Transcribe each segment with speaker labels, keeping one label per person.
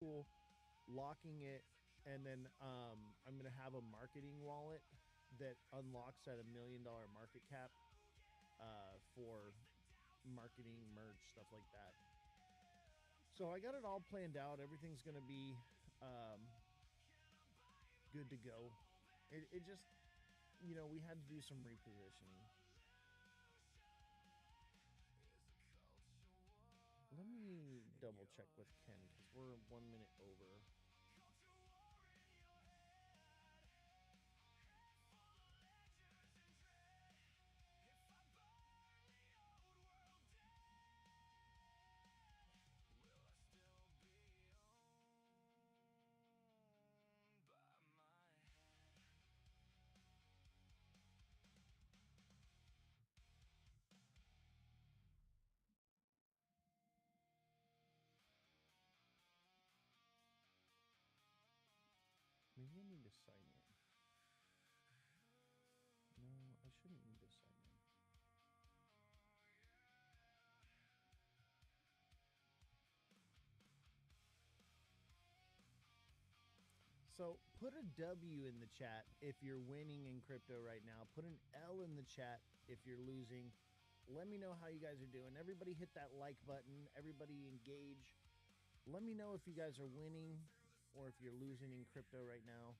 Speaker 1: cool, locking it, and then I'm gonna have a marketing wallet that unlocks at $1 million market cap for marketing, merch, stuff like that. So I got it all planned out. Everything's gonna be good to go. It just, we had to do some repositioning. Let me double check with Ken because we're 1 minute over. Maybe I need to sign in. No, I shouldn't need to sign in. So put a W in the chat if you're winning in crypto right now. Put an L in the chat if you're losing. Let me know how you guys are doing. Everybody hit that like button. Everybody engage. Let me know if you guys are winning or if you're losing in crypto right now.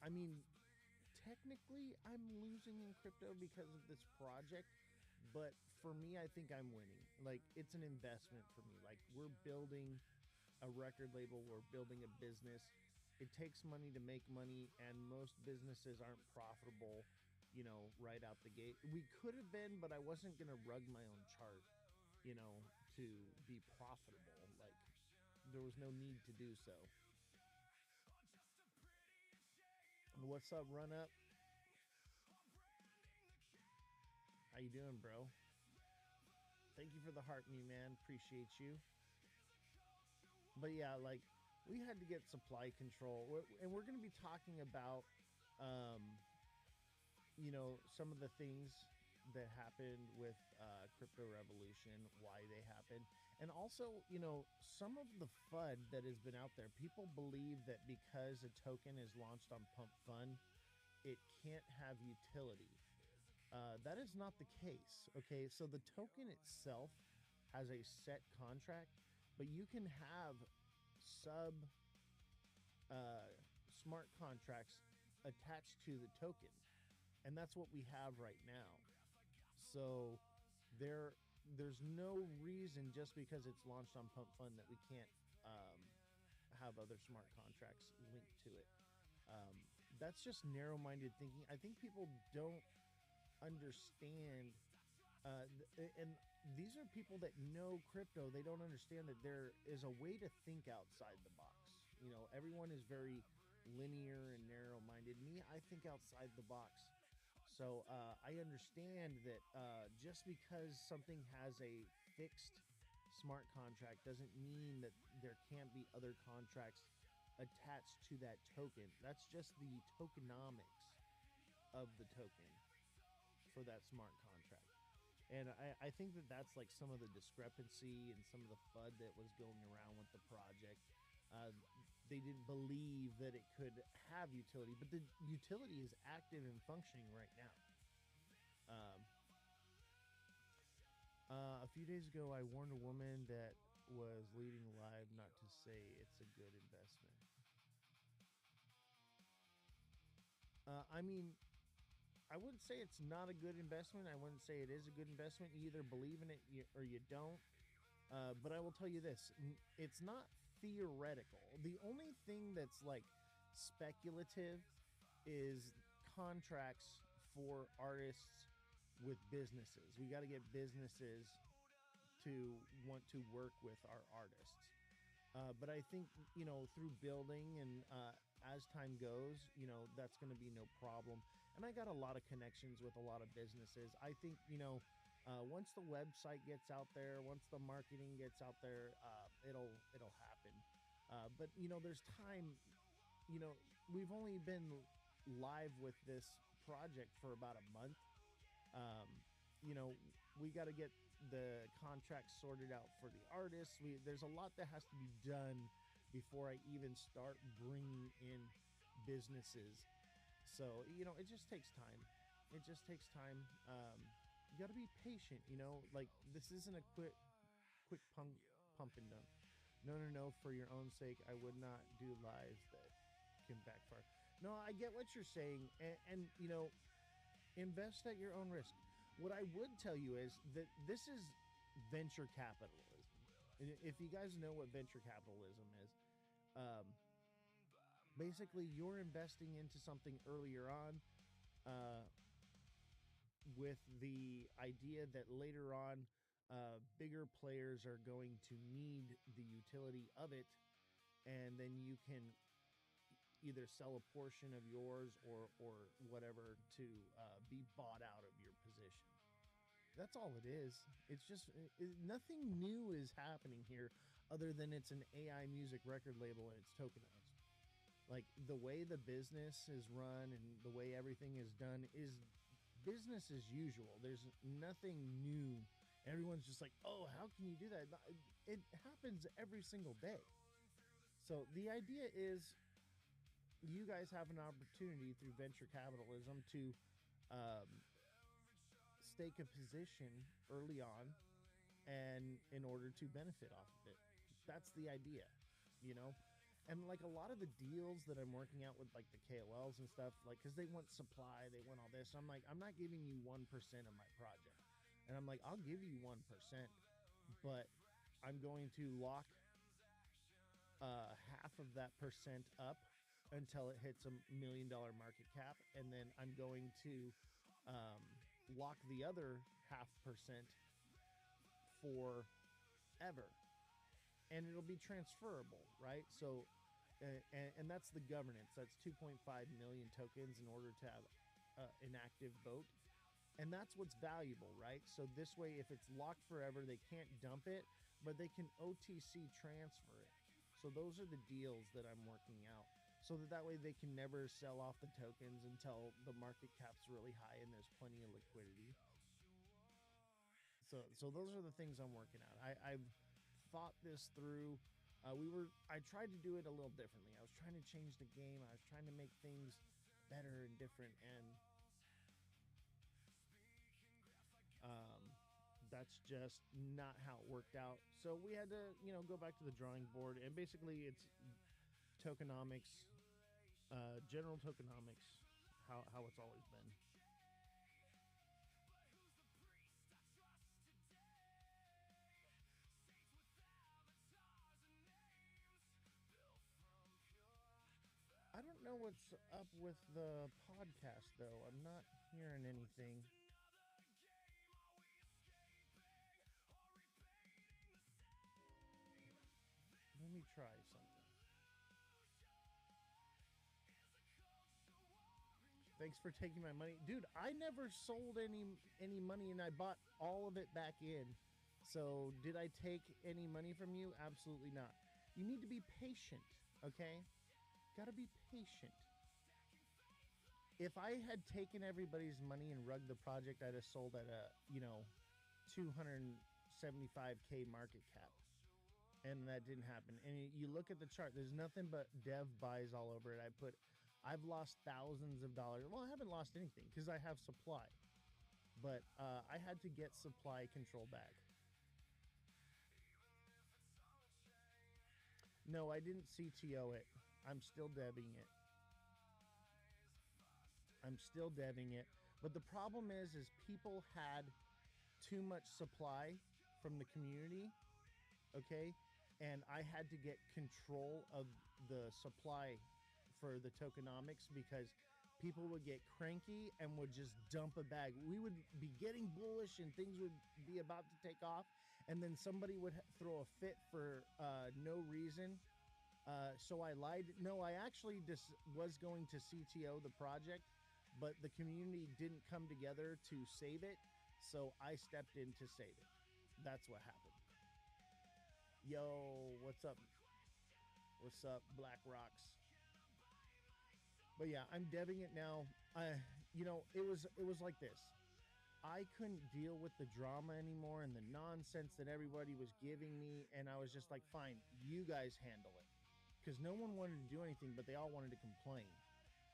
Speaker 1: I mean, technically I'm losing in crypto because of this project, but for me, I think I'm winning. Like, it's an investment for me. Like, we're building a record label, we're building a business. It takes money to make money, and most businesses aren't profitable, right out the gate. We could have been, but I wasn't going to rug my own chart, to be profitable. Like, there was no need to do so. What's up, Run Up? How you doing, bro? Thank you for the heart, me man. Appreciate you. But yeah, like, we had to get supply control, and we're going to be talking about, some of the things that happened with crypto revolution, why they happened, and also, some of the FUD that has been out there. People believe that because a token is launched on Pump Fund, it can't have utility. That is not the case. Okay, so the token itself has a set contract, but you can have sub smart contracts attached to the token, and that's what we have right now. So there's no reason, just because it's launched on Pump Fund, that we can't have other smart contracts linked to it. That's just narrow-minded thinking. I think people don't understand, and these are people that know crypto. They don't understand that there is a way to think outside the box. Everyone is very linear and narrow-minded. Me, I think outside the box. So I understand that just because something has a fixed smart contract doesn't mean that there can't be other contracts attached to that token. That's just the tokenomics of the token for that smart contract. And I think that that's like some of the discrepancy and some of the FUD that was going around with the project. They didn't believe that it could have utility, but the utility is active and functioning right now. A few days ago, I warned a woman that was leading live not to say it's a good investment. I mean, I wouldn't say it's not a good investment. I wouldn't say it is a good investment. You either believe in it or you don't. But I will tell you this, it's not theoretical. The only thing that's like speculative is contracts for artists with businesses. We got to get businesses to want to work with our artists. But I think, through building and as time goes, that's going to be no problem. And I got a lot of connections with a lot of businesses. I think, once the website gets out there, once the marketing gets out there, it'll happen. But there's time. We've only been live with this project for about a month. We got to get the contracts sorted out for the artists. There's a lot that has to be done before I even start bringing in businesses. So, it just takes time. It just takes time. You got to be patient, like this isn't a quick pump and dump. No, for your own sake, I would not do lives that can backfire. No, I get what you're saying. And invest at your own risk. What I would tell you is that this is venture capitalism. If you guys know what venture capitalism is, um, basically you're investing into something earlier on, uh, with the idea that later on, bigger players are going to need the utility of it, and then you can either sell a portion of yours or whatever to be bought out of your position. That's all it is. It's just nothing new is happening here, other than it's an AI music record label and it's tokenized. Like the way the business is run and the way everything is done is business as usual. There's nothing new. Everyone's just like, oh, how can you do that? It happens every single day. So the idea is you guys have an opportunity through venture capitalism to um, stake a position early on, and in order to benefit off of it. That's the idea, you know? And like a lot of the deals that I'm working out with like the KOLs and stuff, like, cause they want supply, they want all this. So I'm like, I'm not giving you 1% of my project. And I'm like, I'll give you 1%, but I'm going to lock half of that percent up until it hits $1 million market cap. And then I'm going to lock the other half percent forever. And it'll be transferable, right? So, and that's the governance. That's 2.5 million tokens in order to have an active vote. And that's what's valuable, right? So this way, if it's locked forever, they can't dump it, but they can OTC transfer it. So those are the deals that I'm working out. So that way they can never sell off the tokens until the market cap's really high and there's plenty of liquidity. So those are the things I'm working out. I've thought this through. I tried to do it a little differently. I was trying to change the game. I was trying to make things better and different, and that's just not how it worked out. So we had to, go back to the drawing board, and basically it's tokenomics, general tokenomics, how it's always been. I don't know what's up with the podcast, though. I'm not hearing anything. Let me try something. Thanks for taking my money. Dude, I never sold any money, and I bought all of it back in. So did I take any money from you? Absolutely not. You need to be patient, okay? Gotta be patient. If I had taken everybody's money and rugged the project, I'd have sold at a, 275K market cap. And that didn't happen. And you look at the chart, there's nothing but dev buys all over it. I've lost thousands of dollars. Well, I haven't lost anything because I have supply. But I had to get supply control back. No, I didn't CTO it. I'm still debbing it. I'm still debbing it. But the problem is people had too much supply from the community, okay? And I had to get control of the supply for the tokenomics because people would get cranky and would just dump a bag. We would be getting bullish and things would be about to take off, and then somebody would throw a fit for no reason. So I lied. No, I actually just was going to CTO the project, but the community didn't come together to save it, so I stepped in to save it. That's what happened. Yo, what's up? What's up, Black Rocks? But yeah, I'm debbing it now. It was like this. I couldn't deal with the drama anymore and the nonsense that everybody was giving me. And I was just like, fine, you guys handle it. Because no one wanted to do anything, but they all wanted to complain.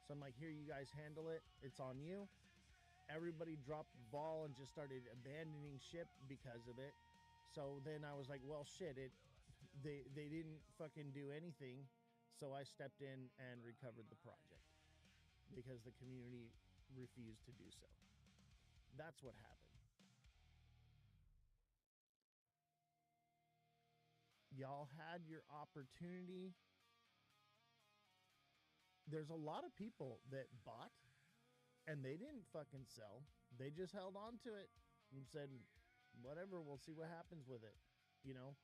Speaker 1: So I'm like, here, you guys handle it. It's on you. Everybody dropped the ball and just started abandoning ship because of it. So then I was like, well, shit, they didn't fucking do anything. So I stepped in and recovered the project because the community refused to do so. That's what happened. Y'all had your opportunity. There's a lot of people that bought and they didn't fucking sell. They just held on to it and said, whatever, we'll see what happens with it, you know?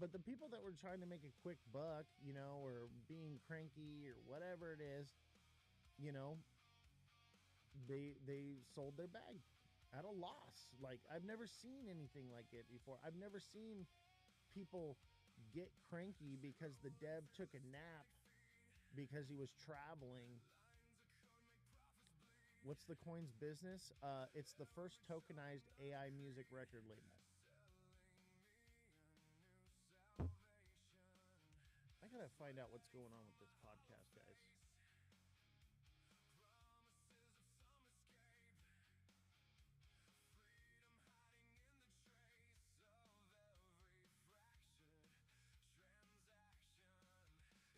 Speaker 1: But the people that were trying to make a quick buck, you know, or being cranky or whatever it is, you know, they sold their bag at a loss. Like, I've never seen anything like it before. I've never seen people get cranky because the dev took a nap because he was traveling. What's the coin's business? It's the first tokenized AI music record label. I gotta find out what's going on with this podcast, guys.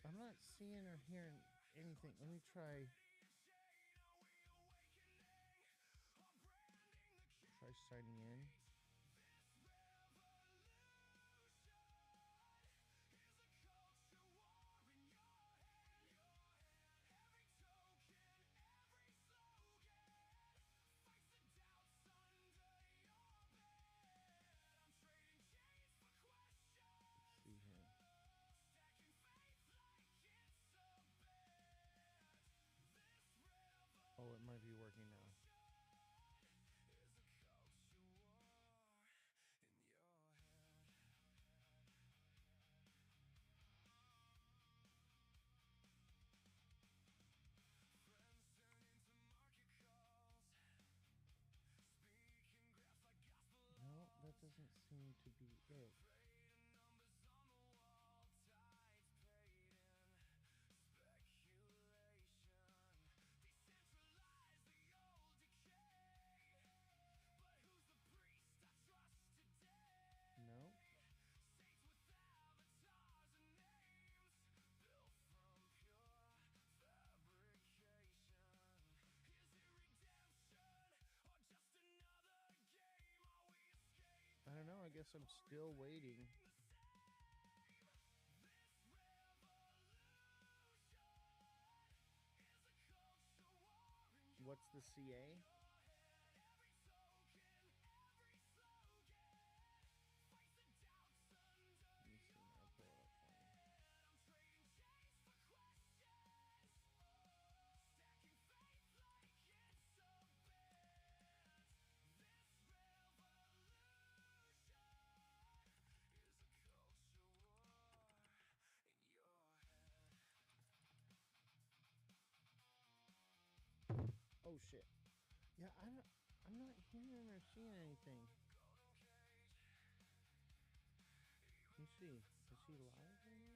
Speaker 1: I'm not seeing or hearing anything. Let me try. Try signing in. Let's see here. Oh, it might be working now. No, that doesn't seem to be it. No. I don't know. I guess I'm still waiting. What's the CA? Let me see. I'll pull it up for you. Oh shit. Yeah, I'm not hearing or seeing anything. Let me see. Is he live right now?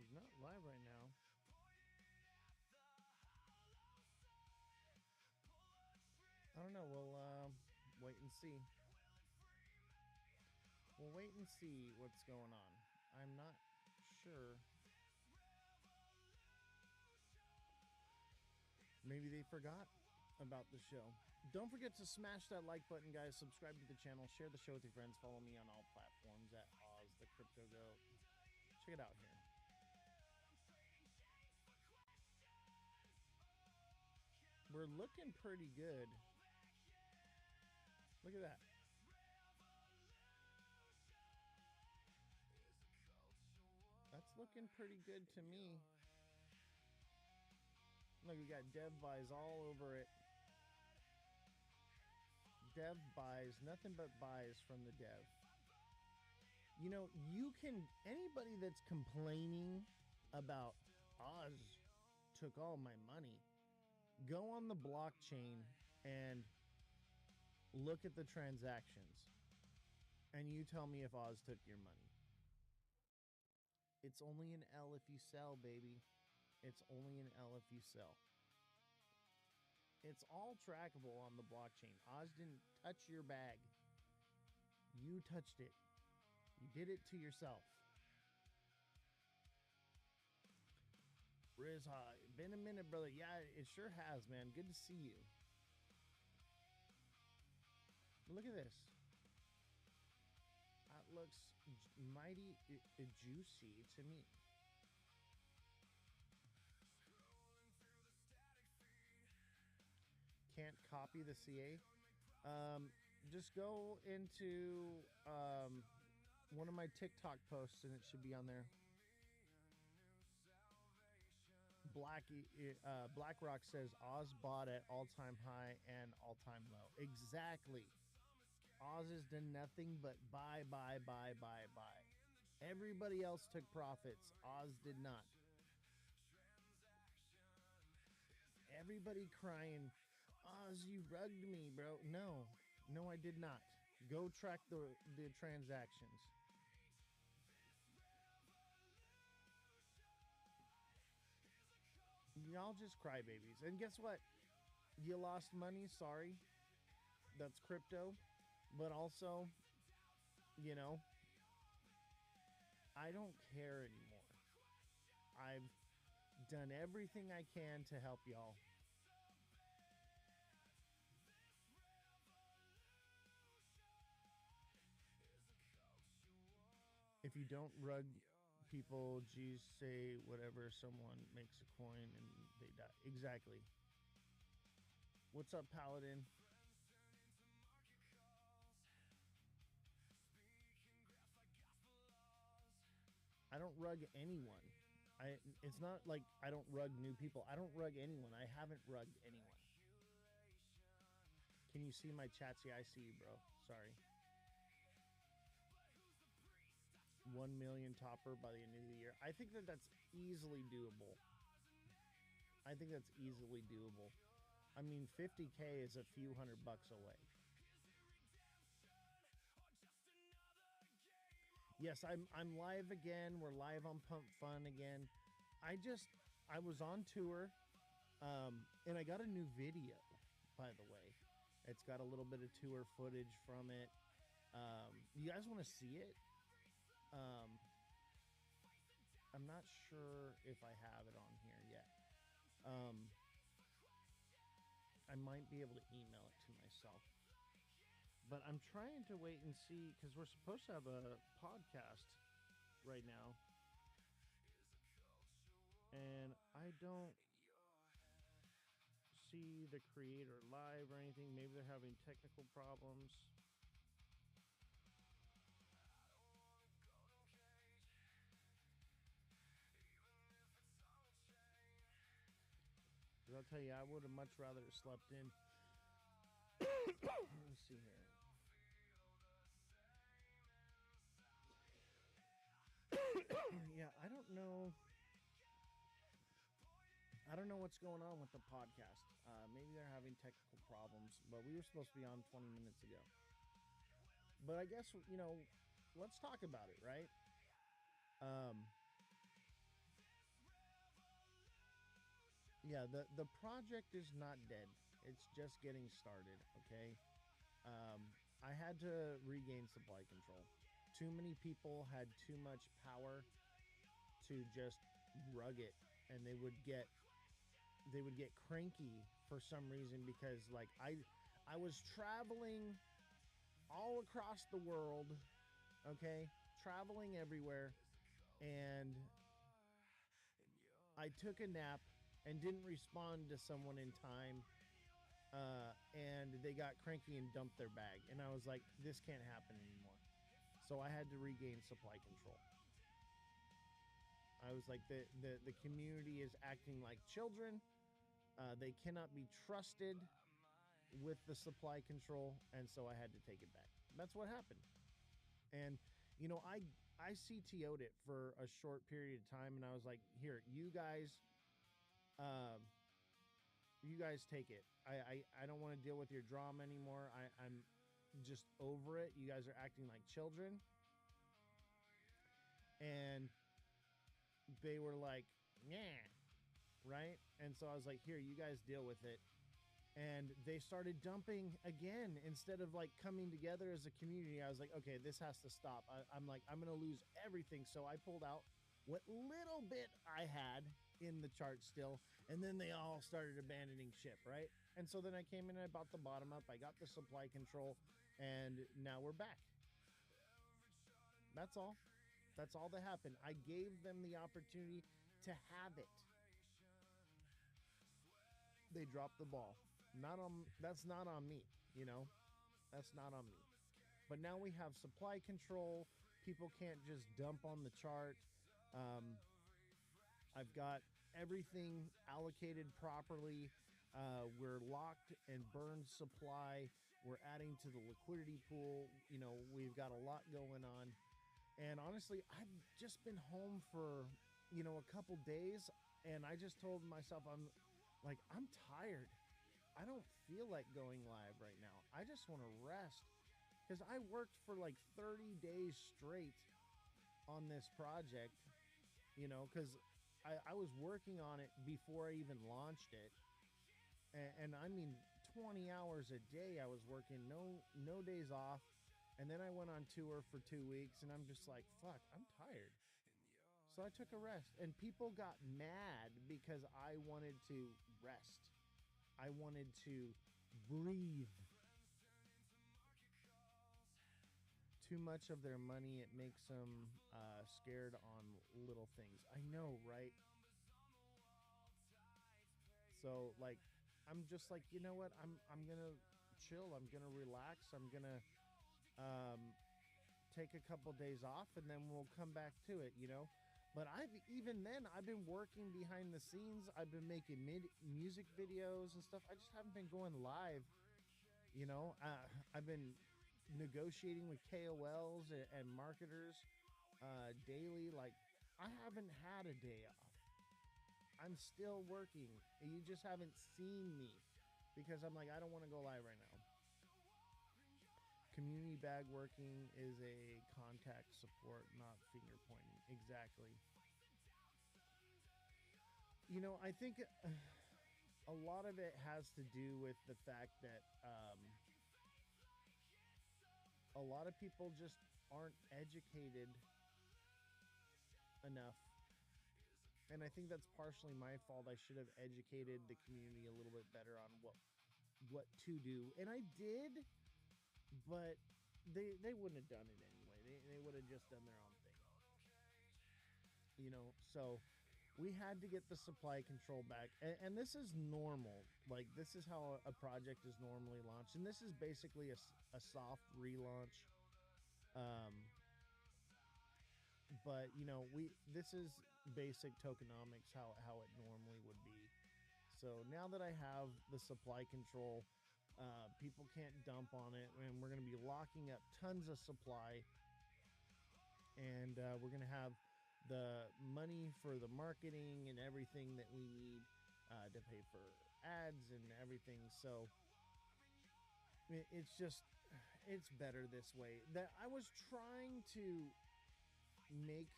Speaker 1: He's not live right now. I don't know. We'll wait and see. We'll wait and see what's going on. I'm not sure. Maybe they forgot about the show. Don't forget to smash that like button, guys. Subscribe to the channel. Share the show with your friends. Follow me on all platforms at Ozthecryptogoat. Check it out here. We're looking pretty good. Look at that. That's looking pretty good to me. Look, we got dev buys all over it. dev buys, nothing but buys from the dev. You know, anybody that's complaining about Oz took all my money, go on the blockchain and look at the transactions, and you tell me if Oz took your money. It's only an L if you sell, baby. It's only an L if you sell. It's all trackable on the blockchain. Oz didn't touch your bag. You touched it. You did it to yourself. Riz, been a minute, brother. Yeah, it sure has, man. Good to see you. Look at this. That looks mighty juicy to me. Can't copy the CA. Just go into one of my TikTok posts and it should be on there. BlackRock says Oz bought at all-time high and all-time low. Exactly. Oz has done nothing but buy. Everybody else took profits. Oz did not. Everybody crying, Oz, you rugged me, bro. No, I did not. Go track the transactions. Y'all just crybabies. And guess what? You lost money. Sorry. That's crypto. But also, you know, I don't care anymore. I've done everything I can to help y'all. If you don't rug people, geez, say whatever, someone makes a coin and they die. Exactly. What's up, Paladin? I don't rug anyone. It's not like I don't rug new people. I don't rug anyone. I haven't rugged anyone. Can you see my chats? Yeah, I see you, bro. Sorry. 1 million topper by the end of the year. I think that's easily doable. I think that's easily doable. I mean, 50K is a few $100 away. Yes, I'm live again. We're live on Pump Fun again. I was on tour, and I got a new video, by the way. It's got a little bit of tour footage from it. You guys want to see it? I'm not sure if I have it on here yet. I might be able to email it to myself. But I'm trying to wait and see, because we're supposed to have a podcast right now. And I don't see the creator live or anything. Maybe they're having technical problems. I'll tell you, I would have much rather slept in. Let's see here. Yeah, I don't know what's going on with the podcast. Maybe they're having technical problems, but we were supposed to be on 20 minutes ago. But I guess, let's talk about it, right? Yeah, the project is not dead. It's just getting started, okay? I had to regain supply control. Too many people had too much power to just rug it, and they would get cranky for some reason, because like I was traveling all across the world, okay? Traveling everywhere, and I took a nap and didn't respond to someone in time, and they got cranky and dumped their bag, and I was like, this can't happen anymore. So I had to regain supply control. I was like, the community is acting like children. They cannot be trusted. with the supply control, and so I had to take it back. That's what happened. And I CTO'd it for a short period of time, and I was like, here, um, you guys take it. I don't want to deal with your drama anymore. I'm just over it. You guys are acting like children. And they were like, yeah, right? And so I was like, here, you guys deal with it. And they started dumping again instead of like coming together as a community. I was like, okay, this has to stop. I'm like, I'm going to lose everything. So I pulled out what little bit I had in the chart still. And then they all started abandoning ship, right? And so then I came in and I bought the bottom up. I got the supply control, and now we're back. That's all. That's all that happened. I gave them the opportunity to have it. They dropped the ball. That's not on me, That's not on me. But now we have supply control. People can't just dump on the chart. I've got everything allocated properly. We're locked and burned supply. We're adding to the liquidity pool. We've got a lot going on. And honestly, I've just been home for, a couple days. And I just told myself, I'm tired. I don't feel like going live right now. I just want to rest. Because I worked for like 30 days straight on this project, because I was working on it before I even launched it. And I mean, 20 hours a day I was working, no days off. And then I went on tour for 2 weeks, and I'm just like, fuck, I'm tired. So I took a rest. And people got mad because I wanted to rest. I wanted to breathe. Too much of their money, it makes them scared on little things. I know, right? So, like, I'm just like, you know what? I'm gonna chill. I'm gonna relax. I'm gonna take a couple days off, and then we'll come back to it, But I've been working behind the scenes. I've been making music videos and stuff. I just haven't been going live. I've been negotiating with KOLs and marketers daily. Like, I haven't had a day off. I'm still working. You just haven't seen me because I'm like, I don't want to go live right now. Community bag working is a contact support, not finger pointing. Exactly. I think a lot of it has to do with the fact that a lot of people just aren't educated enough. And I think that's partially my fault. I should have educated the community a little bit better on what to do. And I did, but they wouldn't have done it anyway. They would have just done their own thing. So we had to get the supply control back. And this is normal. Like, this is how a project is normally launched. And this is basically a soft relaunch. But this is basic tokenomics, how it normally would be. So now that I have the supply control, people can't dump on it, and we're going to be locking up tons of supply, and we're going to have the money for the marketing and everything that we need to pay for ads and everything. So it's better this way. That I was trying to make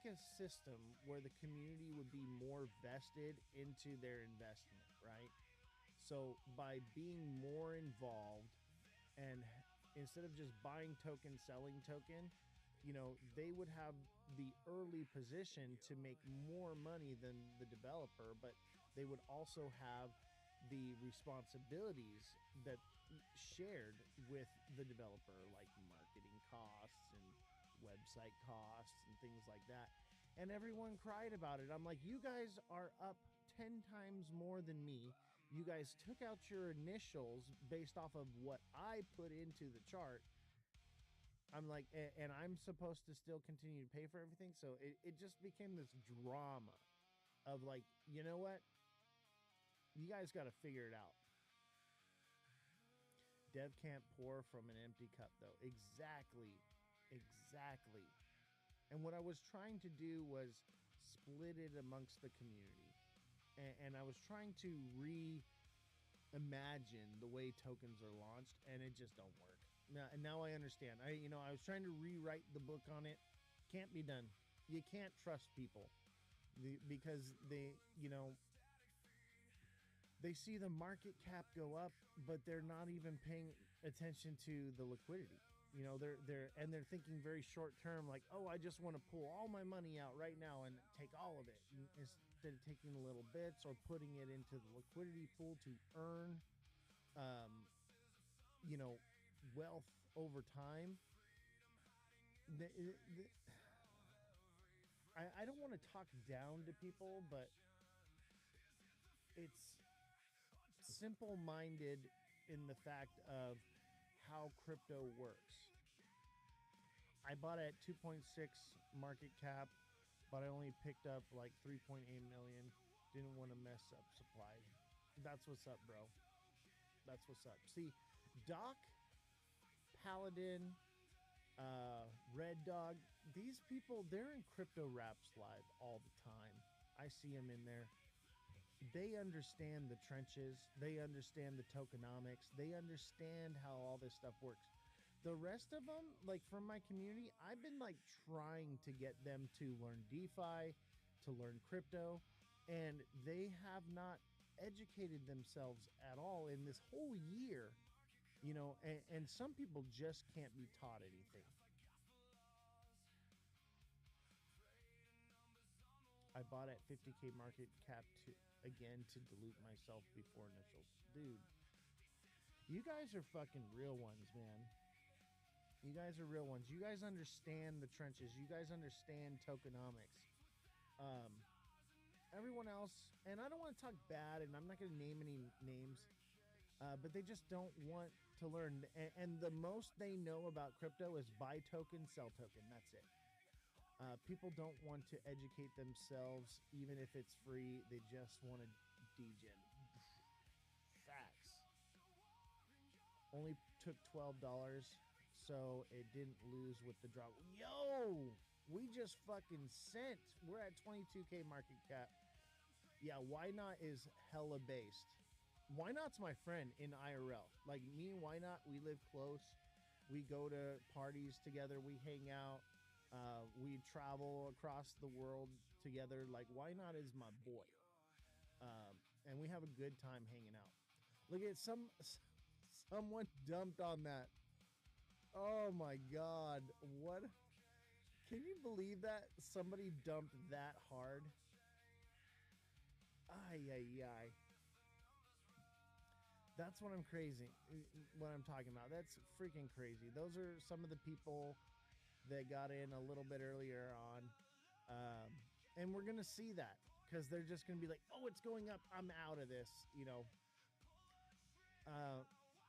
Speaker 1: a system where the community would be more vested into their investment, right? So by being more involved, and instead of just buying token, selling token, they would have the early position to make more money than the developer, but they would also have the responsibilities that shared with the developer, like marketing costs and website costs and things like that. And everyone cried about it. I'm like, you guys are up 10 times more than me. You guys took out your initials based off of what I put into the chart. I'm like, and I'm supposed to still continue to pay for everything. So it just became this drama of like, you know what? You guys got to figure it out. Dev can't pour from an empty cup, though. Exactly. Exactly. And what I was trying to do was split it amongst the community. And I was trying to reimagine the way tokens are launched, and it just don't work. Now I understand. I was trying to rewrite the book on it. Can't be done. You can't trust people because they see the market cap go up, but they're not even paying attention to the liquidity. They're thinking very short term, like, oh, I just want to pull all my money out right now and take all of it, instead of taking little bits or putting it into the liquidity pool to earn, wealth over time. I don't want to talk down to people, but it's simple-minded in the fact of how crypto works. I bought at 2.6 market cap, but I only picked up like 3.8 million. Didn't want to mess up supply. That's what's up, bro. That's what's up. See, Doc, Paladin, Red Dog, these people, they're in Crypto Raps Live all the time. I see them in there. They understand the trenches. They understand the tokenomics. They understand how all this stuff works. The rest of them, like from my community, I've been like trying to get them to learn DeFi, to learn crypto, and they have not educated themselves at all in this whole year, and some people just can't be taught anything. I bought at 50K market cap again to dilute myself before initial. Dude, you guys are fucking real ones, man. You guys are real ones. You guys understand the trenches. You guys understand tokenomics. Everyone else, and I don't want to talk bad, and I'm not going to name any names, but they just don't want to learn. And the most they know about crypto is buy token, sell token. That's it. People don't want to educate themselves, even if it's free. They just want to degen. Facts. Only took $12, so it didn't lose with the drop. Yo, we just fucking sent. We're at 22K market cap. Yeah, Why Not is hella based. Why Not's my friend in IRL. Like me and Why Not, we live close. We go to parties together. We hang out. We travel across the world together. Like, Why Not is my boy. And we have a good time hanging out. Look at someone dumped on that. Oh my God. What? Can you believe that? Somebody dumped that hard? Ay, ay, ay. That's what I'm talking about. That's freaking crazy. Those are some of the people that got in a little bit earlier on. And we're going to see that because they're just going to be like, oh, it's going up. I'm out of this,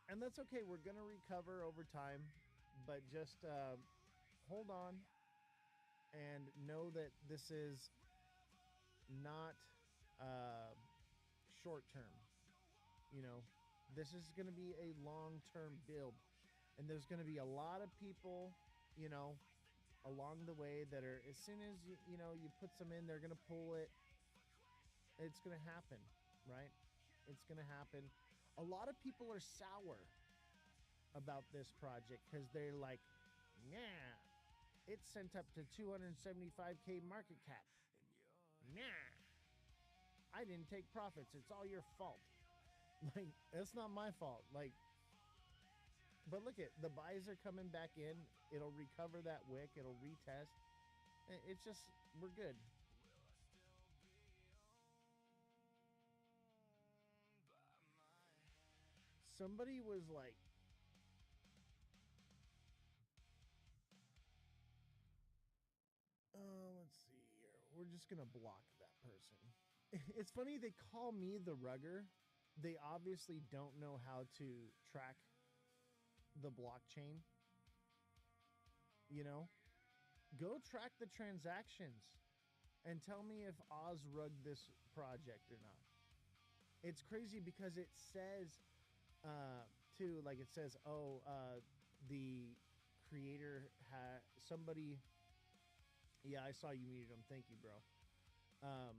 Speaker 1: and that's okay. We're going to recover over time, but just hold on and know that this is not short term. This is going to be a long-term build, and there's going to be a lot of people, along the way that are, as soon as you put some in, they're going to pull it. It's going to happen, right? It's going to happen. A lot of people are sour about this project because they're like, nah, it's sent up to 275K market cap. Nah, I didn't take profits. It's all your fault. Like, it's not my fault. Like, but look at the buys are coming back in. It'll recover that wick. It'll retest. It's just, we're good. Somebody was like, let's see here. We're just going to block that person. It's funny, they call me the rugger. They obviously don't know how to track the blockchain. Go track the transactions and tell me if Oz rugged this project or not. it's crazy because it says too, like it says, oh, the creator had somebody. Yeah, I saw you muted him. Thank you, bro. Um,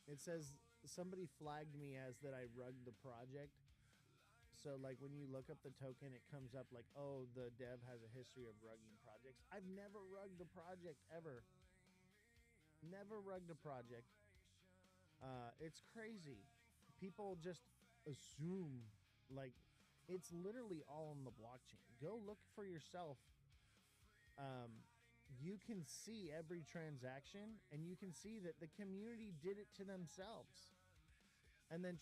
Speaker 1: it says somebody flagged me as that I rugged the project. So like when you look up the token, it comes up like, oh, the dev has a history of rugging projects. I've never rugged a project ever. Never rugged a project. It's crazy. People just assume like it's literally all on the blockchain. Go look for yourself. Um, you can see every transaction, and you can see that the community did it to themselves. And then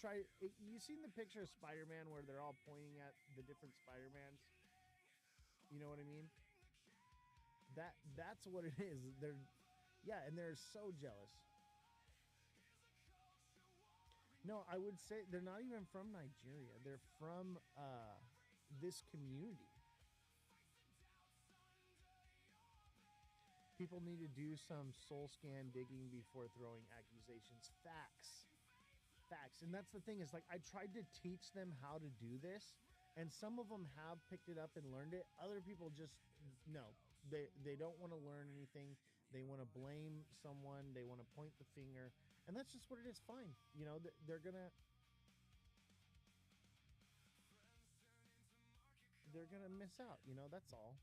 Speaker 1: you seen the picture of Spider-Man where they're all pointing at the different Spider-Mans? You know what I mean? That's what it is. They're yeah, and they're so jealous. No, I would say they're not even from Nigeria. They're from this community. People need to do some soul scan digging before throwing accusations. Facts. Facts. And that's the thing is like I tried to teach them how to do this, and some of them have picked it up and learned it. Other people just no. They don't want to learn anything. They want to blame someone. They want to point the finger, and that's just what it is. Fine, you know they're gonna miss out. You know that's all.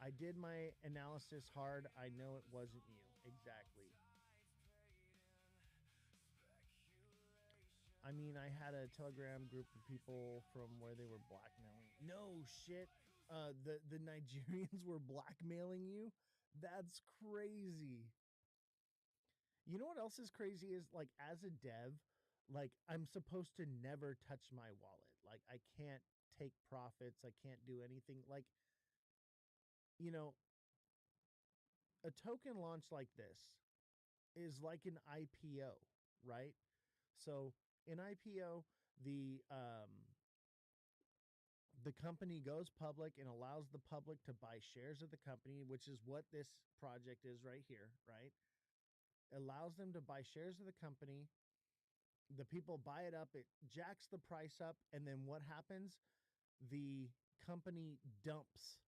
Speaker 1: I did my analysis hard. I know it wasn't you exactly. I mean, I had a Telegram group of people from where they were blackmailing. No shit. The Nigerians were blackmailing you. That's crazy. You know what else is crazy is like as a dev, like I'm supposed to never touch my wallet. Like I can't take profits. I can't do anything. Like you know, a token launch like this is like an IPO, right? So in IPO, the company goes public and allows the public to buy shares of the company, which is what this project is right here, right? Allows them to buy shares of the company. The people buy it up, it jacks the price up, and then what happens? The company dumps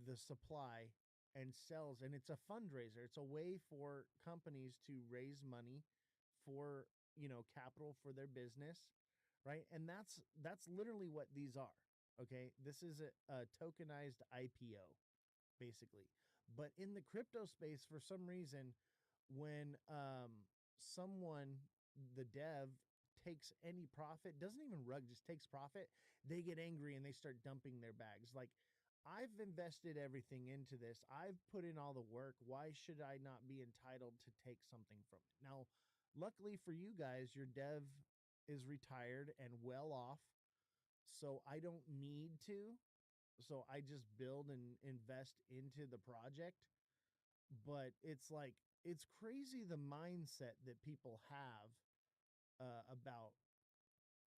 Speaker 1: the supply and sells, and it's a fundraiser. It's a way for companies to raise money for, capital for their business, right? And that's literally what these are. Okay, this is a tokenized IPO basically. But in the crypto space, for some reason, when someone, the dev, takes any profit, doesn't even rug, just takes profit, they get angry and they start dumping their bags. Like, I've invested everything into this. I've put in all the work. Why should I not be entitled to take something from it? Now, luckily for you guys, your dev is retired and well off, so I don't need to. So I just build and invest into the project. But it's like, it's crazy the mindset that people have about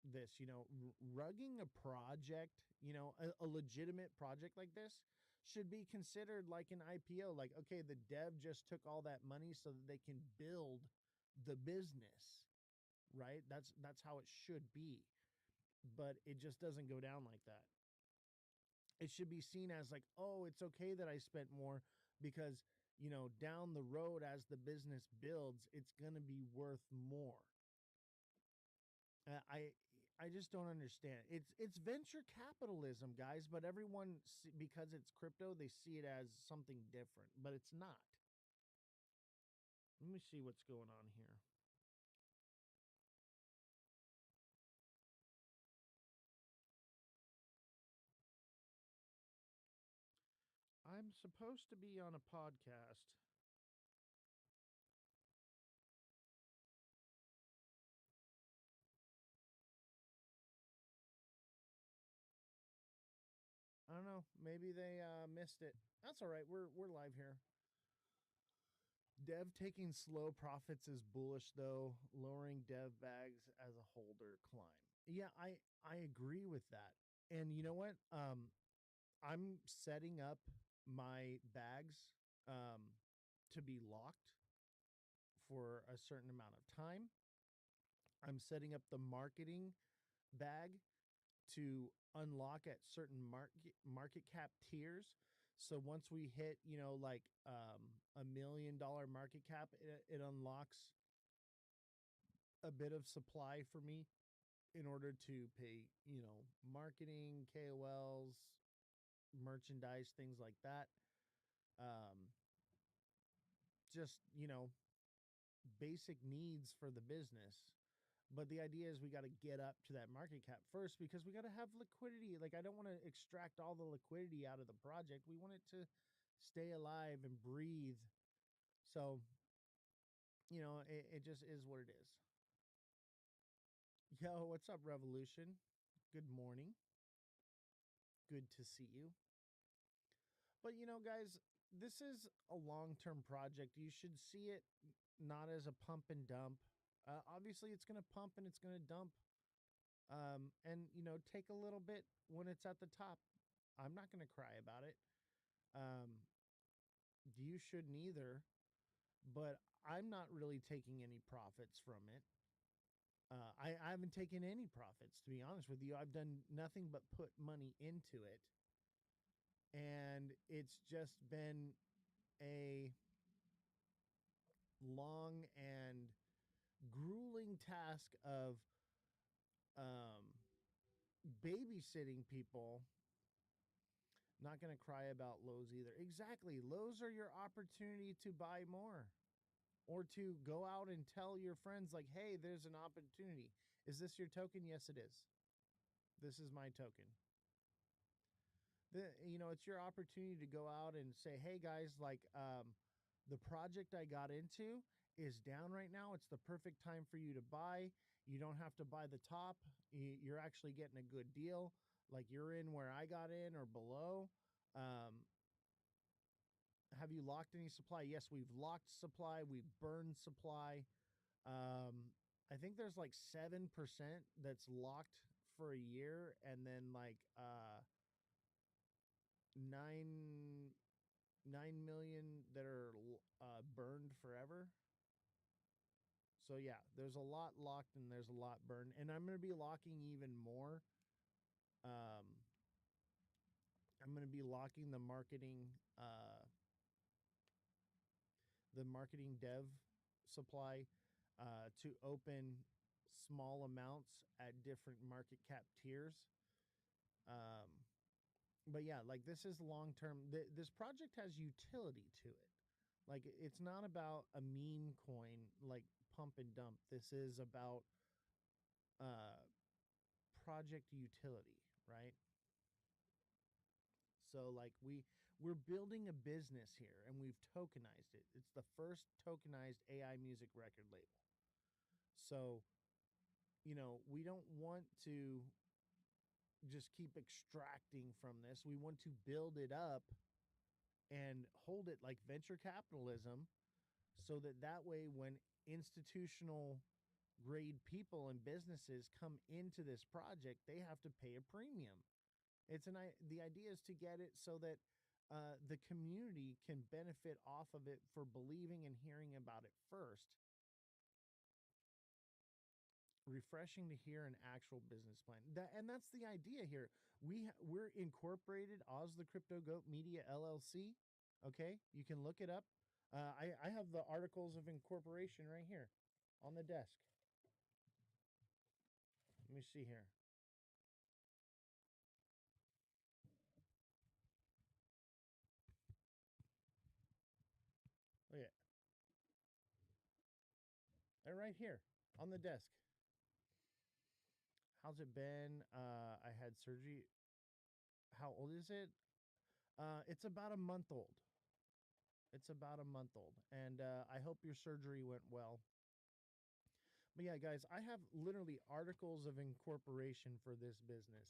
Speaker 1: this, rugging a project, a legitimate project like this should be considered like an IPO. Like, okay, the dev just took all that money so that they can build the business, right? That's how it should be. But it just doesn't go down like that. It should be seen as like, oh, it's okay that I spent more because, down the road as the business builds, it's going to be worth more. Uh, I I just don't understand. It's venture capitalism, guys, but everyone because it's crypto, they see it as something different, but it's not. Let me see what's going on here. I'm supposed to be on a podcast. I don't know. Maybe they missed it. That's all right. We're live here. Dev taking slow profits is bullish though. Lowering dev bags as a holder climb. Yeah, I agree with that. And you know what? I'm setting up my bags um to be locked for a certain amount of time. I'm setting up the marketing bag to unlock at certain market cap tiers. So once we hit, like $1 million market cap, it unlocks a bit of supply for me in order to pay, marketing, KOLs, merchandise, things like that. Um, just, basic needs for the business. But the idea is we got to get up to that market cap first because we got to have liquidity. Like, I don't want to extract all the liquidity out of the project. We want it to stay alive and breathe. So, it just is what it is. Yo, what's up, Revolution? Good morning. Good to see you. But, guys, this is a long term project. You should see it not as a pump and dump. Obviously, it's going to pump and it's going to dump. And, take a little bit when it's at the top. I'm not going to cry about it. You shouldn't either. But I'm not really taking any profits from it. I haven't taken any profits, to be honest with you. I've done nothing but put money into it. And it's just been a long and grueling task of babysitting people. Not going to cry about lows either. Exactly. Lows are your opportunity to buy more or to go out and tell your friends, like, hey, there's an opportunity. Is this your token? Yes, it is. This is my token. It's your opportunity to go out and say, hey, guys, like, the project I got into is down right now. It's the perfect time for you to buy. You don't have to buy the top. You're actually getting a good deal. Like, you're in where I got in or below. Have you locked any supply? Yes, we've locked supply. We've burned supply. I think there's like 7% that's locked for a year, and then like 9 million that are burned forever. So yeah, there's a lot locked and there's a lot burned, and I'm going to be locking even more. Um, I'm going to be locking the marketing dev supply to open small amounts at different market cap tiers. But yeah, like, this is long term. This project has utility to it. Like, it's not about a meme coin like pump and dump. This is about project utility, right? So like, we're building a business here, and we've tokenized it. It's the first tokenized AI music record label. So, we don't want to just keep extracting from this. We want to build it up and hold it like venture capitalism, so that way when institutional grade people and businesses come into this project, they have to pay a premium. The idea is to get it so that the community can benefit off of it for believing and hearing about it first. Refreshing to hear an actual business plan. And that's the idea here. We're incorporated, Ozthecryptogoat Media LLC. Okay, you can look it up. I have the articles of incorporation right here on the desk. Let me see here. Oh yeah, they're right here on the desk. How's it been? I had surgery. How old is it? It's about a month old. It's about a month old. And I hope your surgery went well. But yeah, guys, I have literally articles of incorporation for this business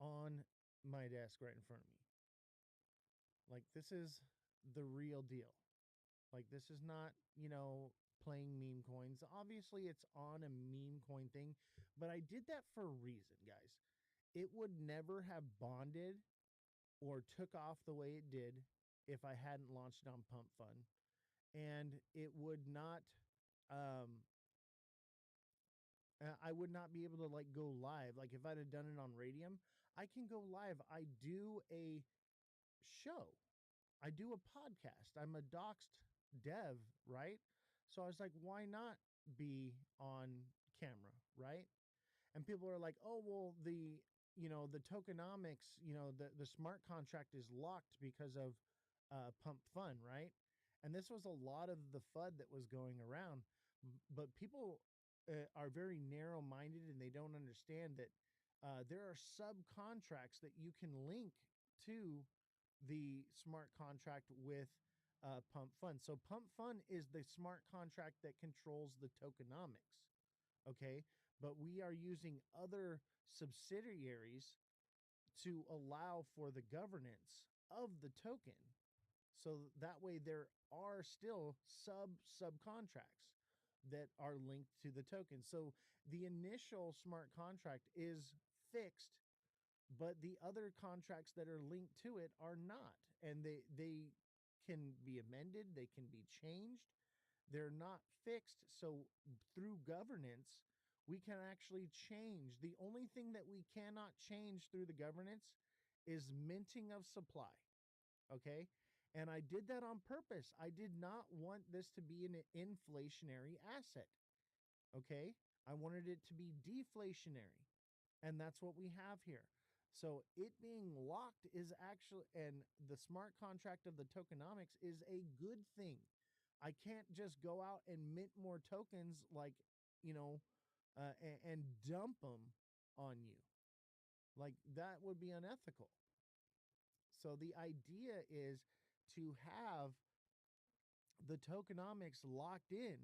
Speaker 1: on my desk right in front of me. Like, this is the real deal. Like, this is not, playing meme coins. Obviously, it's on a meme coin thing, but I did that for a reason, guys. It would never have bonded or took off the way it did if I hadn't launched on Pump Fund. and it would not um I would not be able to like go live. Like if I'd have done it on Radium, I can go live. I do a show. I do a podcast. I'm a doxed dev, right? So I was like, why not be on camera, right? And people are like, oh well, the tokenomics, the smart contract is locked because of Pump Fun, right? And this was a lot of the FUD that was going around, but people are very narrow minded and they don't understand that there are subcontracts that you can link to the smart contract with Pump Fun. So Pump Fun is the smart contract that controls the tokenomics. Okay. But we are using other subsidiaries to allow for the governance of the token. So that way there are still subcontracts that are linked to the token. So the initial smart contract is fixed, but the other contracts that are linked to it are not. And they can be amended, they can be changed. They're not fixed. So through governance, we can actually change. The only thing that we cannot change through the governance is minting of supply. Okay. And I did that on purpose. I did not want this to be an inflationary asset. Okay. I wanted it to be deflationary. And that's what we have here. So it being locked is actually, and the smart contract of the tokenomics is a good thing. I can't just go out and mint more tokens like, you know, and dump them on you. Like that would be unethical. So the idea is to have the tokenomics locked in,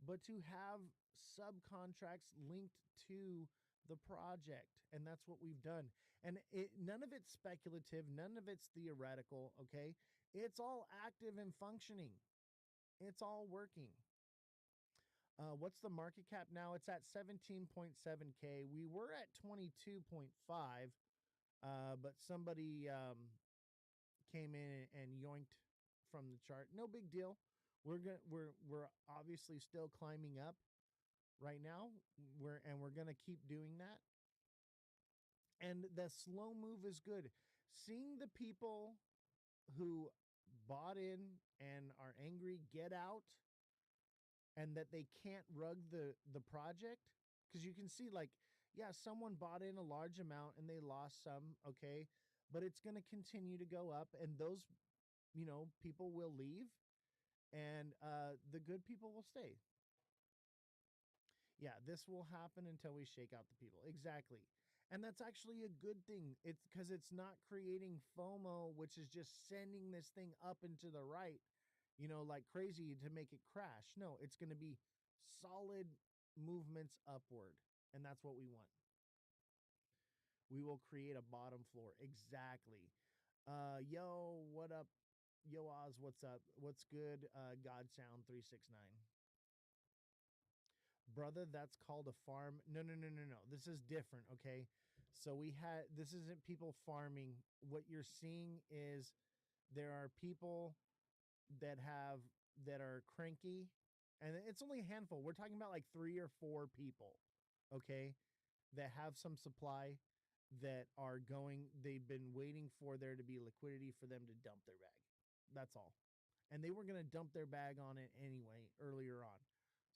Speaker 1: but to have subcontracts linked to the project. And that's what we've done. And none of it's speculative, none of it's theoretical. Okay. It's all active and functioning, it's all working. What's the market cap now? It's at 17.7K. We were at 22.5, but somebody came in and yoinked from the chart. No big deal. We're obviously still climbing up right now. We're gonna keep doing that. And the slow move is good. Seeing the people who bought in and are angry get out, and that they can't rug the project, because you can see like, yeah, someone bought in a large amount and they lost some, okay, but it's going to continue to go up, and those people will leave, and the good people will stay. Yeah, this will happen until we shake out the people. Exactly. And that's actually a good thing. It's because it's not creating FOMO, which is just sending this thing up and to the right, like crazy to make it crash. No, it's going to be solid movements upward. And that's what we want. We will create a bottom floor. Exactly. Yo, what up? Yo, Oz, what's up? What's good? God Sound 369. Brother, that's called a farm. No, no, no, no, no. This is different, okay? So this isn't people farming. What you're seeing is there are people that have that are cranky, and it's only a handful. We're talking about like 3 or 4 people, okay, that have some supply that are going, they've been waiting for there to be liquidity for them to dump their bag. That's all. And they were going to dump their bag on it anyway earlier on.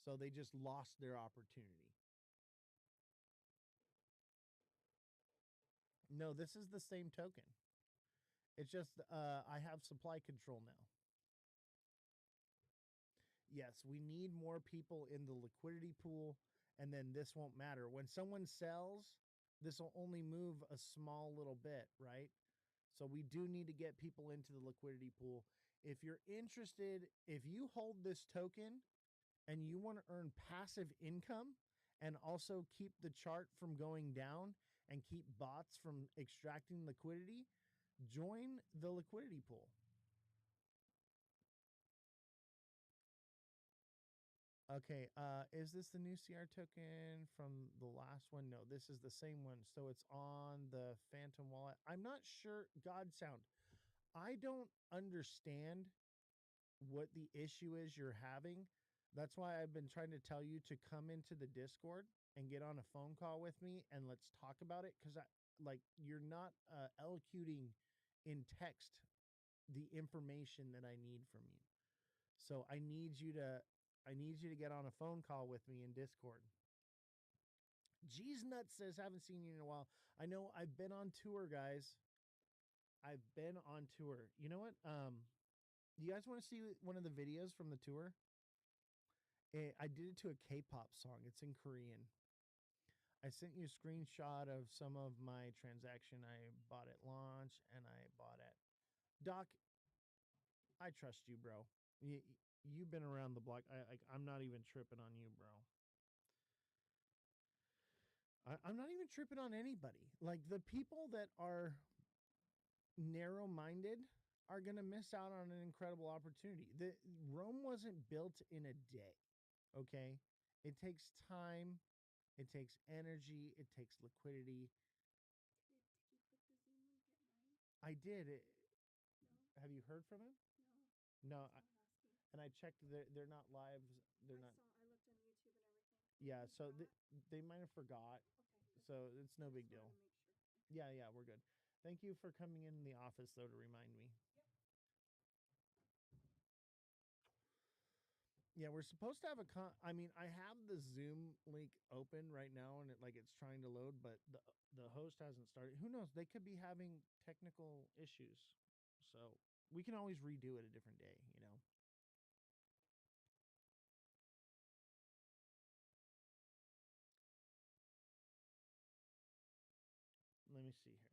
Speaker 1: So they just lost their opportunity. No, this is the same token. It's just I have supply control now. Yes, we need more people in the liquidity pool, and then this won't matter. When someone sells, this will only move a small little bit, right? So we do need to get people into the liquidity pool. If you're interested, if you hold this token and you want to earn passive income and also keep the chart from going down and keep bots from extracting liquidity, join the liquidity pool. Okay, is this the new CR token from the last one? No, this is the same one. So it's on the Phantom wallet. I'm not sure. God Sound. I don't understand what the issue is you're having. That's why I've been trying to tell you to come into the Discord and get on a phone call with me and let's talk about it, because I like you're not elocuting in text the information that I need from you. So I need you to get on a phone call with me in Discord. G's Nuts says, haven't seen you in a while. I know I've been on tour, guys. I've been on tour. You know what? You guys want to see one of the videos from the tour? I did it to a K-pop song. It's in Korean. I sent you a screenshot of some of my transaction. I bought at launch and I bought at Doc. I trust you, bro. You've been around the block. I'm not even tripping on you, bro. I'm not even tripping on anybody. Like the people that are narrow-minded are going to miss out on an incredible opportunity. The Rome wasn't built in a day. Okay? It takes time, it takes energy, it takes liquidity. I did. Have you heard from him? No. And I checked. They're not live. They're not. I looked on YouTube and everything. Yeah, so they might have forgot. Okay. So it's no big deal. Yeah, we're good. Thank you for coming in the office, though, to remind me. Yeah, we're supposed to have I mean, I have the Zoom link open right now, and it's trying to load, but the host hasn't started. Who knows? They could be having technical issues, so we can always redo it a different day. You know. Let me see here.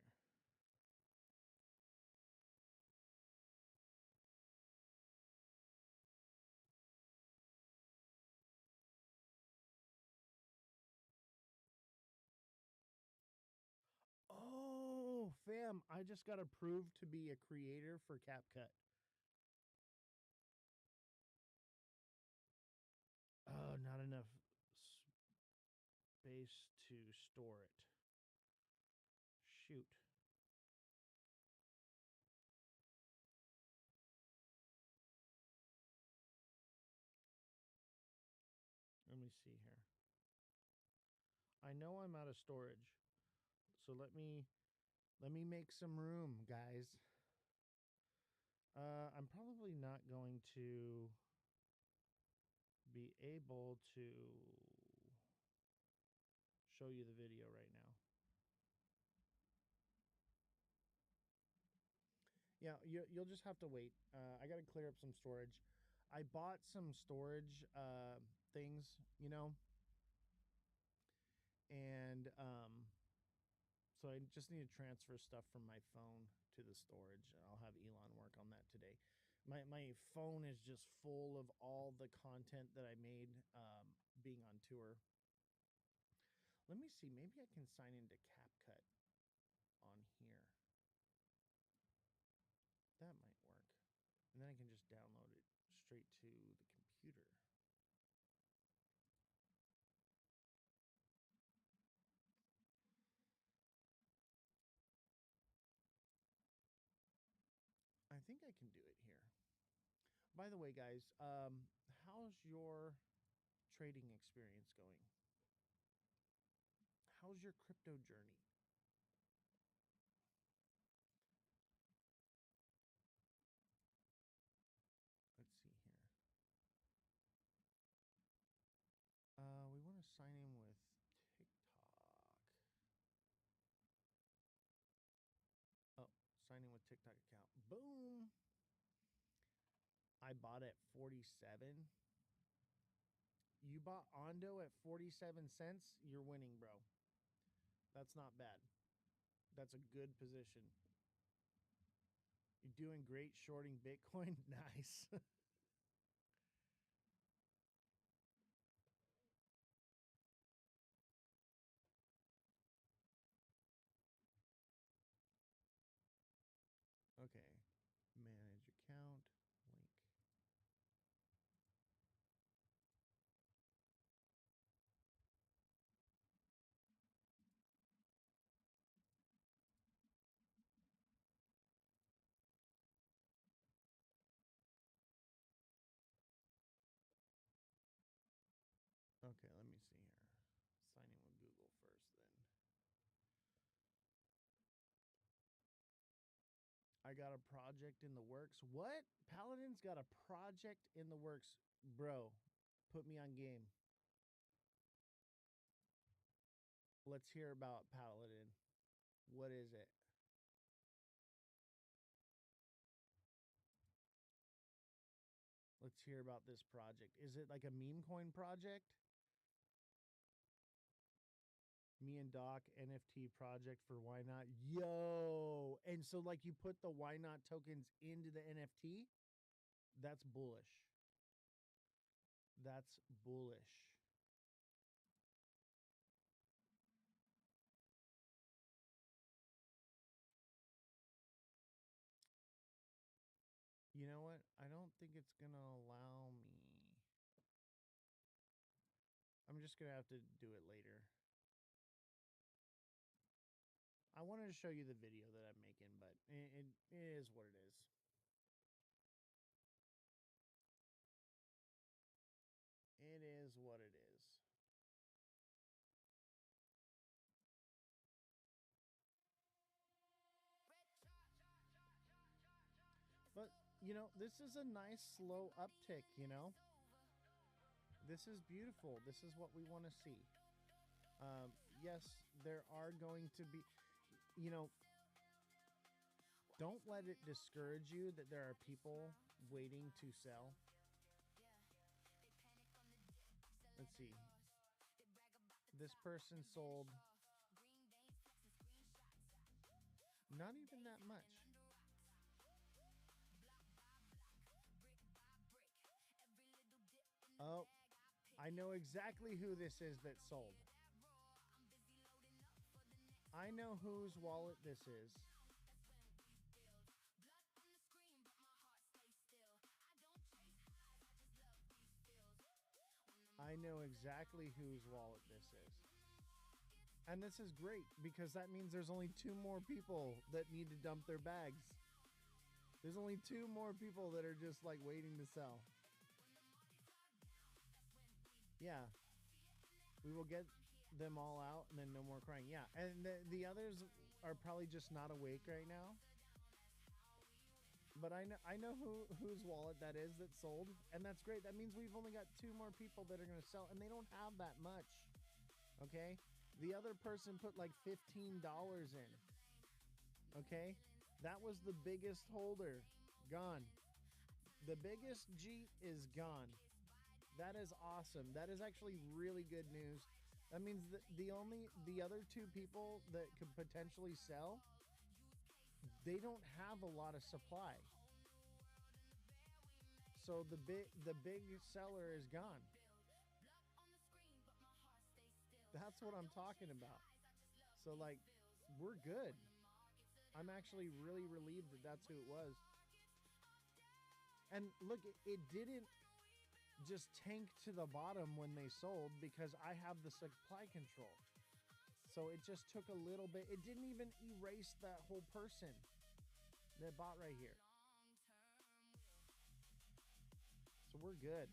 Speaker 1: Oh, fam, I just got approved to be a creator for CapCut. Not enough space to store it. Shoot. Let me see here. I know I'm out of storage. So let me make some room, guys. I'm probably not going to be able to show you the video right now. Yeah, you'll just have to wait. I got to clear up some storage. I bought some storage things, you know, and so I just need to transfer stuff from my phone to the storage. I'll have Elon work on that today. My phone is just full of all the content that I made being on tour. Let me see. Maybe I can sign into CapCut on here. That might work. And then I can just download it straight to the computer. I think I can do it here. By the way, guys, how's your trading experience going? How's your crypto journey? Let's see here. We want to sign in with TikTok. Oh, sign in with TikTok account. Boom. I bought at 47. You bought Ondo at 47 cents. You're winning, bro. That's not bad. That's a good position. You're doing great shorting Bitcoin. Nice. Okay. Manage account. Link. got a project in the works. What? Paladin's got a project in the works. Bro, put me on game. Let's hear about Paladin. What is it? Let's hear about this project. Is it like a meme coin project? Me and Doc NFT project for Why Not? Yo! And so, like, you put the Why Not tokens into the NFT? That's bullish. That's bullish. You know what? I don't think it's going to allow me. I'm just going to have to do it later. I wanted to show you the video that I'm making, but it is what it is. It is what it is. But, you know, this is a nice slow uptick, you know? This is beautiful. This is what we want to see. Yes, there are going to be, you know, don't let it discourage you that there are people waiting to sell. Let's see. This person sold not even that much. Oh, I know exactly who this is that sold. I know whose wallet this is. I know exactly whose wallet this is. And this is great because that means there's only 2 more people that need to dump their bags. There's only 2 more people that are just like waiting to sell. Yeah. We will get them all out and then no more crying. Yeah. And the others are probably just not awake right now. But I know whose wallet that is that sold, and that's great. That means we've only got 2 more people that are going to sell, and they don't have that much. Okay? The other person put like $15 in. Okay? That was the biggest holder. Gone. The biggest Jeep is gone. That is awesome. That is actually really good news. That means that the other 2 people that could potentially sell, they don't have a lot of supply. So the big seller is gone. That's what I'm talking about. So like, we're good. I'm actually really relieved that that's who it was. And look, it didn't just tank to the bottom when they sold because I have the supply control. So it just took a little bit. It didn't even erase that whole person that bought right here. So we're good.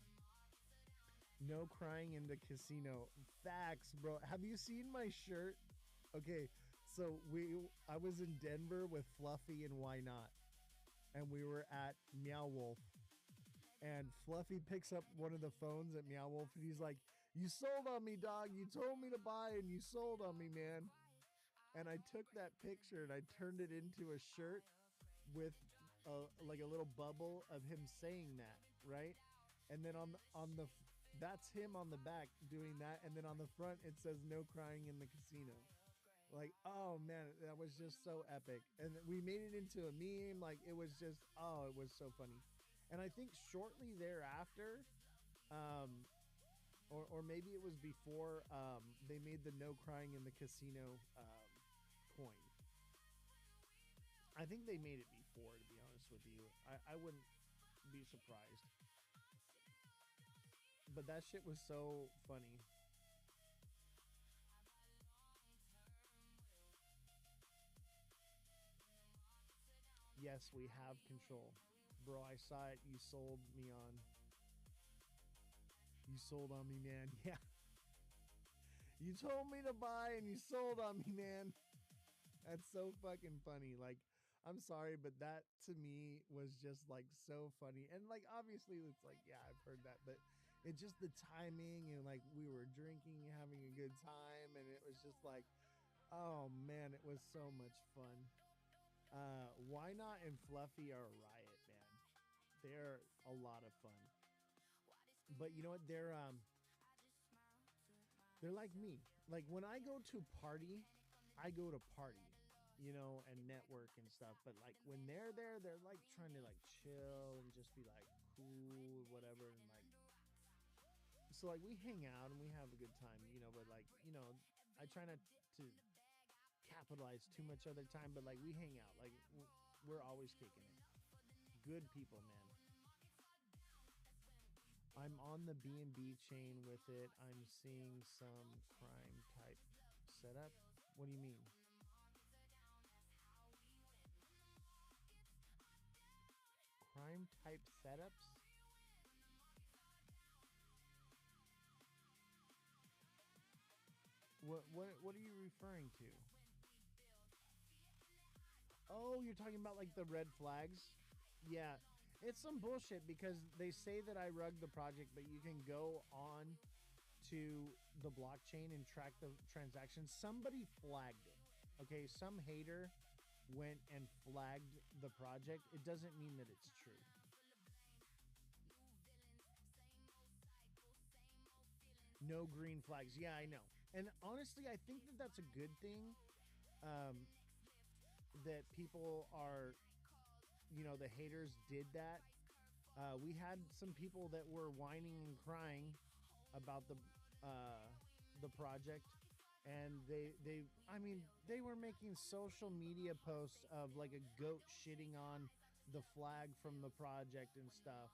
Speaker 1: No crying in the casino. Facts, bro. Have you seen my shirt? Okay, so I was in Denver with Fluffy and Why Not, and we were at Meow Wolf, and Fluffy picks up one of the phones at Meow Wolf, and he's like, "You sold on me, dog. You told me to buy, and you sold on me, man." And I took that picture and I turned it into a shirt with like a little bubble of him saying that, right? And then on the that's him on the back doing that, and then on the front it says "No crying in the casino." Like, oh man, that was just so epic. And we made it into a meme. Like, it was just, oh, it was so funny. And I think shortly thereafter, or maybe it was before, they made the "No crying in the casino" coin. I think they made it before, to be honest with you. I wouldn't be surprised. But that shit was so funny. Yes, we have control. Bro, I saw it. You sold me on. You sold on me, man. Yeah. You told me to buy and you sold on me, man. That's so fucking funny. Like, I'm sorry, but that to me was just like so funny. And like obviously it's like, yeah, I've heard that, but it's just the timing and like we were drinking, having a good time, and it was just like, oh man, it was so much fun. Why Not and Fluffy are a riot, man. They're a lot of fun. But you know what? They're like me. Like when I go to party, I go to party, you know, and network and stuff. But like when they're there, they're like trying to like chill and just be like cool, whatever. And like, so like we hang out and we have a good time, you know. But like, you know, I try not to capitalize too much other time. But like we hang out, like we're always kicking it. Good people, man. I'm on the B&B chain with it. I'm seeing some crime type setup. What do you mean? Crime type setups? What are you referring to? Oh, you're talking about like the red flags? Yeah. It's some bullshit because they say that I rugged the project, but you can go on to the blockchain and track the transactions. Somebody flagged it. Okay, some hater went and flagged the project. It doesn't mean that it's true. No green flags. Yeah, I know. And honestly, I think that that's a good thing. Um, that people are, you know, the haters did that. We had some people that were whining and crying about uh, the project, and I mean, they were making social media posts of like a goat shitting on the flag from the project and stuff,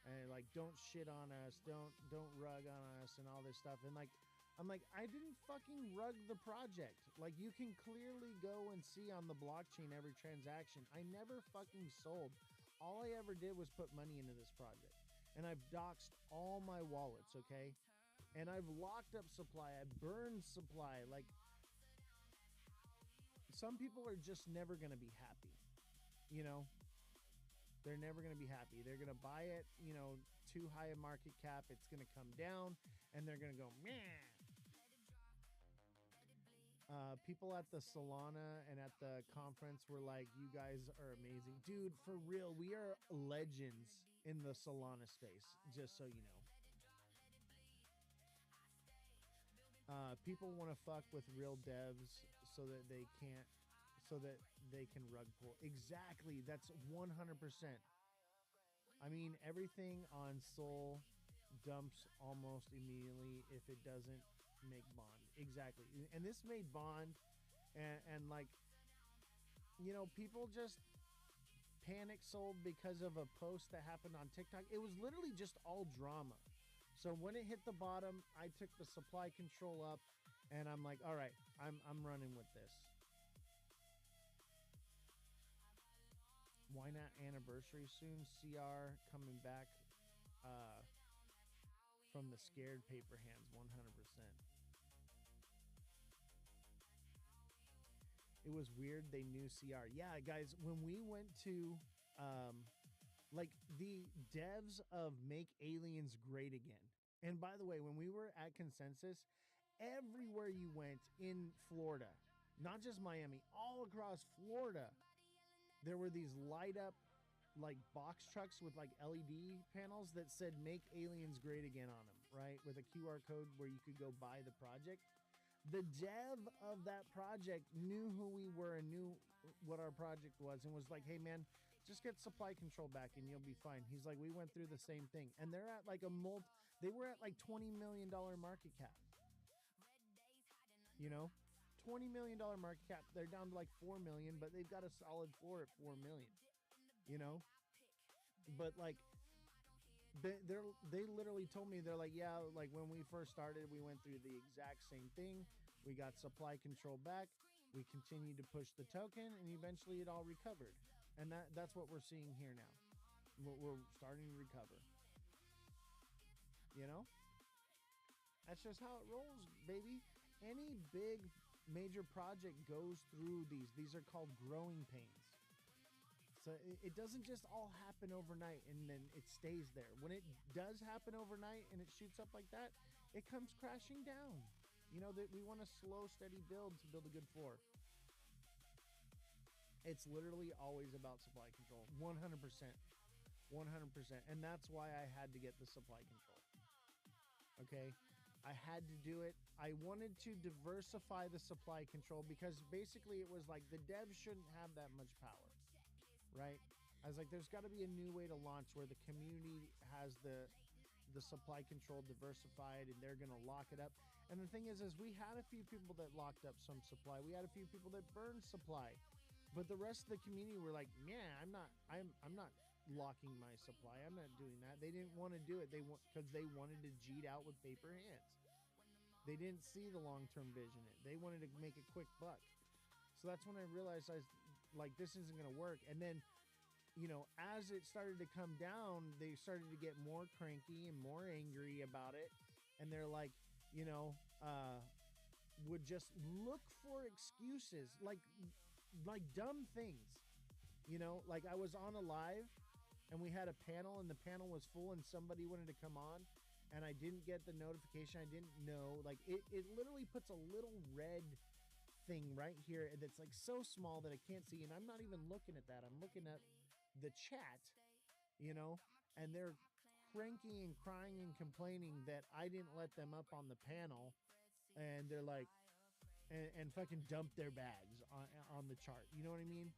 Speaker 1: and like don't shit on us, don't rug on us, and all this stuff, and like. I'm like, I didn't fucking rug the project. Like, you can clearly go and see on the blockchain every transaction. I never fucking sold. All I ever did was put money into this project. And I've doxed all my wallets, okay? And I've locked up supply. I burned supply. Like, some people are just never going to be happy. You know? They're never going to be happy. They're going to buy it, you know, too high a market cap. It's going to come down. And they're going to go, meh. People at the Solana and at the conference were like, you guys are amazing. Dude, for real, we are legends in the Solana space, just so you know. People want to fuck with real devs so that they can't, so that they can rug pull. Exactly, that's 100%. I mean, everything on Sol dumps almost immediately if it doesn't make bond. Exactly. And this made bond, and like, you know, people just panic sold because of a post that happened on TikTok. It was literally just all drama. So when it hit the bottom, I took the supply control up, and I'm like, all right, I'm running with this. Why not anniversary soon? CR coming back from the scared paper hands, 100%. It was weird they knew CR. Yeah, guys, when we went to like the devs of Make Aliens Great Again. And by the way, when we were at Consensus, everywhere you went in Florida, not just Miami, all across Florida, there were these light up like box trucks with like LED panels that said Make Aliens Great Again on them, right? With a QR code where you could go buy the project. The dev of that project knew who we were and knew what our project was and was like, hey man, just get supply control back and you'll be fine. He's like, we went through the same thing. And they're at like they were at like $20 million market cap. You know? $20 million market cap. They're down to like 4 million, but they've got a solid floor at 4 million. You know? But like they literally told me, they're like, yeah, like when we first started, we went through the exact same thing. We got supply control back. We continued to push the token, and eventually it all recovered. And that's what we're seeing here now. We're starting to recover. You know? That's just how it rolls, baby. Any big major project goes through these. These are called growing pains. So it doesn't just all happen overnight and then it stays there. When it does happen overnight and it shoots up like that, it comes crashing down. You know, that we want a slow, steady build to build a good floor. It's literally always about supply control. 100%. 100%. And that's why I had to get the supply control. Okay? I had to do it. I wanted to diversify the supply control because basically it was like the devs shouldn't have that much power, right? I was like, there's got to be a new way to launch where the community has the supply control diversified and they're going to lock it up. And the thing is we had a few people that locked up some supply. We had a few people that burned supply, but the rest of the community were like, yeah, I'm not locking my supply. I'm not doing that. They didn't want to do it. Because they wanted to G'd out with paper hands. They didn't see the long-term vision. They wanted to make a quick buck. So that's when I realized this isn't going to work. And then, you know, as it started to come down, they started to get more cranky and more angry about it. And they're like, you know, would just look for excuses, like dumb things. You know, like I was on a live and we had a panel and the panel was full and somebody wanted to come on and I didn't get the notification. I didn't know. Like it literally puts a little red thing right here that's like so small that I can't see. And I'm not even looking at that. I'm looking at the chat, you know, and they're cranky and crying and complaining that I didn't let them up on the panel. And they're like, and fucking dump their bags on the chart. You know what I mean?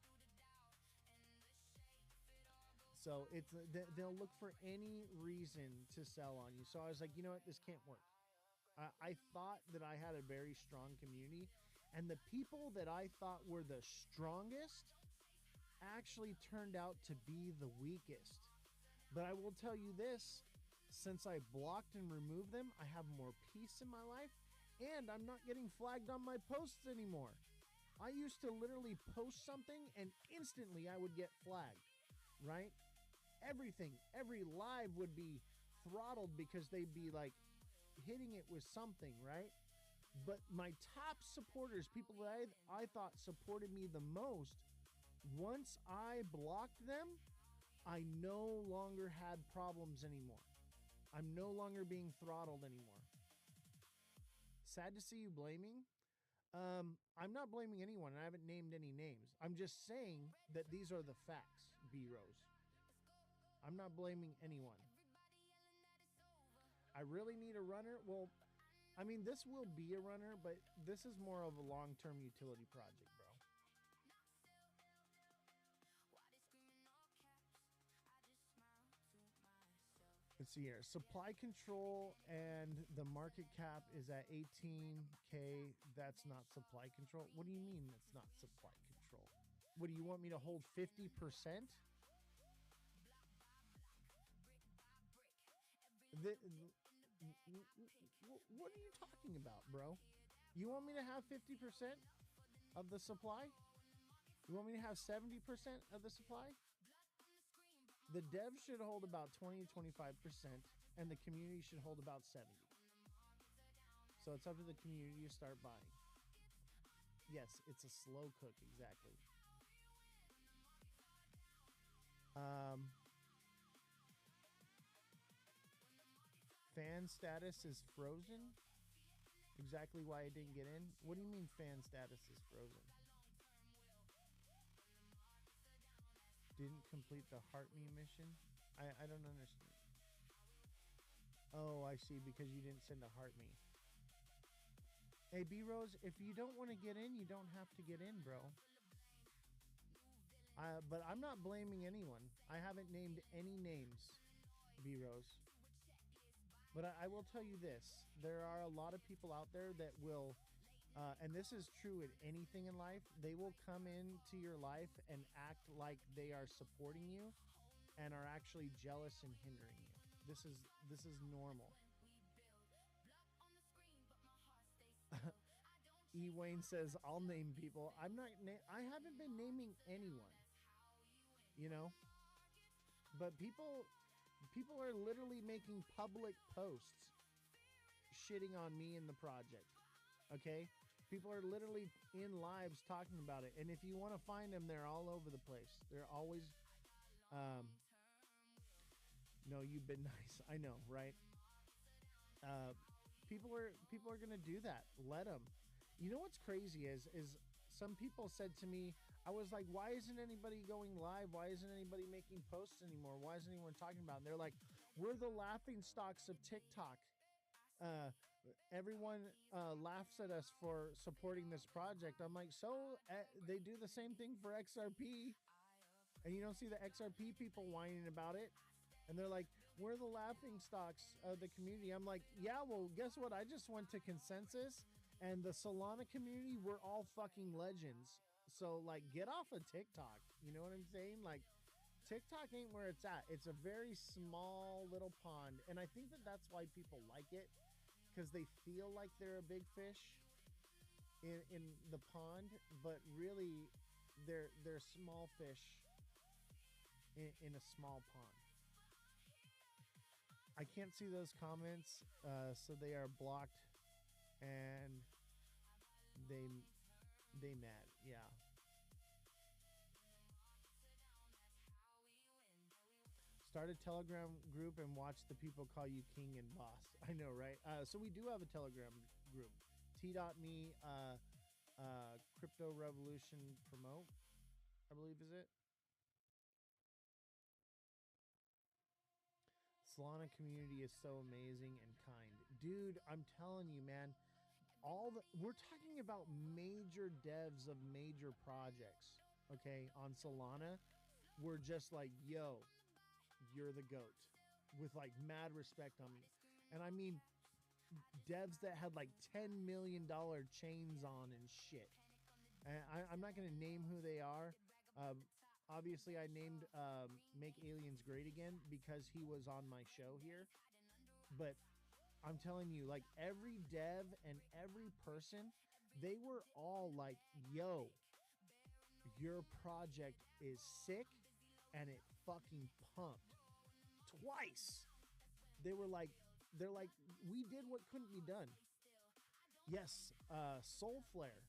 Speaker 1: So it's they'll look for any reason to sell on you. So I was like, you know what, this can't work. I thought that I had a very strong community, and the people that I thought were the strongest actually turned out to be the weakest. But I will tell you this, since I blocked and removed them, I have more peace in my life, and I'm not getting flagged on my posts anymore. I used to literally post something and instantly I would get flagged, right? Everything, every live would be throttled because they'd be like hitting it with something, right? But my top supporters, people that I thought supported me the most, once I blocked them, I no longer had problems anymore. I'm no longer being throttled anymore. Sad to see you blaming. I'm not blaming anyone. I haven't named any names. I'm just saying that these are the facts, B-Rose. I'm not blaming anyone. I really need a runner. Well, I mean, this will be a runner, but this is more of a long-term utility project, bro. Let's see here. Supply control and the market cap is at 18K. That's not supply control. What do you mean that's not supply control? What do you want me to hold 50%? What are you talking about, bro? You want me to have 50% of the supply? You want me to have 70% of the supply? The devs should hold about 20 to 25%, and the community should hold about 70. So it's up to the community to start buying. Yes, it's a slow cook, exactly. Fan status is frozen. Exactly why I didn't get in. What do you mean fan status is frozen? Didn't complete the Heart Me mission? I don't understand. Oh, I see, because you didn't send a Heart Me. Hey, B-Rose, if you don't want to get in, you don't have to get in, bro. But I'm not blaming anyone. I haven't named any names, B-Rose. But I will tell you this. There are a lot of people out there that will, and this is true in anything in life, they will come into your life and act like they are supporting you and are actually jealous and hindering you. This is normal. E. Wayne says, I'll name people. I haven't been naming anyone, you know, but people are literally making public posts shitting on me and the project. Okay. People are literally in lives talking about it. And if you want to find them, they're all over the place. They're always, no, you've been nice. I know, right? People are gonna do that. Let them. You know what's crazy is some people said to me, I was like, why isn't anybody going live? Why isn't anybody making posts anymore? Why isn't anyone talking about it? And they're like, we're the laughing stocks of TikTok. Everyone laughs at us for supporting this project. I'm like, so they do the same thing for XRP, and you don't see the XRP people whining about it. And they're like, we're the laughing stocks of the community. I'm like, yeah, well, guess what? I just went to Consensus and the Solana community. We're all fucking legends. So, like, get off of TikTok. You know what I'm saying? Like, TikTok ain't where it's at. It's a very small little pond. And I think that that's why people like it, because they feel like they're a big fish in the pond, but really they're small fish in a small pond. I can't see those comments, so they are blocked, and they mad. Yeah. Start a Telegram group and watch the people call you king and boss. I know, right? So we do have a Telegram group. T.me Crypto Revolution Promote, I believe is it. Solana community is so amazing and kind. Dude, I'm telling you, man, we're talking about major devs of major projects, okay, on Solana. We're just like, yo, you're the GOAT, with like mad respect on me. And I mean devs that had like $10 million chains on and shit. And I'm not going to name who they are. Obviously I named Make Aliens Great Again because he was on my show here. But I'm telling you, like, every dev and every person, they were all like, yo, your project is sick and it fucking pumped. Twice. They're like, we did what couldn't be done. Yes, Soulflare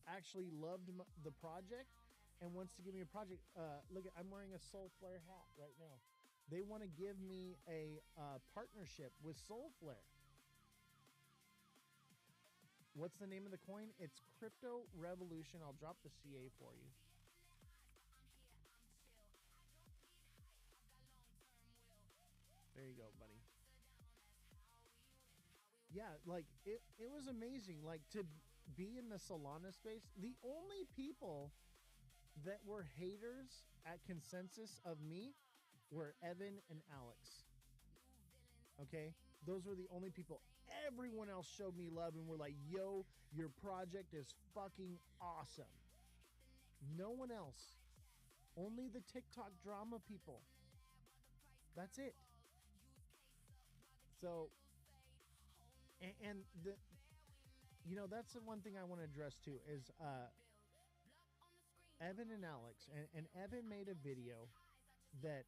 Speaker 1: actually loved the project and wants to give me a project. Look, I'm wearing a Soulflare hat right now. They want to give me a partnership with Soulflare. What's the name of the coin? It's Crypto Revolution. I'll drop the CA for you. There you go, buddy. Yeah, like it was amazing. Like to be in the Solana space. The only people that were haters at Consensus of me were Evan and Alex. Okay? Those were the only people. Everyone else showed me love and were like, yo, your project is fucking awesome. No one else. Only the TikTok drama people. That's it. So, and the, you know, that's the one thing I want to address too is Evan and Alex, and Evan made a video that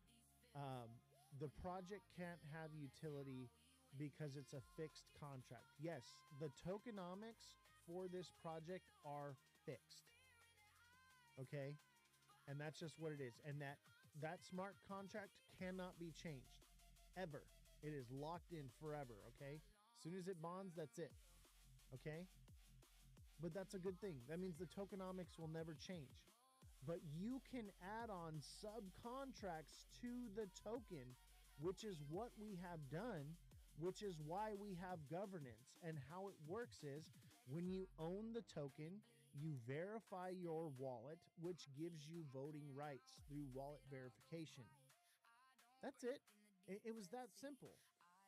Speaker 1: the project can't have utility because it's a fixed contract. Yes, the tokenomics for this project are fixed. Okay? And that's just what it is. And that smart contract cannot be changed ever. It is locked in forever, okay? As soon as it bonds, that's it. Okay? But that's a good thing. That means the tokenomics will never change. But you can add on subcontracts to the token, which is what we have done, which is why we have governance. And how it works is when you own the token, you verify your wallet, which gives you voting rights through wallet verification. That's it. It was that simple.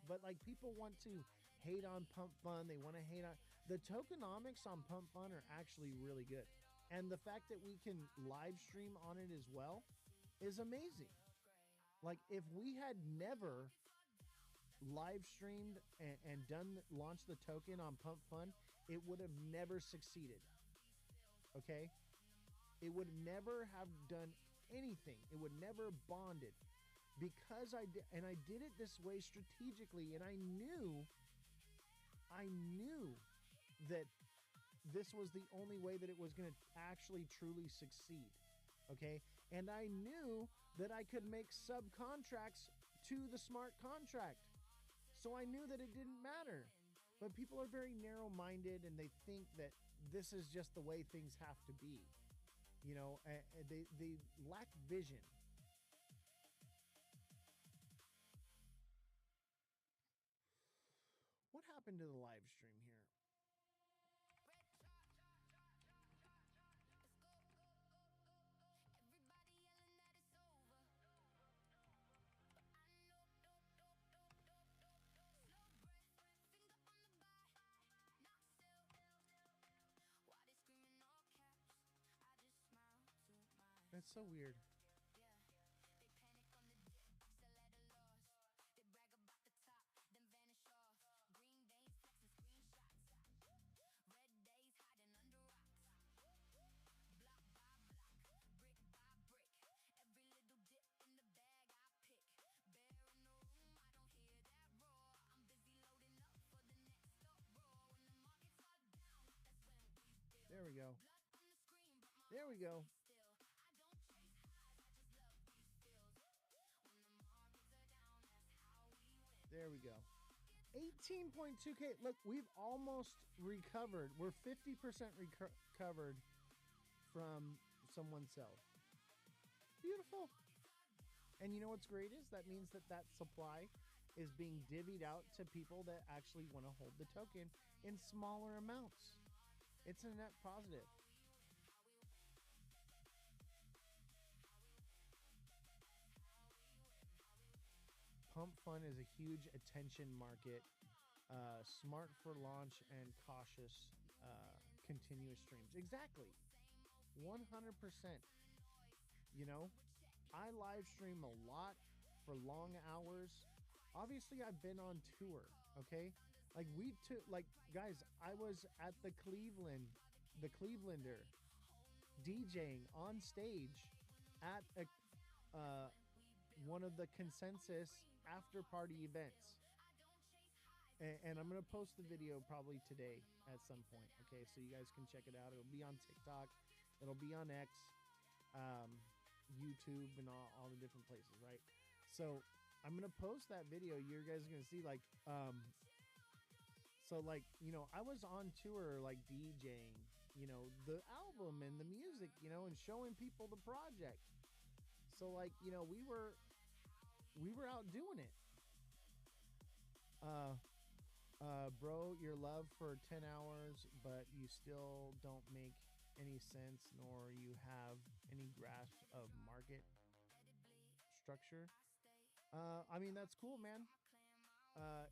Speaker 1: But like people want to hate on Pump Fun. They want to hate on the tokenomics on Pump Fun are actually really good. And the fact that we can live stream on it as well is amazing. Like if we had never live streamed and launched the token on Pump Fun, it would have never succeeded. Okay? It would never have done anything. It would never bonded. Because I did, and I did it this way strategically, and I knew that this was the only way that it was going to actually truly succeed. Okay. And I knew that I could make subcontracts to the smart contract. So I knew that it didn't matter. But people are very narrow-minded, and they think that this is just the way things have to be. You know, they lack vision. What happened to the live stream here? That's so weird. There we go. There we go. There we go. 18.2K. Look, we've almost recovered. We're 50% recovered from someone's sell. Beautiful. And you know what's great is that means that that supply is being divvied out to people that actually want to hold the token in smaller amounts. It's a net positive. Pump Fun is a huge attention market, smart for launch and cautious continuous streams. Exactly. 100%. You know, I live stream a lot for long hours. Obviously, I've been on tour, okay? Like guys, I was at the Clevelander, DJing on stage at one of the Consensus after party events. And I'm going to post the video probably today at some point. Okay, so you guys can check it out. It'll be on TikTok. It'll be on X, YouTube, and all the different places, right? So I'm going to post that video. You guys are going to see, like, so, like, you know, I was on tour, like, DJing, you know, the album and the music, you know, and showing people the project. So, like, you know, we were out doing it. Bro, your love for 10 hours, but you still don't make any sense, nor you have any grasp of market structure. I mean, that's cool, man.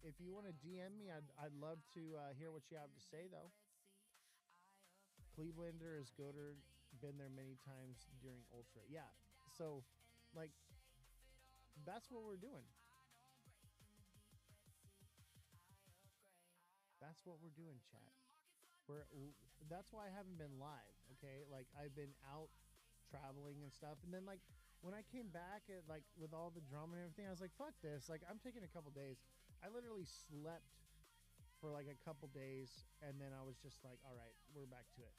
Speaker 1: If you want to DM me, I'd love to hear what you have to say, though. Clevelander is Goater, been there many times during Ultra. Yeah, so, like, that's what we're doing. That's what we're doing, chat. That's why I haven't been live, okay? Like, I've been out traveling and stuff, and then, like, when I came back, like, with all the drama and everything, I was like, fuck this. Like, I'm taking a couple days. I literally slept for, like, a couple days, and then I was just like, all right, we're back to it.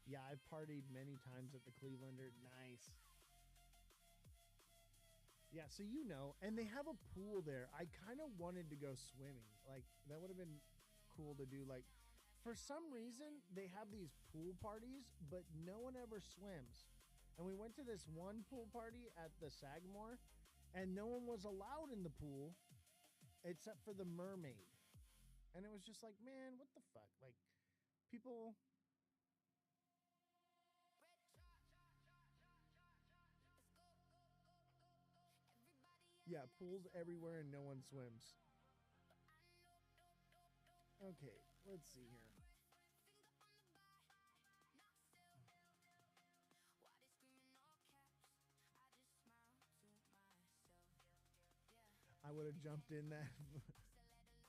Speaker 1: Yeah, I've partied many times at the Clevelander. Nice. Yeah, so you know, and they have a pool there. I kind of wanted to go swimming. Like, that would have been cool to do. Like, for some reason, they have these pool parties, but no one ever swims. And we went to this one pool party at the Sagamore, and no one was allowed in the pool except for the mermaid. And it was just like, man, what the fuck? Like, people... Yeah, pools everywhere and no one swims. Okay, let's see here. I would have jumped in that.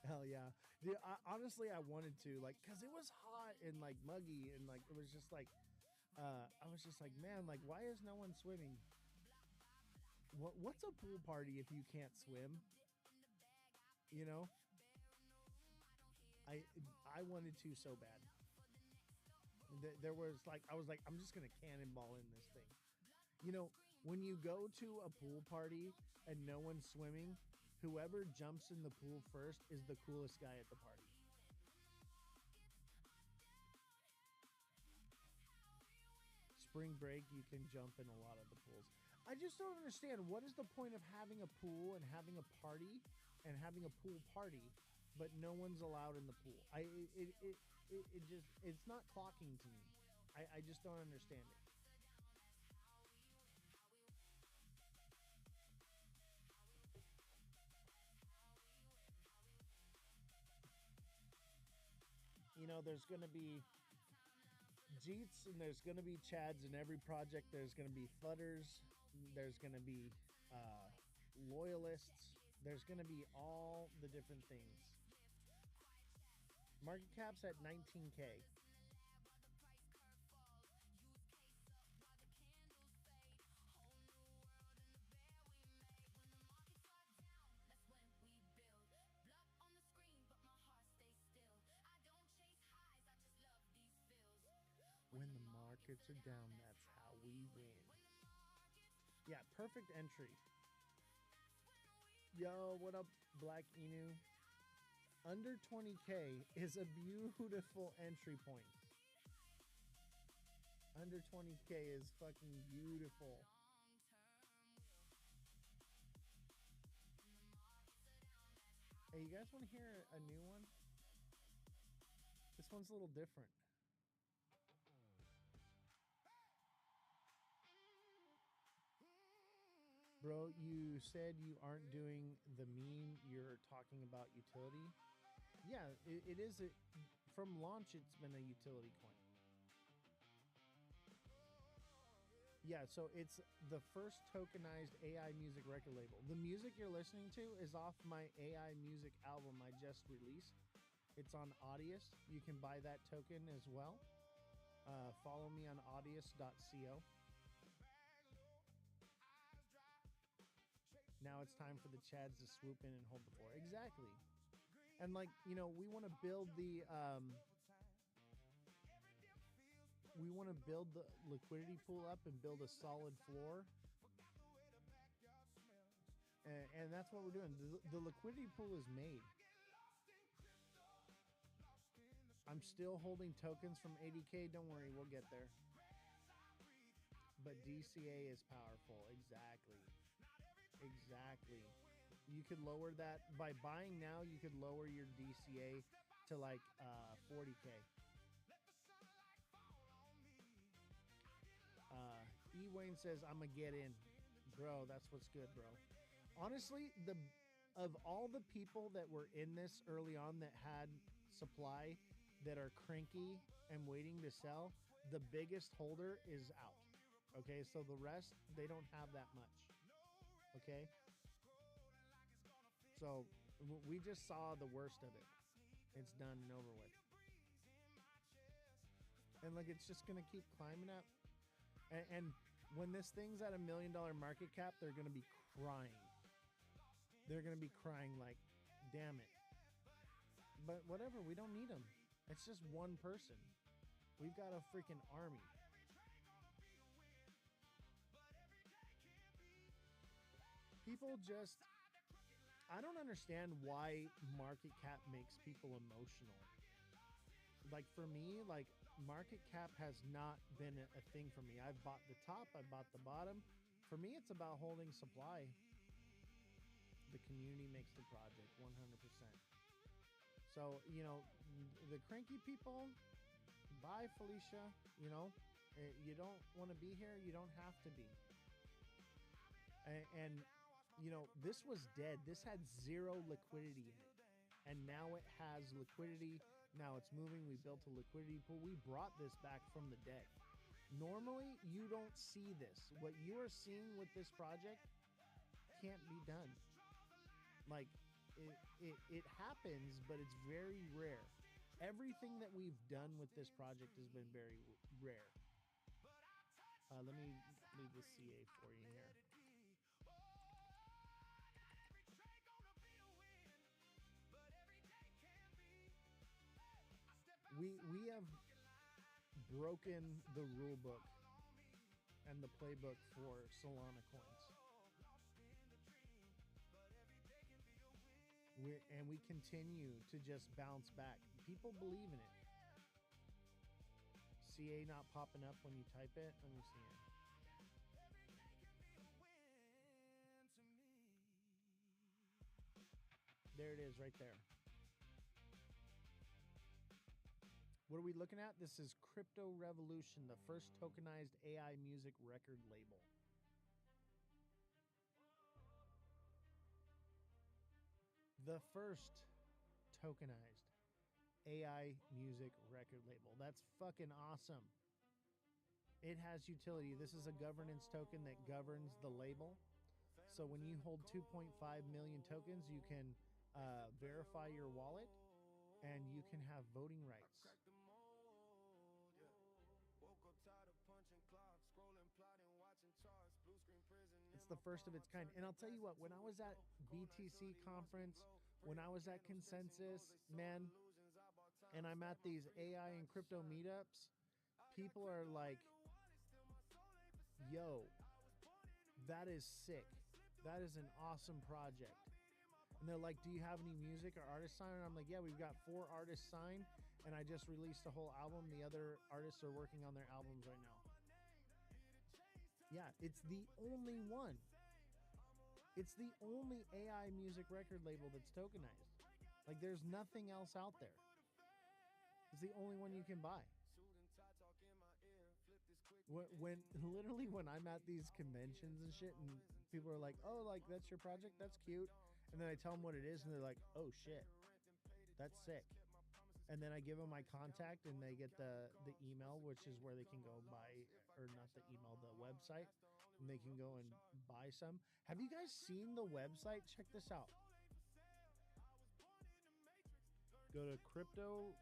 Speaker 1: Hell yeah. Dude, honestly, I wanted to, like, because it was hot and, like, muggy, and, like, it was just like, I was just like, man, like, why is no one swimming? What's a pool party if you can't swim? You know? I I wanted to so bad. There was like I was like I'm just gonna cannonball in this thing. You know, when you go to a pool party and no one's swimming, whoever jumps in the pool first is the coolest guy at the party. Spring break, you can jump in a lot of the pools. I just don't understand what is the point of having a pool and having a party and having a pool party, but no one's allowed in the pool. It just it's not clocking to me. I just don't understand it. You know, there's gonna be Jeets and there's gonna be Chads in every project. There's gonna be Fudders. There's gonna be uh, loyalists. There's gonna be all the different things. Market cap's at 19K. When the markets are down, that's how we win. Yeah, perfect entry. Yo, what up, Black Inu? Under 20K is a beautiful entry point. Under 20K is fucking beautiful. Hey, you guys want to hear a new one? This one's a little different. Bro, you said you aren't doing the meme, you're talking about utility. Yeah, it is. From launch, it's been a utility coin. Yeah, so it's the first tokenized AI music record label. The music you're listening to is off my AI music album I just released. It's on Audius. You can buy that token as well. Follow me on audius.co. Now it's time for the Chads to swoop in and hold the floor. Exactly. And like, you know, we want to build the liquidity pool up and build a solid floor. And that's what we're doing. The liquidity pool is made. I'm still holding tokens from 80K. Don't worry, we'll get there. But DCA is powerful. Exactly. Exactly. You could lower that by buying now. You could lower your DCA to like 40K. E Wayne says I'm gonna get in, bro. That's what's good, bro. Honestly, of all the people that were in this early on that had supply that are cranky and waiting to sell, the biggest holder is out. Okay, so the rest they don't have that much. Okay, so we just saw the worst of it. It's done and over with, and like it's just gonna keep climbing up. And when this thing's at $1 million market cap, they're gonna be crying. They're gonna be crying like, damn it. But whatever, we don't need them. It's just one person. We've got a freaking army. People just, I don't understand why market cap makes people emotional. Like for me, like market cap has not been a thing for me. I've bought the top, I bought the bottom. For me, it's about holding supply. The community makes the project 100%. So, you know, the cranky people, bye Felicia, you know, you don't want to be here, you don't have to be. And you know, this was dead. This had zero liquidity in it. And now it has liquidity. Now it's moving. We built a liquidity pool. We brought this back from the dead. Normally, you don't see this. What you are seeing with this project can't be done. Like, it happens, but it's very rare. Everything that we've done with this project has been very rare. Let me leave the CA for you here. broken the rule book and the playbook for Solana coins. And we continue to just bounce back. People believe in it. CA not popping up when you type it. Let me see it. There it is right there. What are we looking at? This is Crypto Revolution, the first tokenized AI music record label. The first tokenized AI music record label. That's fucking awesome. It has utility. This is a governance token that governs the label. So when you hold 2.5 million tokens, you can verify your wallet and you can have voting rights. It's the first of its kind. And I'll tell you what, when I was at BTC conference, when I was at Consensus, man, and I'm at these AI and crypto meetups, people are like, yo, that is sick. That is an awesome project. And they're like, do you have any music or artists signed? And I'm like, yeah, we've got 4 artists signed, and I just released a whole album. The other artists are working on their albums right now. Yeah, it's the only one. It's the only AI music record label that's tokenized. Like, there's nothing else out there. It's the only one you can buy. When I'm at these conventions and shit, and people are like, oh, like, that's your project? That's cute. And then I tell them what it is, and they're like, oh, shit. That's sick. And then I give them my contact, and they get the email, which is where they can go buy, or not the email, the website, and they can go and buy some. Have you guys seen the website? Check this out. Go to cryptorev.llc.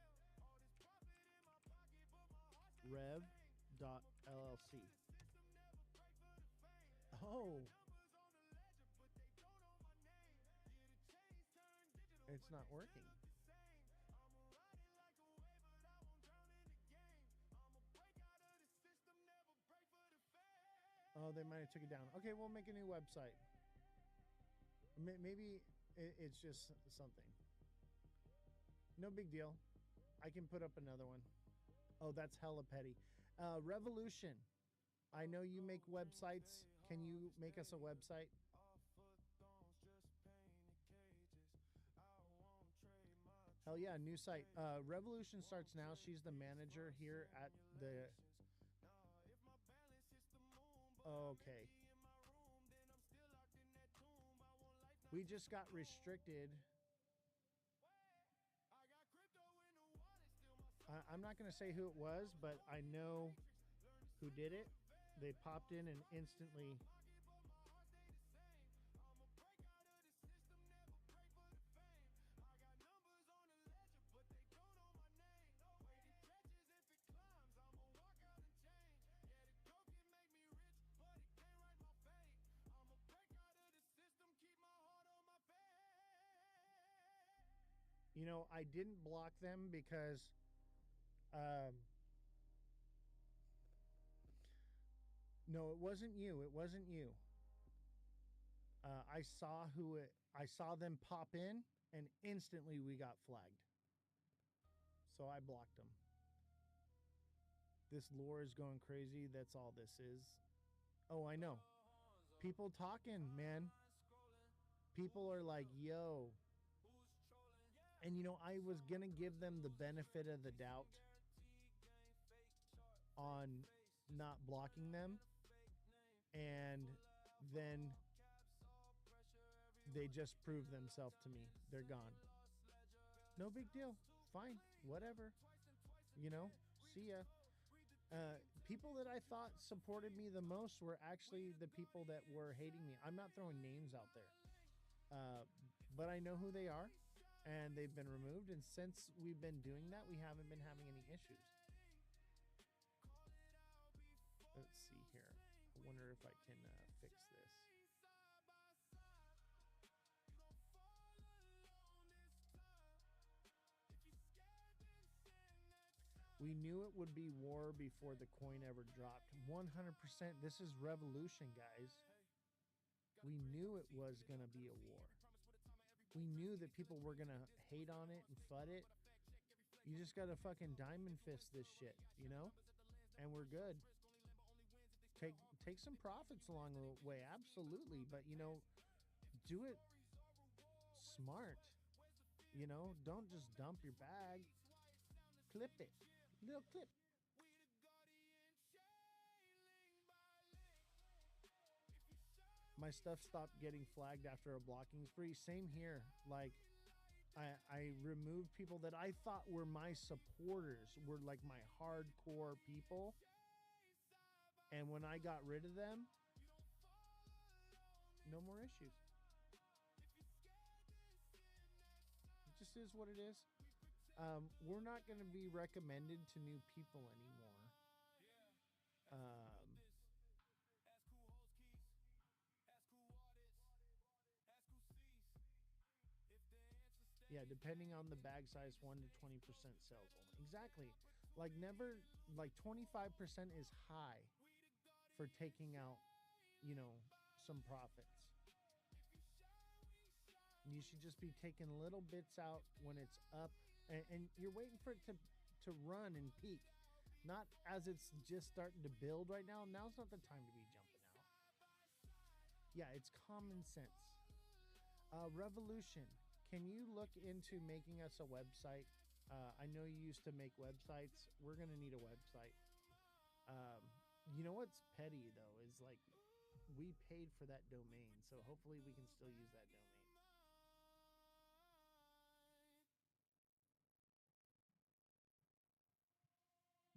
Speaker 1: Oh. It's not working. Oh, they might have took it down. Okay, we'll make a new website. Maybe it's just something. No big deal. I can put up another one. Oh, that's hella petty. Revolution. I know you make websites. Can you make us a website? Hell yeah, new site. Revolution starts now. She's the manager here at the... Okay. We just got restricted. I'm not going to say who it was, but I know who did it. They popped in and instantly... You know, I didn't block them because no, it wasn't you. It wasn't you. I saw I saw them pop in, and instantly we got flagged. So I blocked them. This lore is going crazy. That's all this is. Oh, I know. People talking, man. People are like, yo. And, you know, I was going to give them the benefit of the doubt on not blocking them. And then they just proved themselves to me. They're gone. No big deal. Fine. Whatever. You know, see ya. People that I thought supported me the most were actually the people that were hating me. I'm not throwing names out there. But I know who they are. And they've been removed, and since we've been doing that, we haven't been having any issues. Let's see here. I wonder if I can fix this. We knew it would be war before the coin ever dropped. 100%. This is revolution, guys. We knew it was going to be a war. We knew that people were going to hate on it and FUD it. You just got to fucking diamond fist this shit, you know? And we're good. Take some profits along the way, absolutely. But, you know, do it smart. You know, don't just dump your bag. Clip it. Little clip. My stuff stopped getting flagged after a blocking spree. Same here. Like, I removed people that I thought were my supporters, were like my hardcore people. And when I got rid of them, no more issues. It just is what it is. We're not going to be recommended to new people anymore. Yeah, depending on the bag size, 1 to 20% sales only. Exactly. Like never, like 25% is high for taking out, you know, some profits. You should just be taking little bits out when it's up, and you're waiting for it to run and peak. Not as it's just starting to build right now. Now's not the time to be jumping out. Yeah, it's common sense. Revolution. Can you look into making us a website? I know you used to make websites. We're going to need a website. You know what's petty, though, is like we paid for that domain. So hopefully we can still use that domain.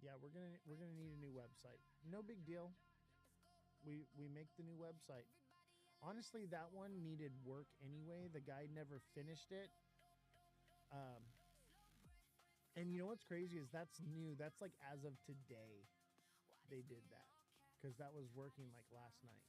Speaker 1: Yeah, we're gonna need a new website. No big deal. We make the new website. Honestly, that one needed work anyway. The guy never finished it. Um, and you know what's crazy is that's new. That's like as of today, they did that because that was working like last night.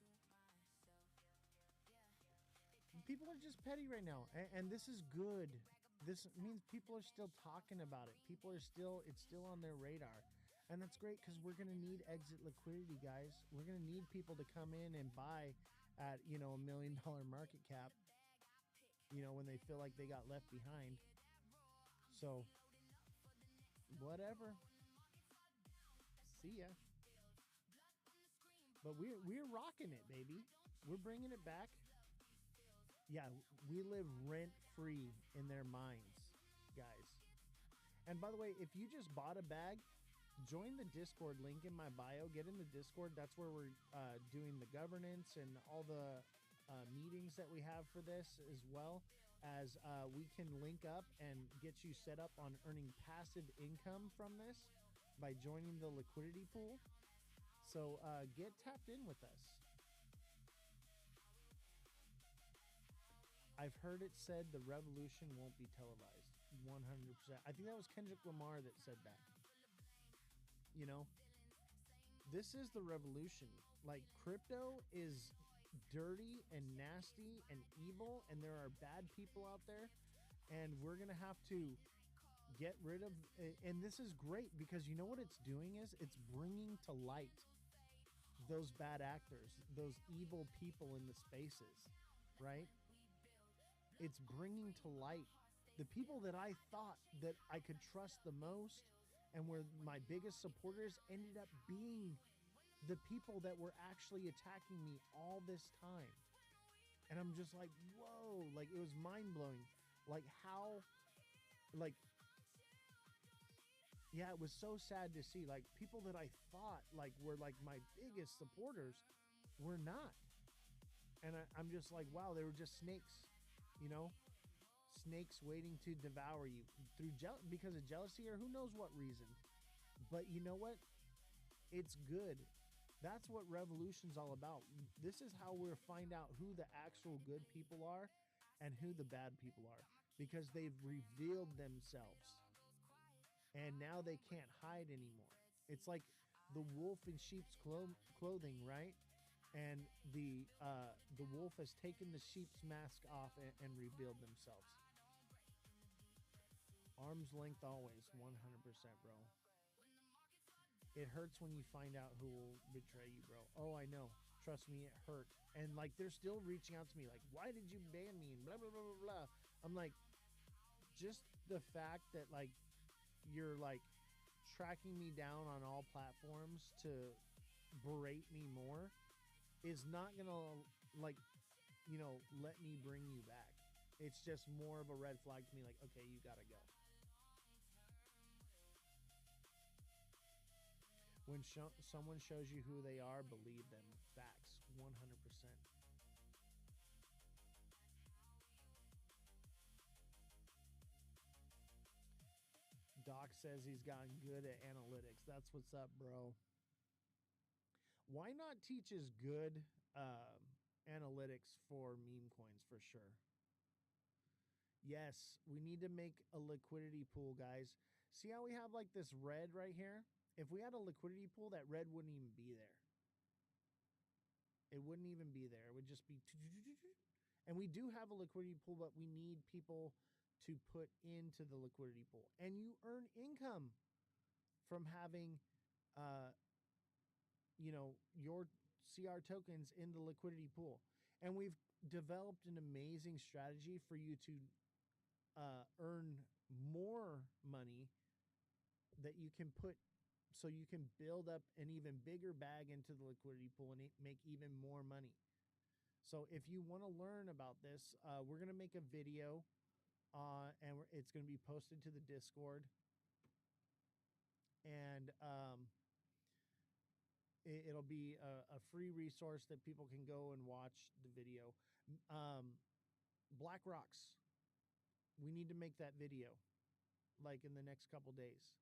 Speaker 1: People are just petty right now, and this is good. This means people are still talking about it. People are still, it's still on their radar. And that's great because we're going to need exit liquidity, guys. We're going to need people to come in and buy at, you know, $1 million market cap, you know, when they feel like they got left behind. So, whatever. See ya. But we're rocking it, baby. We're bringing it back. Yeah, we live rent-free in their minds, guys. And by the way, if you just bought a bag, join the Discord link in my bio. Get in the Discord. That's where we're doing the governance and all the meetings that we have for this, as well as we can link up and get you set up on earning passive income from this by joining the liquidity pool. So get tapped in with us. I've heard it said the revolution won't be televised. 100%. I think that was Kendrick Lamar that said that. You know, this is the revolution. Like, crypto is dirty and nasty and evil, and there are bad people out there, and we're going to have to get rid of, and this is great because you know what it's doing is it's bringing to light those bad actors, those evil people in the spaces, right? It's bringing to light the people that I thought that I could trust the most and were my biggest supporters ended up being the people that were actually attacking me all this time. And I'm just like, whoa, like it was mind blowing. Like how, like, yeah, it was so sad to see like people that I thought like were like my biggest supporters were not. And I'm just like, wow, they were just snakes, you know? Snakes waiting to devour you through because of jealousy or who knows what reason. But you know what? It's good. That's what revolution's all about. This is how we'll find out who the actual good people are and who the bad people are, because they've revealed themselves and now they can't hide anymore. It's like the wolf in sheep's clothing, right? And the wolf has taken the sheep's mask off and revealed themselves. Arm's length always, 100%, bro. It hurts when you find out who will betray you, bro. Oh, I know. Trust me, it hurt. And like they're still reaching out to me, like, why did you ban me? And blah blah blah blah blah. I'm like, just the fact that like you're like tracking me down on all platforms to berate me more is not gonna like let me bring you back. It's just more of a red flag to me, like, okay, you gotta go. When someone shows you who they are, believe them. Facts, 100%. Doc says he's gotten good at analytics. That's what's up, bro. Why not teach us good analytics for meme coins for sure? Yes, we need to make a liquidity pool, guys. See how we have like this red right here? If we had a liquidity pool, that red wouldn't even be there. It wouldn't even be there. It would just be. And we do have a liquidity pool, but we need people to put into the liquidity pool. And you earn income from having, your CR tokens in the liquidity pool. And we've developed an amazing strategy for you to earn more money that you can put, so you can build up an even bigger bag into the liquidity pool and make even more money. So if you want to learn about this, we're going to make a video and it's going to be posted to the Discord. And it'll be a free resource that people can go and watch the video. Black Rocks, we need to make that video like in the next couple days.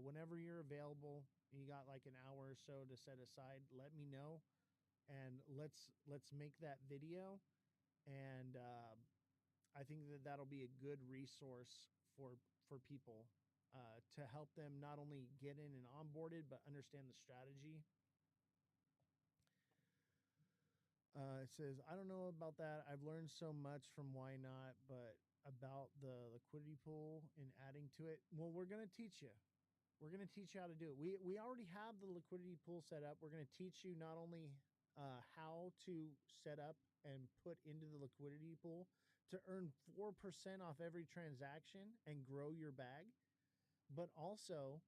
Speaker 1: Whenever you're available, you got like an hour or so to set aside, let me know, and let's make that video. And I think that that'll be a good resource for people to help them not only get in and onboarded, but understand the strategy. It says, I don't know about that. I've learned so much from Why Not, but about the liquidity pool and adding to it. Well, we're going to teach you. We're going to teach you how to do it. We already have the liquidity pool set up. We're going to teach you not only how to set up and put into the liquidity pool to earn 4% off every transaction and grow your bag, but also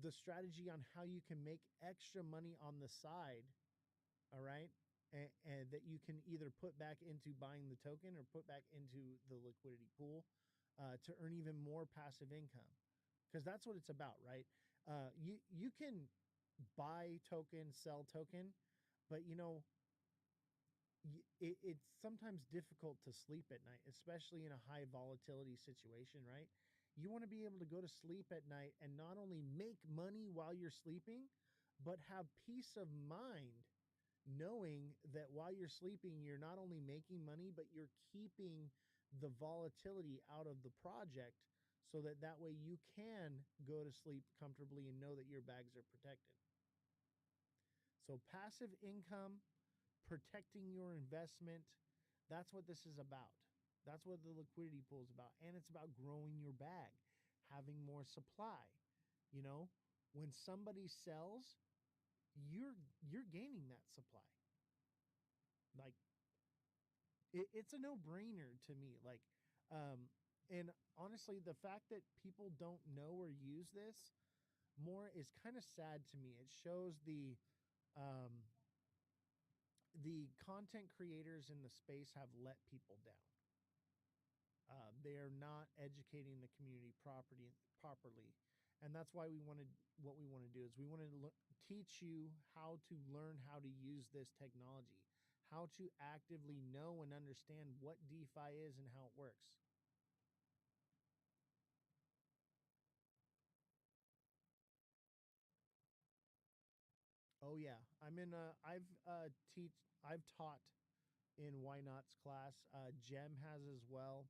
Speaker 1: the strategy on how you can make extra money on the side, all right? And that you can either put back into buying the token or put back into the liquidity pool to earn even more passive income. Because that's what it's about, right? You can buy token, sell token, but it's sometimes difficult to sleep at night, especially in a high volatility situation, right? You want to be able to go to sleep at night and not only make money while you're sleeping, but have peace of mind knowing that while you're sleeping, you're not only making money, but you're keeping the volatility out of the project, so that way you can go to sleep comfortably and know that your bags are protected. So passive income, protecting your investment, that's what this is about. That's what the liquidity pool is about. And it's about growing your bag, having more supply. When somebody sells, you're gaining that supply. Like it's a no-brainer to me. Like and honestly, the fact that people don't know or use this more is kind of sad to me. It shows the content creators in the space have let people down. They are not educating the community properly, and that's why what we want to do is we want to teach you how to learn how to use this technology, how to actively know and understand what DeFi is and how it works. Oh yeah, I've taught in Why Not's class. Gem has as well.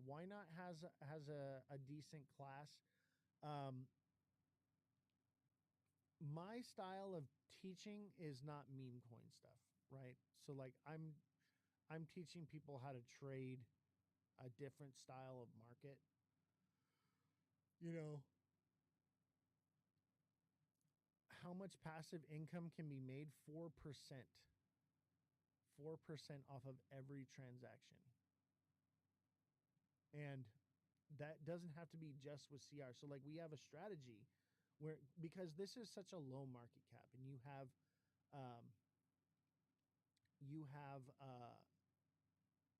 Speaker 1: Why Not has a decent class. Um, my style of teaching is not meme coin stuff, right? So like I'm teaching people how to trade a different style of market. You know, how much passive income can be made? 4%. 4% off of every transaction. And that doesn't have to be just with CR. So like we have a strategy where, because this is such a low market cap, and um, you have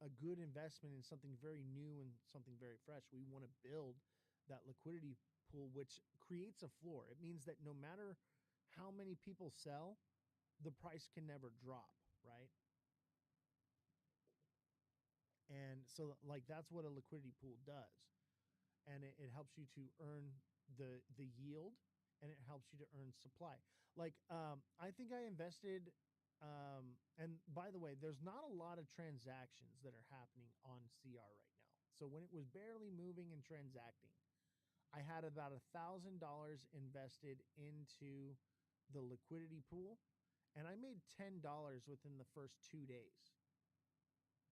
Speaker 1: a good investment in something very new and something very fresh. We want to build that liquidity pool, which creates a floor. It means that no matter how many people sell, the price can never drop, right? And so like that's what a liquidity pool does. And it helps you to earn the yield, and it helps you to earn supply. Like I think I invested and by the way, there's not a lot of transactions that are happening on CR right now. So when it was barely moving and transacting, I had about $1,000 invested into the liquidity pool, and I made $10 within the first 2 days.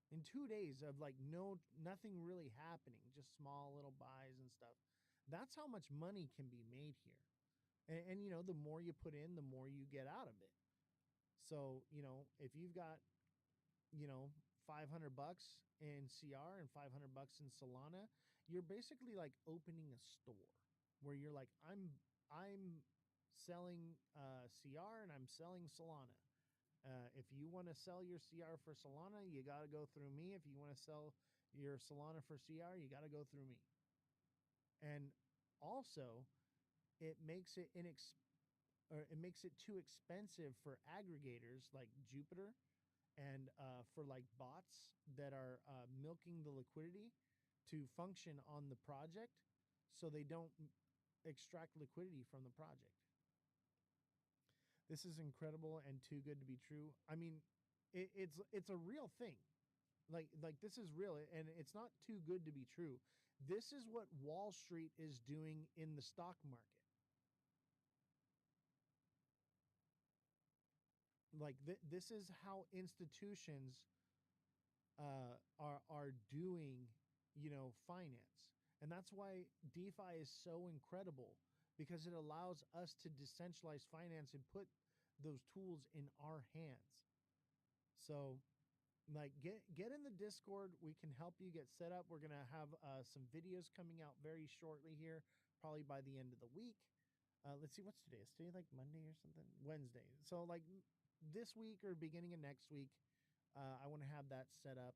Speaker 1: In 2 days of like nothing really happening, just small little buys and stuff. That's how much money can be made here. And you know, the more you put in, the more you get out of it. So, you know, if you've got, you know, $500 in CR and $500 in Solana, you're basically like opening a store where you're like, I'm selling CR and I'm selling Solana. If you want to sell your CR for Solana, you got to go through me. If you want to sell your Solana for CR, you got to go through me. And also, it makes it too expensive for aggregators like Jupiter and for like bots that are milking the liquidity to function on the project, so they don't extract liquidity from the project. This is incredible and too good to be true. I mean, it's a real thing. Like this is real, and it's not too good to be true. This is what Wall Street is doing in the stock market. Like this is how institutions are doing, you know, finance. And that's why DeFi is so incredible, because it allows us to decentralize finance and put those tools in our hands. So like get in the Discord. We can help you get set up. We're gonna have some videos coming out very shortly here, probably by the end of the week. Let's see, what's today? Is today like Monday or something? Wednesday. So like this week or beginning of next week, I want to have that set up.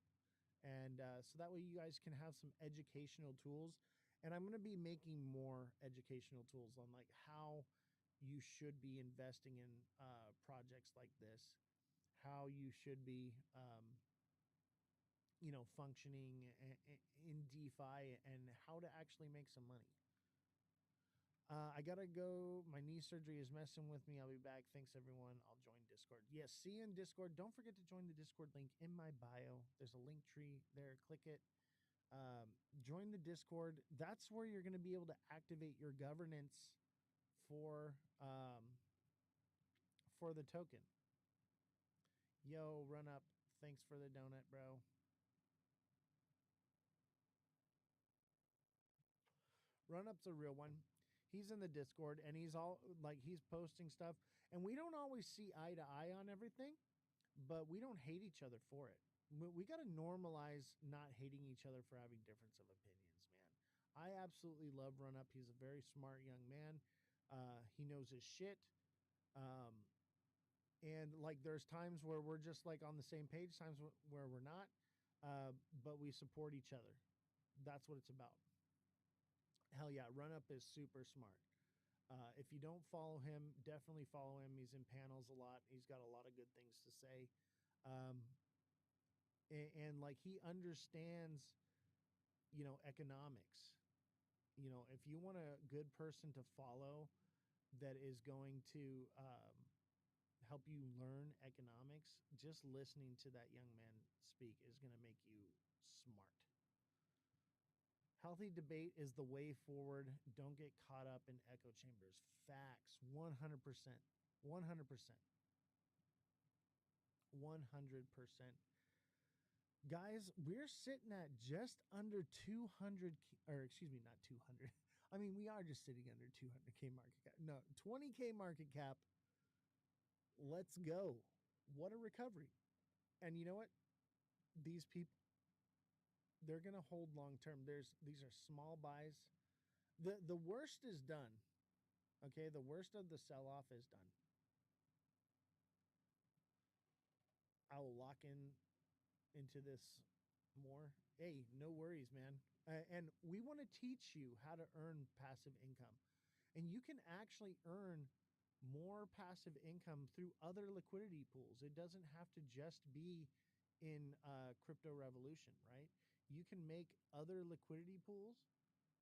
Speaker 1: And so that way you guys can have some educational tools. And I'm going to be making more educational tools on like how you should be investing in projects like this, how you should be, you know, functioning in DeFi, and how to actually make some money. I gotta go. My knee surgery is messing with me. I'll be back. Thanks, everyone. I'll join Discord. Yes, see you in Discord. Don't forget to join the Discord link in my bio. There's a link tree there. Click it. Join the Discord. That's where you're going to be able to activate your governance for the token. Yo, run up. Thanks for the donut, bro. Run up's a real one. He's in the Discord, and he's all like, he's posting stuff, and we don't always see eye to eye on everything, but we don't hate each other for it. We got to normalize not hating each other for having difference of opinions, man. I absolutely love Run Up. He's a very smart young man. He knows his shit. And like, there's times where we're just like on the same page, times where we're not, but we support each other. That's what it's about. Hell yeah, Run Up is super smart. If you don't follow him, definitely follow him. He's in panels a lot. He's got a lot of good things to say. And like, he understands, you know, economics. You know, if you want a good person to follow that is going to help you learn economics, just listening to that young man speak is going to make you smart. Healthy debate is the way forward. Don't get caught up in echo chambers. Facts. 100%. 100%. 100%. Guys, we're sitting at just under 200, or excuse me, not 200, I mean, we are just sitting under 200K market cap. No, 20K market cap. Let's go. What a recovery. And you know what? These people, they're going to hold long term. These are small buys. The worst is done. Okay, the worst of the sell off is done. I will lock into this more. Hey, no worries, man. And we want to teach you how to earn passive income. And you can actually earn more passive income through other liquidity pools. It doesn't have to just be in crypto revolution, right? You can make other liquidity pools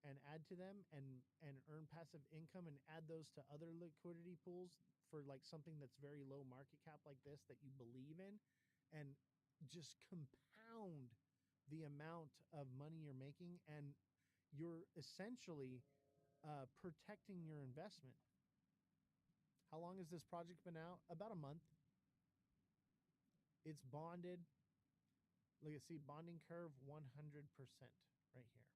Speaker 1: and add to them and earn passive income and add those to other liquidity pools for like something that's very low market cap like this that you believe in, and just compound the amount of money you're making, and you're essentially protecting your investment. How long has this project been out? About a month. It's bonded. Look at, see, bonding curve 100% right here.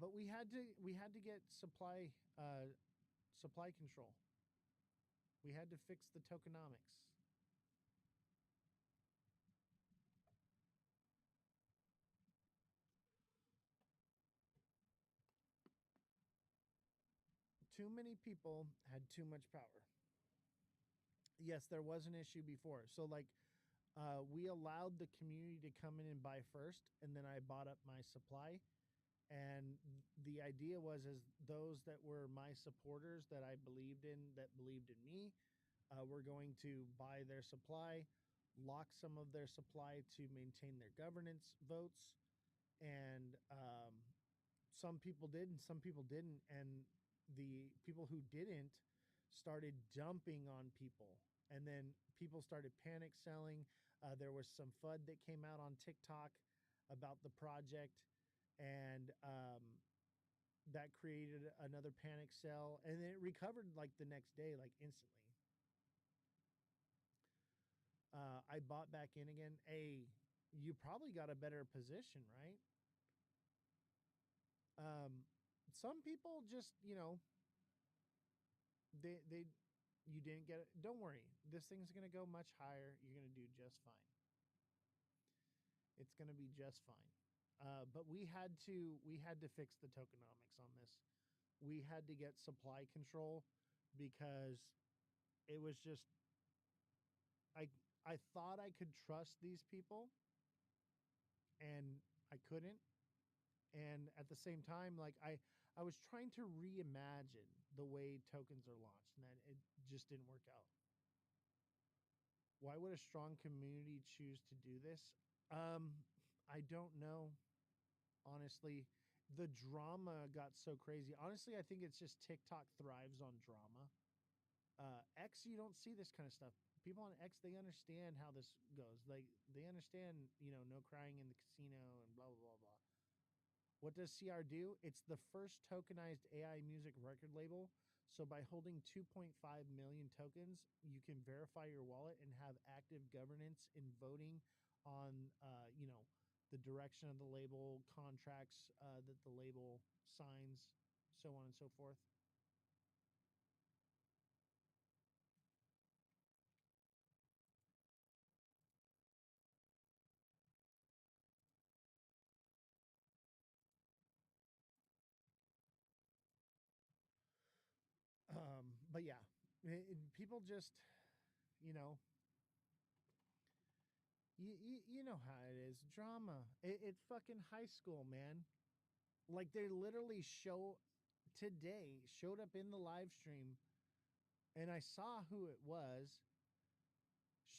Speaker 1: But we had to get supply control. We had to fix the tokenomics. Too many people had too much power. Yes, there was an issue before. So like we allowed the community to come in and buy first, and then I bought up my supply. And the idea was, as those that were my supporters that I believed in, that believed in me, were going to buy their supply, lock some of their supply to maintain their governance votes. And some people did and some people didn't. And the people who didn't started dumping on people. And then people started panic selling. There was some FUD that came out on TikTok about the project, and that created another panic sell, and then it recovered like the next day, like instantly. I bought back in again. You probably got a better position, right? Some people just, they you didn't get it. Don't worry, this thing's gonna go much higher. You're gonna do just fine. It's gonna be just fine. But we had to fix the tokenomics on this. We had to get supply control because it was just, I I thought I could trust these people, and I couldn't. And at the same time, like I was trying to reimagine the way tokens are launched, and that it just didn't work out. Why would a strong community choose to do this? I don't know. Honestly, the drama got so crazy. Honestly, I think it's just TikTok thrives on drama. X, you don't see this kind of stuff. People on X, they understand how this goes. Like they understand, no crying in the casino and blah blah blah blah. What does CR do? It's the first tokenized AI music record label. So by holding 2.5 million tokens, you can verify your wallet and have active governance in voting on, the direction of the label, contracts that the label signs, so on and so forth. But yeah, people just, you know, you know how it is. Drama. It's fucking high school, man. Like they literally showed up in the live stream, and I saw who it was.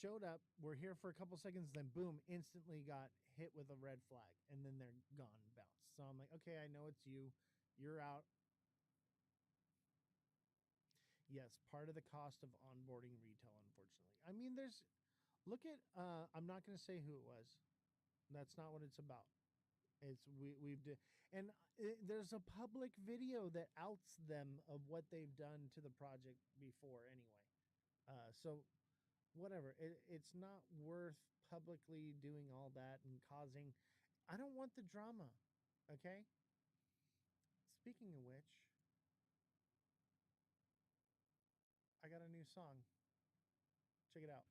Speaker 1: Showed up. We're here for a couple seconds, then boom, instantly got hit with a red flag, and then they're gone, bounced. So I'm like, okay, I know it's you. You're out. Yes, part of the cost of onboarding retail, unfortunately. I mean, look at I'm not going to say who it was. That's not what it's about. It's we've and there's a public video that outs them of what they've done to the project before anyway. So whatever. It's not worth publicly doing all that and causing. I don't want the drama. Okay? speaking of which, I got a new song. Check it out.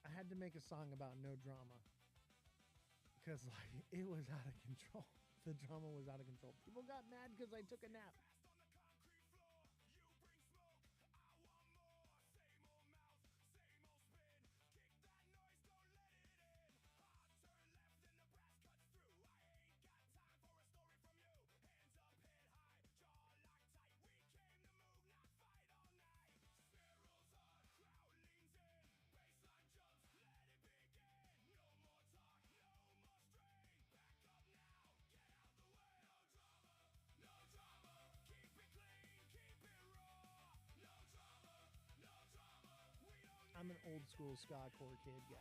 Speaker 1: I had to make a song about no drama because like it was out of control. The drama was out of control. People got mad because I took a nap. I'm an old school ska core kid guy.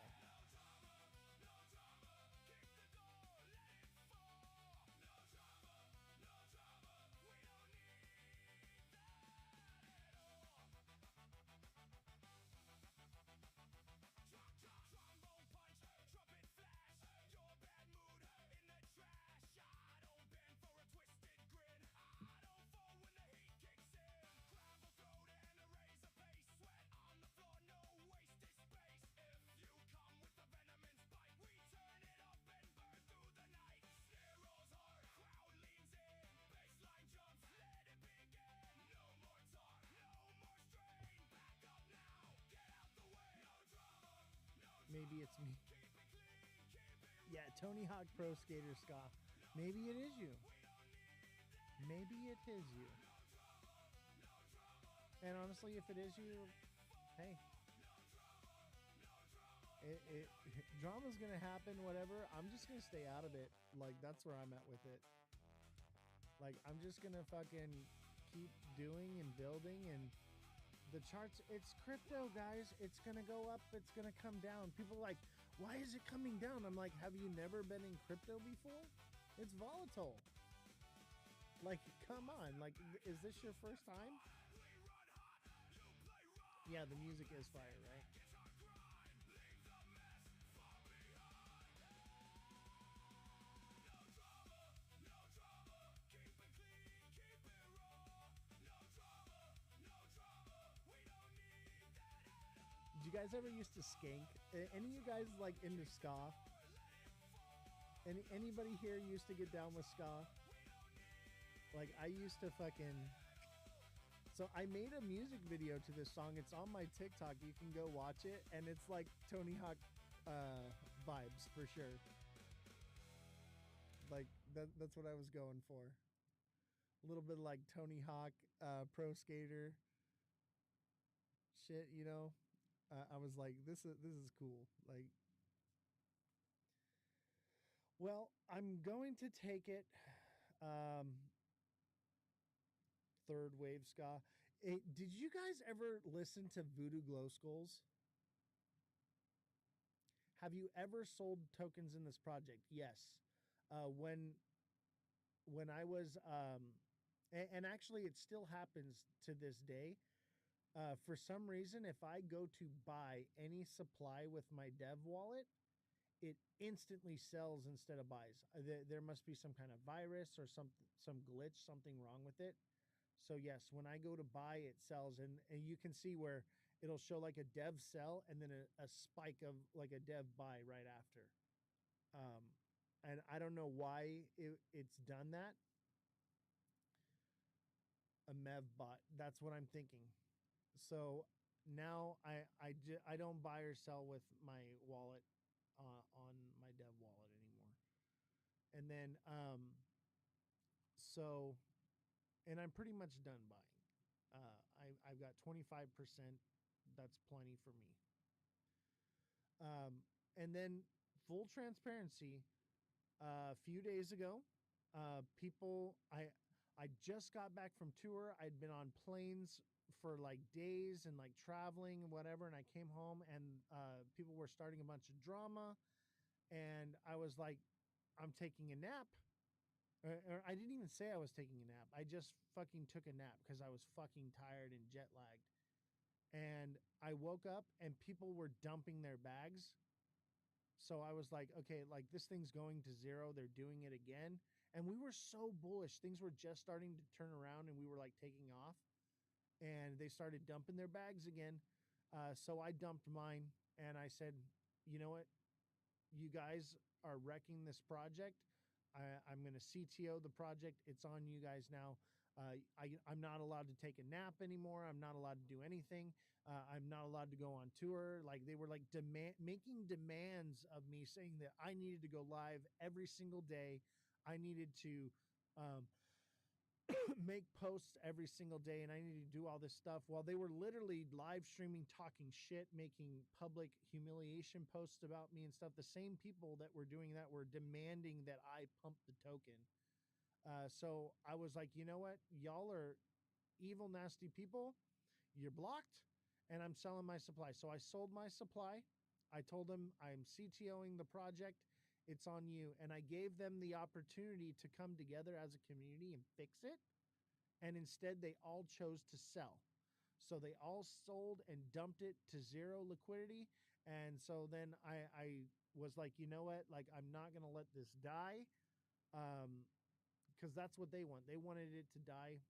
Speaker 1: Maybe it's me. Yeah, Tony Hawk Pro Skater Ska. Maybe it is you. Maybe it is you. And honestly, if it is you, hey, it drama's gonna happen. Whatever. I'm just gonna stay out of it. Like that's where I'm at with it. Like I'm just gonna fucking keep doing and building and the charts. It's crypto, guys. It's gonna go up. It's gonna come down. People are like, why is it coming down? I'm like, have you never been in crypto before? It's volatile. Like, come on. Like, is this your first time? Yeah, the music is fire, right? Did you guys ever used to skank? Any of you guys like into ska? Anybody here used to get down with ska? Like I used to fucking. So I made a music video to this song. It's on my TikTok. You can go watch it, and it's like Tony Hawk vibes for sure. Like that's what I was going for. A little bit like Tony Hawk, pro skater shit, you know. I was like, this is cool. Like, well, I'm going to take it. Third wave ska. Did you guys ever listen to Voodoo Glow Skulls? Have you ever sold tokens in this project? Yes. When I was and actually it still happens to this day. For some reason, if I go to buy any supply with my dev wallet, it instantly sells instead of buys. There must be some kind of virus or some glitch, something wrong with it. So yes, when I go to buy, it sells, and you can see where it'll show like a dev sell and then a spike of like a dev buy right after. Um, and I don't know why it's done that. A mev bot. That's what I'm thinking. So now I don't buy or sell with my wallet on my dev wallet anymore. And then so and I'm pretty much done buying. I've got 25%. That's plenty for me. And then full transparency. A few days ago, people I just got back from tour. I'd been on planes for like days and like traveling and whatever, and I came home and people were starting a bunch of drama, and I was like, I'm taking a nap. Or I didn't even say I was taking a nap. I just fucking took a nap because I was fucking tired and jet lagged. And I woke up and people were dumping their bags. So I was like, okay, like this thing's going to zero. They're doing it again. And we were so bullish. Things were just starting to turn around and we were like taking off. And they started dumping their bags again. So I dumped mine and I said, you know what? You guys are wrecking this project. I'm going to CTO the project. It's on you guys now. I'm not allowed to take a nap anymore. I'm not allowed to do anything. I'm not allowed to go on tour. Like they were like making demands of me, saying that I needed to go live every single day. I needed to um, make posts every single day, and I needed to do all this stuff while they were literally live streaming, talking shit, making public humiliation posts about me and stuff. The same people that were doing that were demanding that I pump the token. So I was like, you know what? Y'all are evil, nasty people. You're blocked, and I'm selling my supply. So I sold my supply. I told them I'm CTOing the project. It's on you. And I gave them the opportunity to come together as a community and fix it. And instead, they all chose to sell. So they all sold and dumped it to zero liquidity. And so then I was like, you know what? Like, I'm not going to let this die. Because that's what they want. They wanted it to die.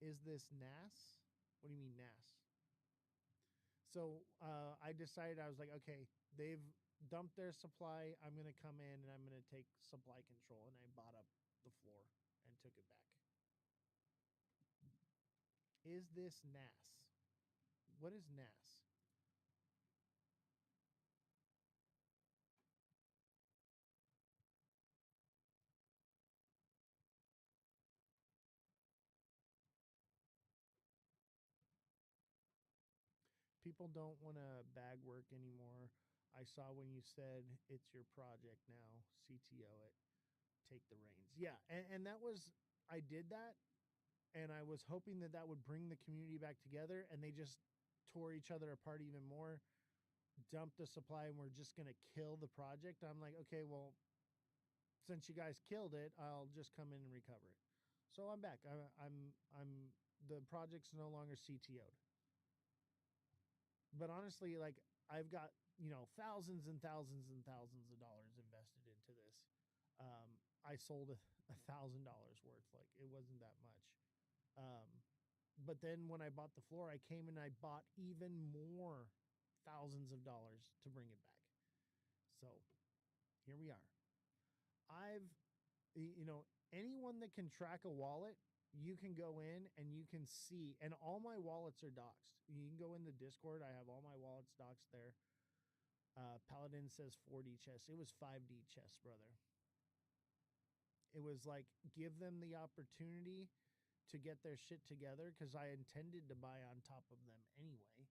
Speaker 1: Is this NAS? What do you mean NAS? So I decided, I was like, okay, they've dumped their supply. I'm going to come in and I'm going to take supply control. And I bought up the floor and took it back. Is this NAS? What is NAS? People don't want to bag work anymore. I saw when you said it's your project now, CTO it, take the reins. Yeah, and that was, I did that, and I was hoping that that would bring the community back together, and they just tore each other apart even more, dumped the supply, and we're just going to kill the project. I'm like, okay, well, since you guys killed it, I'll just come in and recover it. So I'm back. I'm the project's no longer CTO'd. But honestly, like I've got, thousands and thousands and thousands of dollars invested into this. I sold $1,000 worth. Like it wasn't that much. Um, but then when I bought the floor, I came and I bought even more thousands of dollars to bring it back. So here we are. I've, anyone that can track a wallet, you can go in and you can see, and all my wallets are doxed. You can go in the Discord. I have all my wallets doxed there. Paladin says 4D chess. It was 5D chess, brother. It was like, give them the opportunity to get their shit together because I intended to buy on top of them anyway.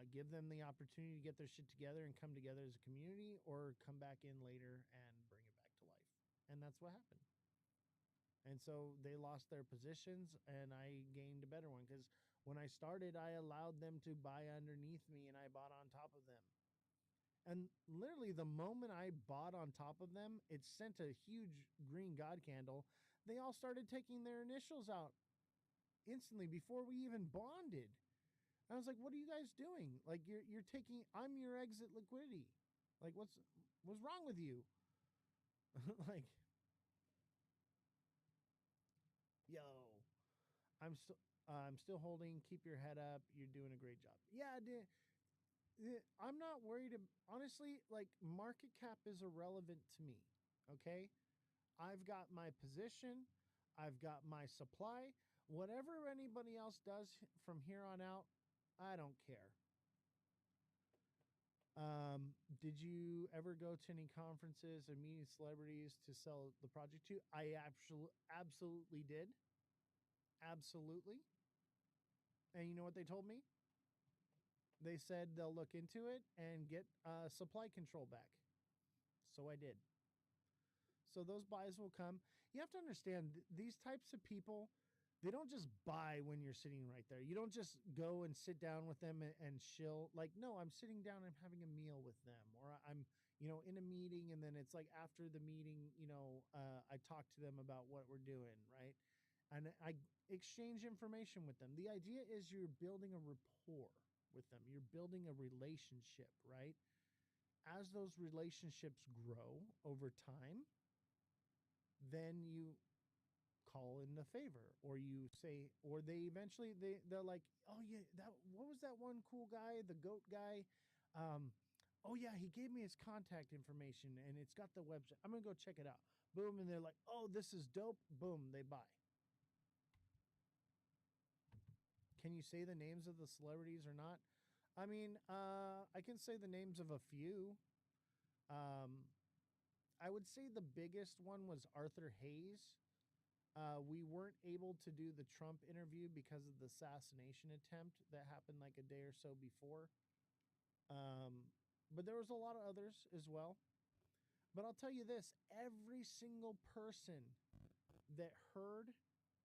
Speaker 1: Give them the opportunity to get their shit together and come together as a community, or come back in later and bring it back to life. And that's what happened. And so they lost their positions and I gained a better one because when I started, I allowed them to buy underneath me and I bought on top of them. And literally, the moment I bought on top of them, it sent a huge green God candle. They all started taking their initials out instantly before we even bonded. I was like, "What are you guys doing? Like, you're taking. I'm your exit liquidity. Like, what's wrong with you? Like, yo, I'm still holding. Keep your head up. You're doing a great job. Yeah, I'm not worried. Honestly, like market cap is irrelevant to me. Okay, I've got my position. I've got my supply. Whatever anybody else does from here on out, I don't care. Did you ever go to any conferences or meet celebrities to sell the project to? I absolutely did. Absolutely. And you know what they told me? They said they'll look into it and get supply control back. So I did. So those buys will come. You have to understand these types of people, they don't just buy when you're sitting right there. You don't just go and sit down with them and chill. Like, no, I'm sitting down and having a meal with them, or I'm, in a meeting, and then it's like after the meeting, I talk to them about what we're doing, right? and I exchange information with them. The idea is you're building a rapport with them. You're building a relationship, right? As those relationships grow over time, then you call in the favor, or you say, or they eventually they're like, oh yeah, that, what was that one cool guy, the goat guy? um oh yeah, he gave me his contact information and it's got the website, I'm gonna go check it out. Boom, and they're like, oh, this is dope. Boom, they buy. Can you say the names of the celebrities or not? I mean, I can say the names of a few. um I would say the biggest one was Arthur Hayes. We weren't able to do the Trump interview because of the assassination attempt that happened like a day or so before. Um, but there was a lot of others as well. But I'll tell you this, every single person that heard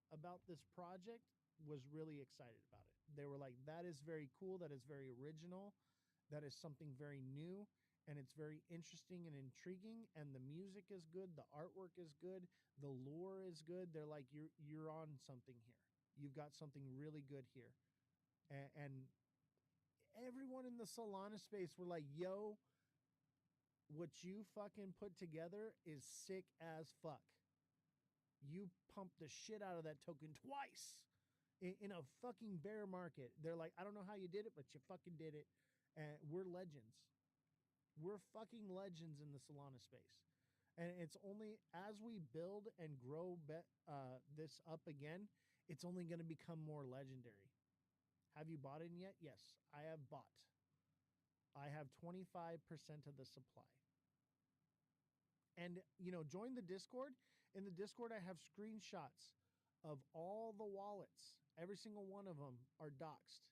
Speaker 1: about this project was really excited about it. They were like, that is very cool. That is very original. That is something very new. And it's very interesting and intriguing. And the music is good. The artwork is good. The lore is good. They're like, you're on something here. You've got something really good here. And everyone in the Solana space were like, yo, what you fucking put together is sick as fuck. You pumped the shit out of that token twice in a fucking bear market. They're like, I don't know how you did it, but you fucking did it. And we're legends. We're fucking legends in the Solana space. And it's only as we build and grow this up again, it's only going to become more legendary. Have you bought in yet? Yes, I have bought. I have 25% of the supply. And, join the Discord. In the Discord, I have screenshots of all the wallets. Every single one of them are doxed.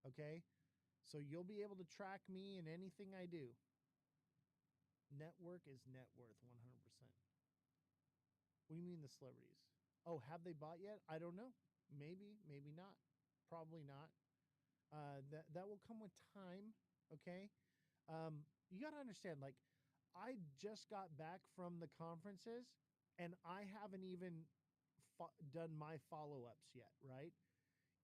Speaker 1: Okay? So you'll be able to track me in anything I do. Network is net worth 100%. What do you mean the celebrities? Oh, have they bought yet? I don't know. Maybe, maybe not. Probably not. That will come with time. Okay? You got to understand, like, I just got back from the conferences and I haven't even done my follow-ups yet, right?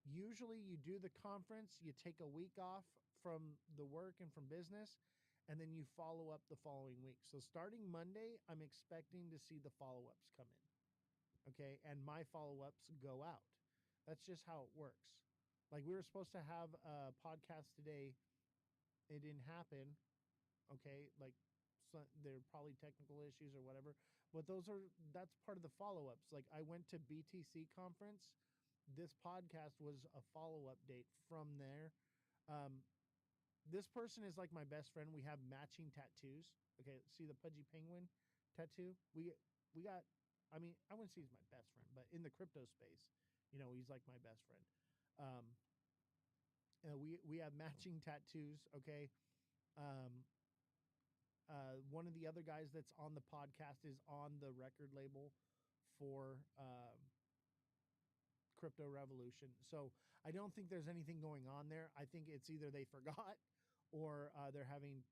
Speaker 1: Usually you do the conference, you take a week off from the work and from business, and then you follow up the following week. So starting Monday, I'm expecting to see the follow-ups come in. Okay? And my follow-ups go out. That's just how it works. Like, we were supposed to have a podcast today. It didn't happen. Okay? Like, so there are probably technical issues or whatever, but that's part of the follow-ups. Like, I went to BTC conference. This podcast was a follow-up date from there. This person is like my best friend. We have matching tattoos. Okay, see the pudgy penguin tattoo? We got, I mean, I wouldn't say he's my best friend, but in the crypto space, he's like my best friend. We have matching tattoos. Okay. One of the other guys that's on the podcast is on the record label for Crypto Revolution. So I don't think there's anything going on there. I think it's either they forgot or they're having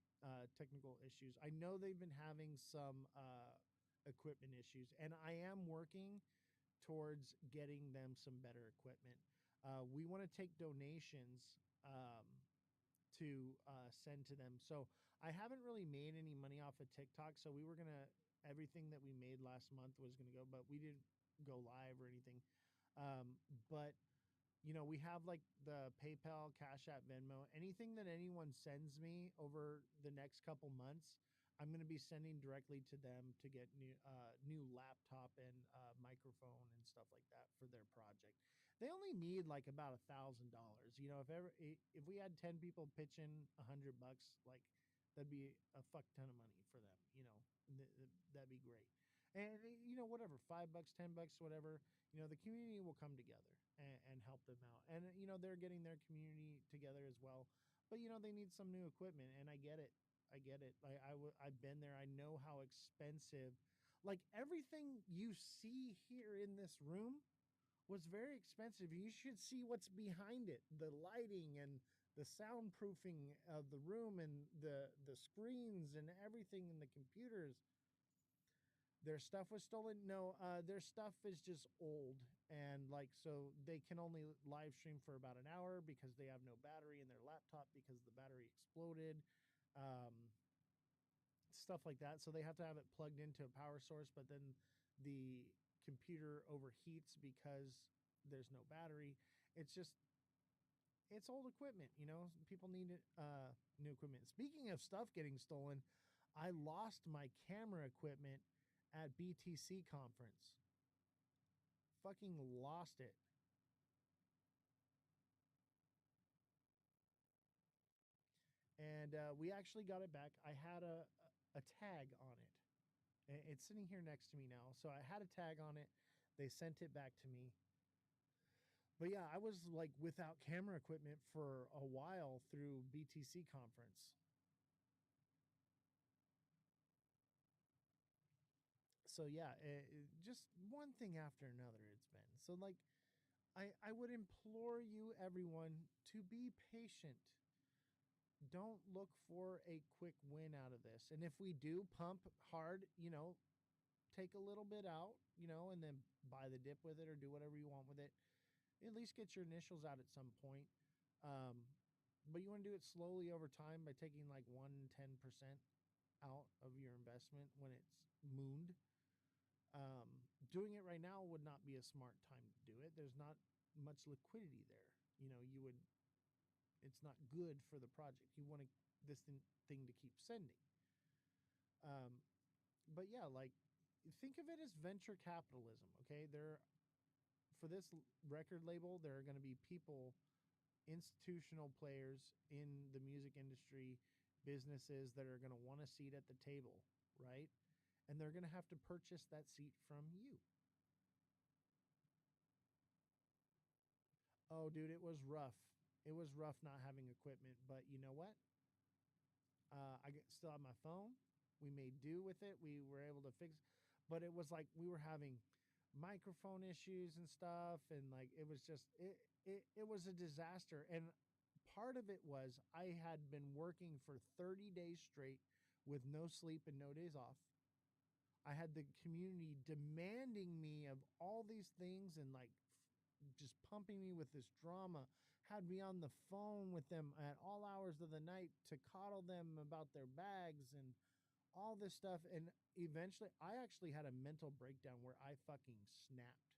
Speaker 1: technical issues. I know they've been having some equipment issues, and I am working towards getting them some better equipment. We want to take donations to send to them. So I haven't really made any money off of TikTok. So we were going to, everything that we made last month was going to go, but we didn't go live or anything. But we have like the PayPal, Cash App, Venmo, anything that anyone sends me over the next couple months, I'm going to be sending directly to them to get new laptop and microphone and stuff like that for their project. They only need like about $1,000. If we had 10 people pitching $100, like that'd be a fuck ton of money for them. That'd be great. And whatever, $5, $10, whatever. The community will come together and help them out. And they're getting their community together as well. But they need some new equipment, and I get it. Like I've been there. I know how expensive. Like everything you see here in this room was very expensive. You should see what's behind it. The lighting and the soundproofing of the room and the screens and everything and the computers. Their stuff was stolen. No, their stuff is just old And like, so they can only live stream for about an hour because they have no battery in their laptop because the battery exploded. Um, Stuff like that. So they have to have it plugged into a power source, but then the computer overheats because there's no battery. It's just, it's old equipment, you know. People need new equipment. Speaking of stuff getting stolen, I lost my camera equipment at BTC conference. Fucking lost it. And we actually got it back. I had a tag on it. It's sitting here next to me now. So I had a tag on it. They sent it back to me. But yeah, I was like without camera equipment for a while through BTC conference. So yeah, just one thing after another it's been. So like I would implore you everyone to be patient. Don't look for a quick win out of this. And if we do pump hard, you know, take a little bit out, you know, and then buy the dip with it or do whatever you want with it. At least get your initials out at some point. Um, but you want to do it slowly over time by taking like 1-10% out of your investment when it's mooned. Um, Doing it right now would not be a smart time to do it. There's not much liquidity there. You know, you would, it's not good for the project. You want this thing to keep sending. Um, but yeah, like think of it as venture capitalism. Okay, there for this record label, there are going to be people, institutional players in the music industry, businesses that are going to want a seat at the table, right? And they're going to have to purchase that seat from you. Oh, dude, it was rough. It was rough not having equipment, but you know what? Still have my phone. We made do with it. We were able to fix, but it was like we were having microphone issues and stuff, and like it was just it was a disaster. And part of it was I had been working for 30 days straight with no sleep and no days off. I had the community demanding me of all these things and like just pumping me with this drama, had me on the phone with them at all hours of the night to coddle them about their bags and all this stuff. And eventually, I actually had a mental breakdown where I fucking snapped.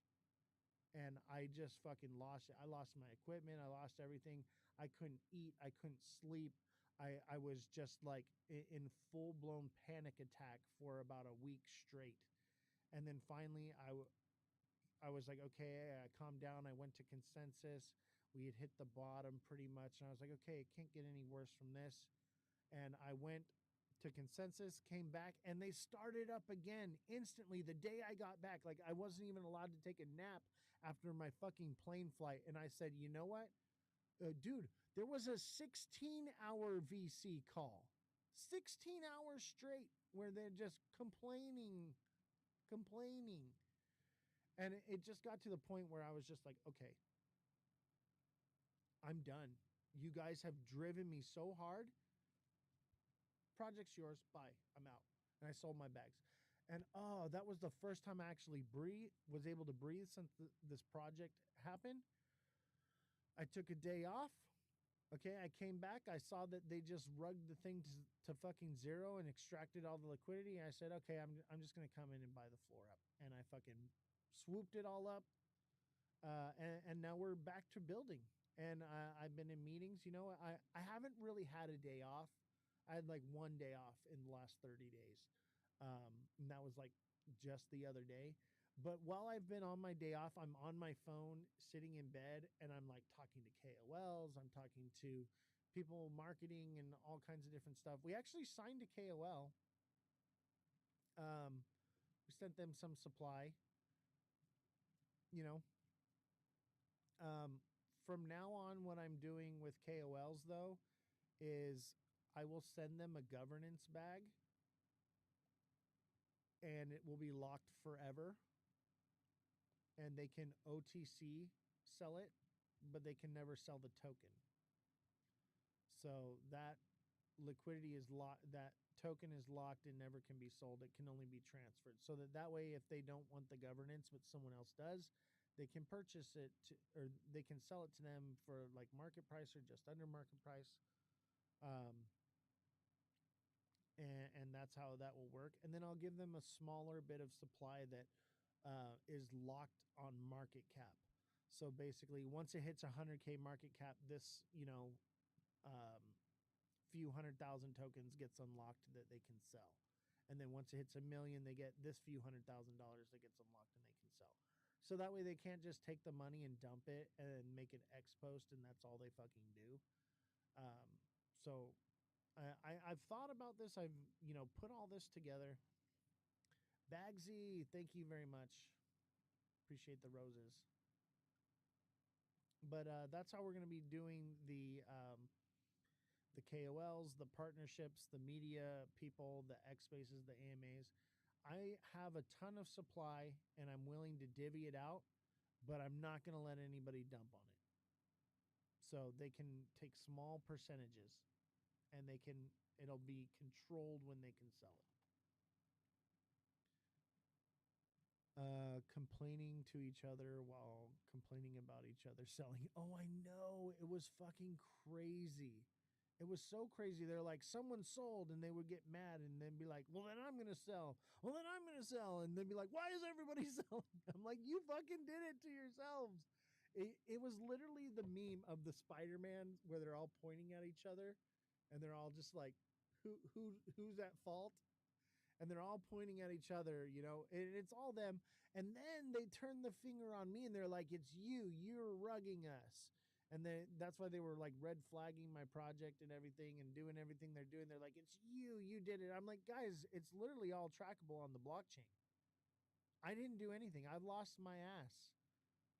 Speaker 1: And I just fucking lost it. I lost my equipment. I lost everything. I couldn't eat. I couldn't sleep. I was just like in full blown panic attack for about a week straight. And then finally, I was like, okay, I calmed down. I went to consensus. We had hit the bottom pretty much. And I was like, okay, it can't get any worse from this. And I went to consensus, came back, and they started up again instantly the day I got back. Like, I wasn't even allowed to take a nap after my fucking plane flight. And I said, you know what? Dude, there was a 16-hour VC call, 16 hours straight, where they're just complaining. And it just got to the point where I was just like, okay, I'm done. You guys have driven me so hard. Project's yours. Bye. I'm out. And I sold my bags. And oh, that was the first time I actually was able to breathe since this project happened. I took a day off. Okay, I came back. I saw that they just rugged the thing to fucking zero and extracted all the liquidity. I said, okay, I'm just going to come in and buy the floor up. And I fucking swooped it all up. And now we're back to building. And I've been in meetings. You know, I haven't really had a day off. I had like one day off in the last 30 days. And that was like just the other day. But while I've been on my day off, I'm on my phone sitting in bed and I'm like talking to KOLs. I'm talking to people marketing and all kinds of different stuff. We actually signed a KOL. We sent them some supply, you know. From now on, what I'm doing with KOLs though is I will send them a governance bag and it will be locked forever. And they can OTC sell it, but they can never sell the token. So that liquidity is locked, that token is locked and never can be sold. It can only be transferred. So that way, if they don't want the governance, but someone else does, they can purchase it to, or they can sell it to them for like market price or just under market price. Um, and that's how that will work. And then I'll give them a smaller bit of supply that is locked on market cap. So basically, once it hits 100K market cap, this, um, few 100,000 tokens gets unlocked that they can sell. And then once it hits 1,000,000, they get this few $100,000 that gets unlocked and they can sell. So that way they can't just take the money and dump it and make an X post and that's all they fucking do. So I've thought about this. I've, put all this together. Bagsy, thank you very much. Appreciate the roses. But that's how we're going to be doing the KOLs, the partnerships, the media people, the X Spaces, the AMAs. I have a ton of supply and I'm willing to divvy it out, but I'm not going to let anybody dump on it. So they can take small percentages and it'll be controlled when they can sell it. Complaining to each other while complaining about each other selling. Oh, I know. It was fucking crazy. It was so crazy. They're like, someone sold, and they would get mad and then be like, well, then I'm going to sell. Well, then I'm going to sell. And then be like, why is everybody selling? I'm like, you fucking did it to yourselves. It was literally the meme of the Spider-Man where they're all pointing at each other and they're all just like, who's at fault? And they're all pointing at each other, and it's all them. And then they turn the finger on me and they're like, it's you're rugging us. And then that's why they were like red flagging my project and everything and doing everything they're doing. They're like, it's you did it. I'm like, guys, it's literally all trackable on the blockchain. I didn't do anything. I lost my ass.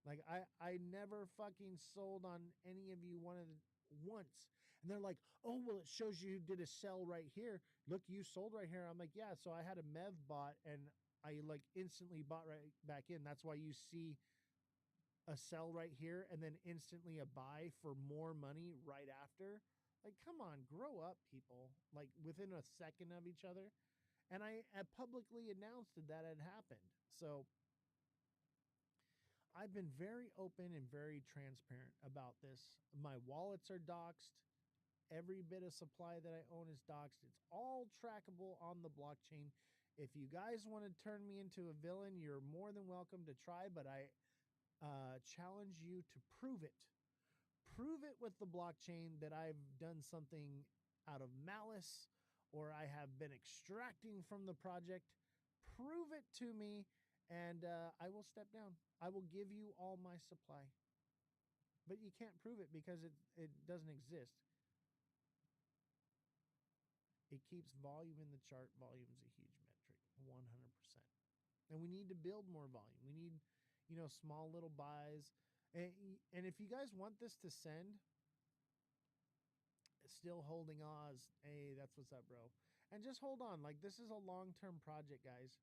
Speaker 1: Like I never fucking sold on any of you once. And they're like, oh, well, it shows you did a sell right here. Look, you sold right here. I'm like, yeah. So I had a MEV bot and I like instantly bought right back in. That's why you see a sell right here and then instantly a buy for more money right after. Like, come on, grow up, people. Like within a second of each other. And I publicly announced that had happened. So I've been very open and very transparent about this. My wallets are doxed. Every bit of supply that I own is doxed. It's all trackable on the blockchain. If you guys want to turn me into a villain, you're more than welcome to try, but I challenge you to prove it. Prove it with the blockchain that I've done something out of malice or I have been extracting from the project. Prove it to me and I will step down. I will give you all my supply. But you can't prove it because it doesn't exist. It keeps volume in the chart. Volume is a huge metric, 100%. And we need to build more volume. We need, small little buys. And if you guys want this to send, still holding Oz. Hey, that's what's up, bro. And just hold on. Like, this is a long-term project, guys.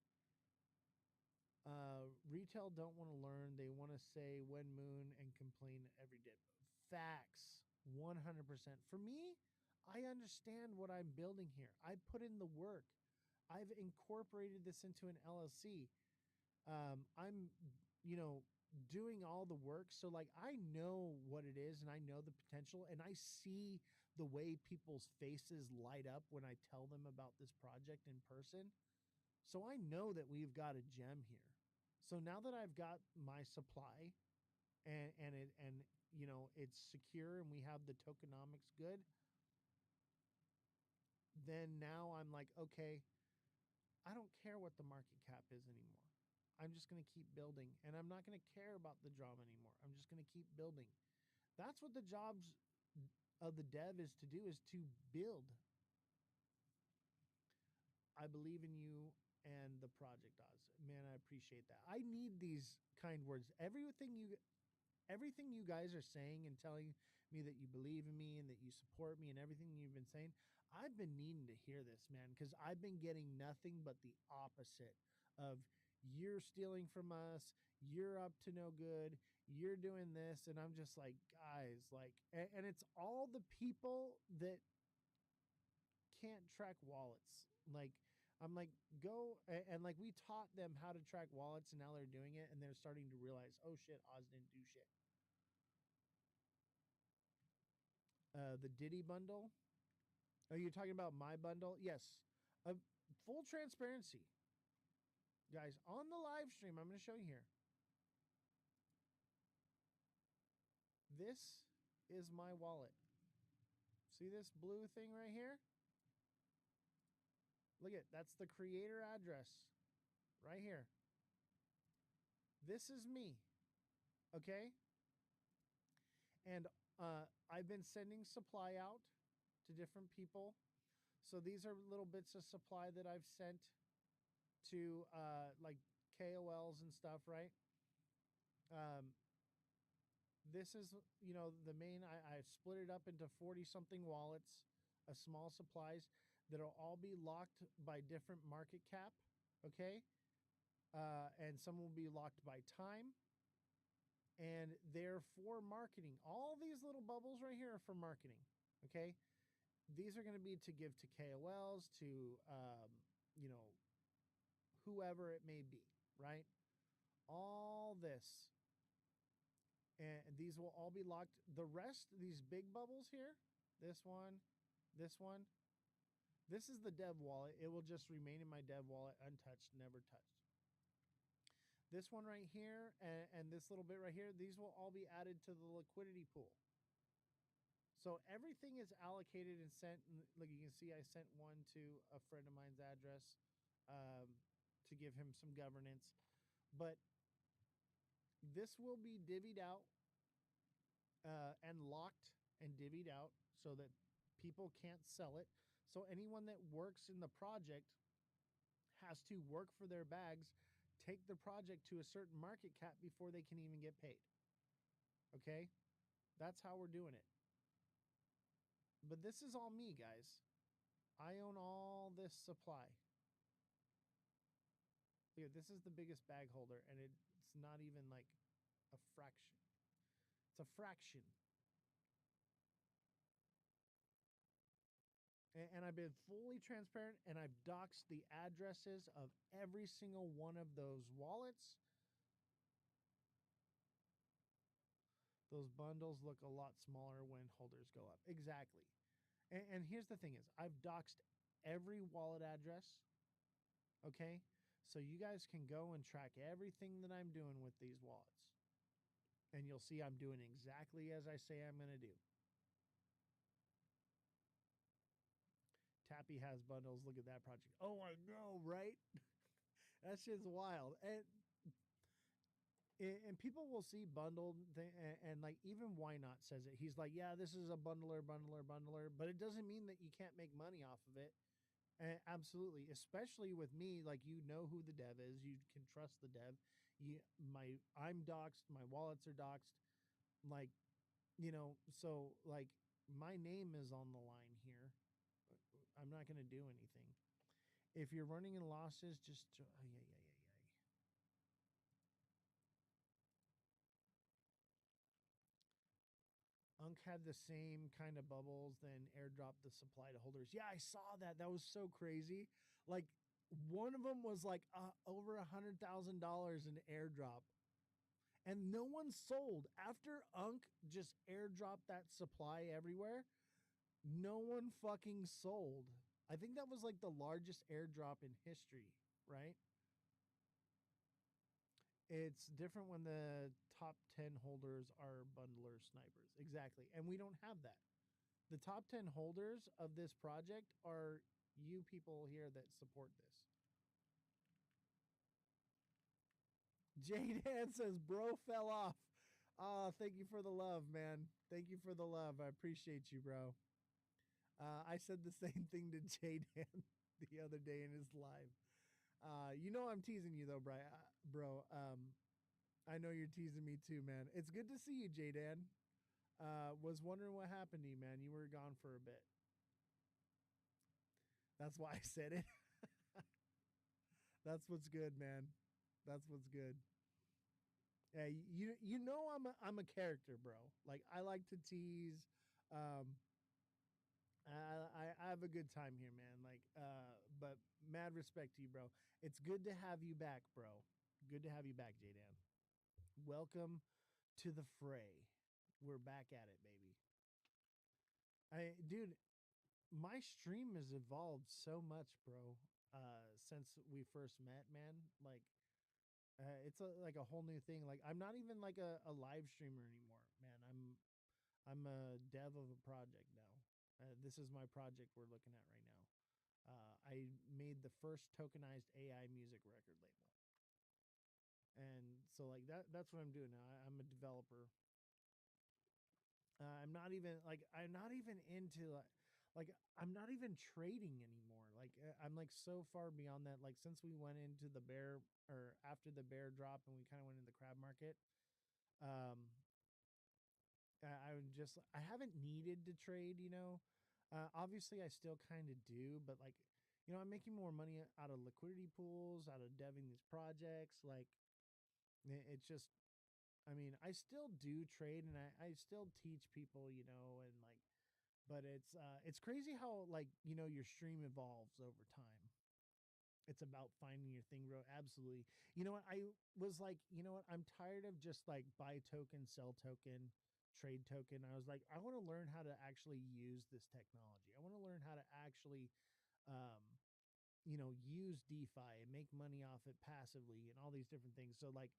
Speaker 1: Retail don't want to learn. They want to say when moon and complain every day. Facts, 100%. For me, I understand what I'm building here. I put in the work. I've incorporated this into an LLC. I'm, doing all the work. So like, I know what it is and I know the potential and I see the way people's faces light up when I tell them about this project in person. So I know that we've got a gem here. So now that I've got my supply and it's secure and we have the tokenomics good, then now I'm like, okay, I don't care what the market cap is anymore. I'm just going to keep building and I'm not going to care about the drama anymore. I'm just going to keep building. That's what the jobs of the dev is to do, is to build. I believe in you and the project, Oz. Man, I appreciate that. I need these kind words. Everything you guys are saying and telling me that you believe in me and that you support me and everything you've been saying, I've been needing to hear this, man, because I've been getting nothing but the opposite of you're stealing from us, you're up to no good, you're doing this. And I'm just like, guys, like, and it's all the people that can't track wallets. Like, I'm like, go and like we taught them how to track wallets, and now they're doing it, and they're starting to realize, oh shit, Oz didn't do shit. The Diddy bundle. Oh, you're talking about my bundle? Yes. Full transparency, guys. On the live stream, I'm going to show you here. This is my wallet. See this blue thing right here? Look at, that's the creator address right here. This is me. Okay? And I've been sending supply out to different people. So these are little bits of supply that I've sent to like KOLs and stuff, right? This is, you know, the main, I split it up into 40 something wallets of small supplies that'll all be locked by different market cap. Okay. And some will be locked by time. And they're for marketing. All these little bubbles right here are for marketing. Okay. These are going to be to give to KOLs, to, you know, whoever it may be, right? All this. And these will all be locked. The rest, these big bubbles here, this one, this one, this is the dev wallet. It will just remain in my dev wallet untouched, never touched. This one right here and this little bit right here, these will all be added to the liquidity pool. So everything is allocated and sent. Like you can see, I sent one to a friend of mine's address to give him some governance. But this will be divvied out and locked and divvied out so that people can't sell it. So anyone that works in the project has to work for their bags, take the project to a certain market cap before they can even get paid. Okay? That's how we're doing it. But this is all me, guys. I own all this supply. Look, this is the biggest bag holder, and it's not even like a fraction. It's a fraction. And I've been fully transparent, and I've doxed the addresses of every single one of those wallets. Those bundles look a lot smaller when holders go up. Exactly. And here's the thing is, I've doxed every wallet address. Okay? So you guys can go and track everything that I'm doing with these wallets. And you'll see I'm doing exactly as I say I'm going to do. Tappy has bundles. Look at that project. Oh, I know, right? That shit's wild. And people will see bundled and like even Why Not says it. He's like, yeah, this is a bundler, but it doesn't mean that you can't make money off of it. And absolutely, especially with me, like you know who the dev is, you can trust the dev. I'm doxed, my wallets are doxed, like, you know, so like my name is on the line here. I'm not going to do anything. If you're running in losses, just Unk had the same kind of bubbles, then airdropped the supply to holders. Yeah, I saw that. That was so crazy. Like one of them was like over $100,000 in airdrop, and no one sold after Unk just airdropped that supply everywhere. No one fucking sold. I think that was like the largest airdrop in history, right? It's different when the top 10 holders are bundler snipers. Exactly. And we don't have that. The top 10 holders of this project are you people here that support this. J-Dan says, bro fell off. Oh, thank you for the love, man. Thank you for the love. I appreciate you, bro. I said the same thing to J-Dan the other day in his live. You know I'm teasing you, though, bro. I know you're teasing me, too, man. It's good to see you, J-Dan. Was wondering what happened to you, man. You were gone for a bit. That's why I said it. That's what's good, man. That's what's good. Yeah, you know I'm a character, bro. Like I like to tease. I have a good time here, man. Like, but Mad respect to you, bro. It's good to have you back, bro. Good to have you back, J-Dan. Welcome to the fray. We're back at it, baby. Dude, my stream has evolved so much, bro. Since we first met, man. Like, it's like a whole new thing. Like, I'm not even like a live streamer anymore, man. I'm a dev of a project now. This is my project we're looking at right now. I made the first tokenized AI music record label, and so like that's what I'm doing now. I'm a developer. I'm not even into like I'm not even trading anymore. Like I'm like so far beyond that. Like since we went into the bear or after the bear drop and we kind of went into the crab market, um, I haven't needed to trade. Obviously I still kind of do, but like I'm making more money out of liquidity pools, out of deving these projects. Like it's just I mean, I still do trade and I still teach people, and like, but it's crazy how like, your stream evolves over time. It's about finding your thing, bro. Absolutely. You know what? I was like, I'm tired of just like buy token, sell token, trade token. I was like, I want to learn how to actually use this technology. I want to learn how to actually, um, use DeFi and make money off it passively and all these different things. So like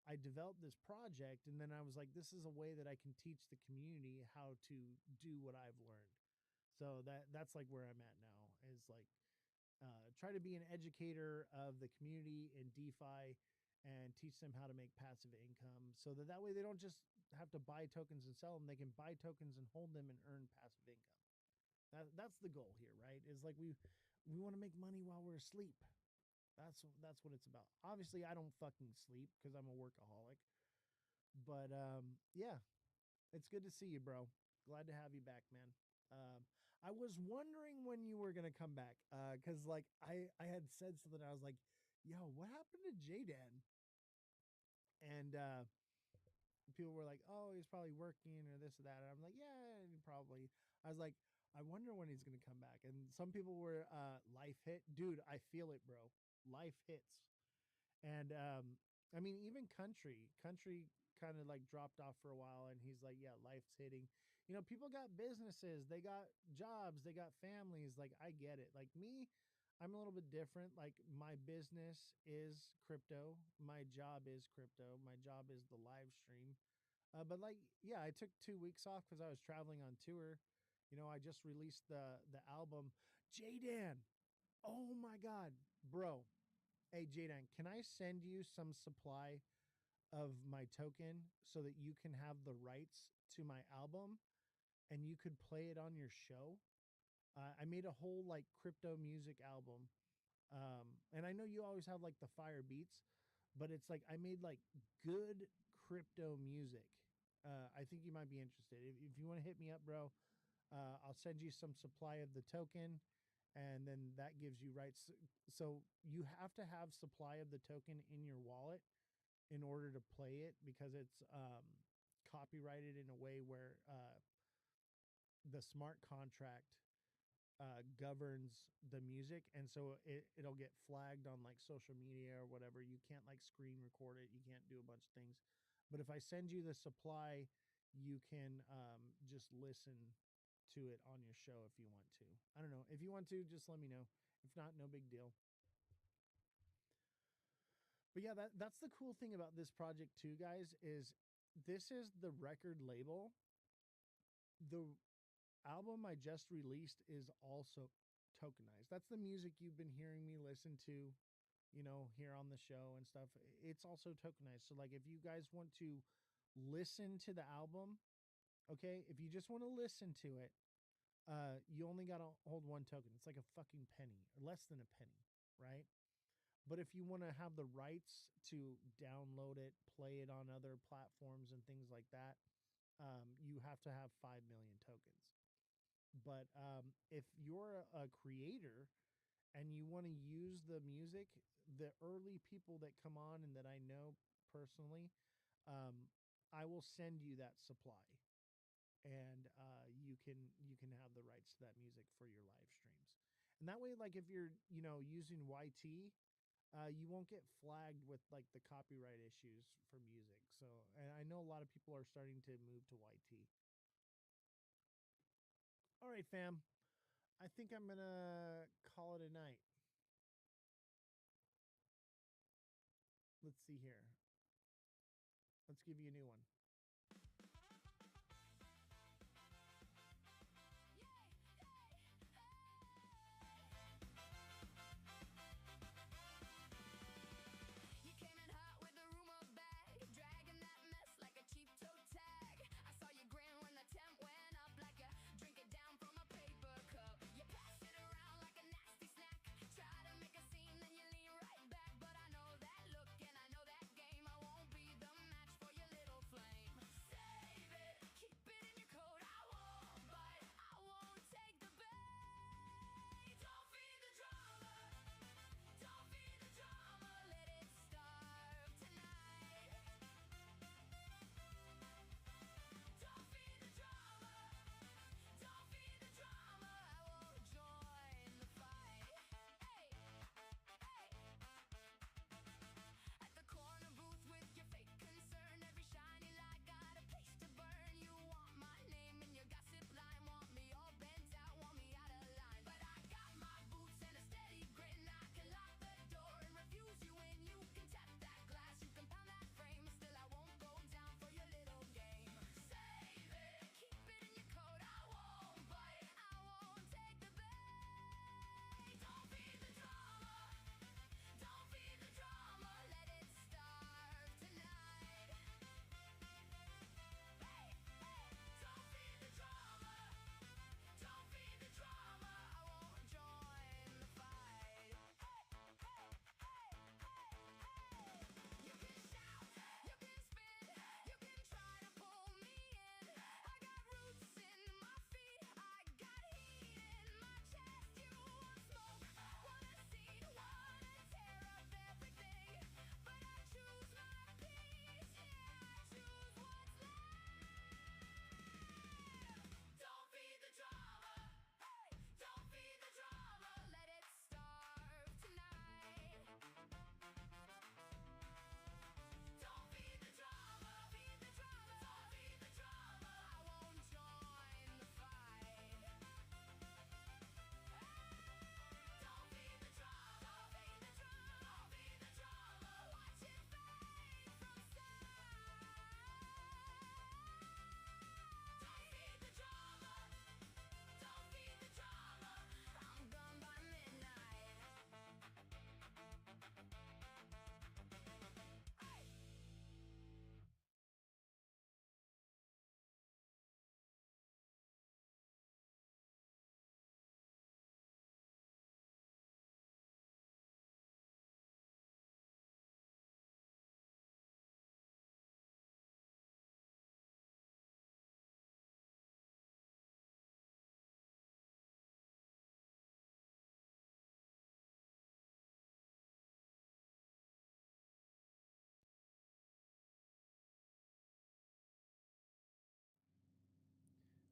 Speaker 1: I developed this project and then I was like, this is a way that I can teach the community how to do what I've learned. So that's like where I'm at now is like try to be an educator of the community in DeFi and teach them how to make passive income so that way they don't just have to buy tokens and sell them. They can buy tokens and hold them and earn passive income. That's the goal here, right? Is like we want to make money while we're asleep. That's what it's about. Obviously, I don't fucking sleep because I'm a workaholic. But yeah, it's good to see you, bro. Glad to have you back, man. I was wondering when you were gonna come back, because like I had said something. I was like, "Yo, what happened to J-Dan?" And people were like, "Oh, he's probably working or this or that." And I'm like, "Yeah, probably." I was like, "I wonder when he's gonna come back." And some people were, "Life hit, dude. I feel it, bro. Life hits." And I mean, even country kind of like dropped off for a while, and he's like, "Yeah, life's hitting." People got businesses, they got jobs, they got families. Like, I get it. Like me, I'm a little bit different. Like my business is crypto, my job is crypto, my job is the live stream. But like, yeah, I took 2 weeks off because I was traveling on tour. I just released the album. J-Dan, oh my god, bro. Hey, Jaden, can I send you some supply of my token so that you can have the rights to my album and you could play it on your show? I made a whole like crypto music album. And I know you always have like the fire beats, but it's like I made like good crypto music. I think you might be interested. If you want to hit me up, bro, I'll send you some supply of the token, and then that gives you rights. So you have to have supply of the token in your wallet in order to play it because it's copyrighted in a way where the smart contract governs the music, and so it'll get flagged on like social media or whatever. You can't like screen record it. You can't do a bunch of things. But if I send you the supply, you can just listen to it on your show if you want to. I don't know. If you want to, just let me know. If not, no big deal. But yeah, that's the cool thing about this project too, guys, is this is the record label. The album I just released is also tokenized. That's the music you've been hearing me listen to, here on the show and stuff. It's also tokenized. So like if you guys want to listen to the album, okay, if you just want to listen to it, you only got to hold one token. It's like a fucking penny or less than a penny, right? But if you want to have the rights to download it, play it on other platforms and things like that, you have to have 5 million tokens. But if you're a creator and you want to use the music, the early people that come on and that I know personally, um, I will send you that supply, and you can have the rights to that music for your live streams. And that way, like if you're, using YT, you won't get flagged with like the copyright issues for music. So, and I know a lot of people are starting to move to YT. All right, fam. I think I'm gonna call it a night. Let's see here. Let's give you a new one.
Speaker 2: You came in hot with a rumor bag, dragging that mess like a cheap toe tag. I saw you grin when the temp went up, like you drink it down from a paper cup. You pass it around like a nasty snack, try to make a scene, then you lean right back. But I know that look and I know that game. I won't be the match for your little flame. Save it, keep it in your coat. I won't bite, I won't take the bait. Don't feed the drama, don't feed the drama, let it starve tonight. Don't feed the drama, don't feed the drama, I won't join the fight. Hey, hey. At the corner booth with your fake concern, every shiny light got a place to burn. You want my name in your gossip line, want me all bent out, want me out of line. But I got my boots and a steady grin. I can lock the door and refuse you in. You can tap that glass, you can pound that frame, still I won't go down for your little game. Save it, keep it in your coat. I won't bite, I won't take the bait. Don't feed the drama, don't feed the drama, let it starve tonight. Hey, hey, don't feed the drama, don't feed the drama, I won't join the fight. Hey, hey, hey, hey, hey. You can shout, you can spin, you can try to pull me in. I got roots in my feet, I got heat in my chest. You want smoke, want a scene, wanna tear up everything. But I choose my peace, yeah, I choose what's left. Don't feed the drama, hey, don't feed the drama, let it starve tonight. Don't feed the drama, feed the drama, don't feed the drama, I won't join the fight. Don't feed the drama, feed the drama, feed the drama, watch it fade from sight. Don't feed the drama, don't feed the drama, I'm gone by midnight. Hey!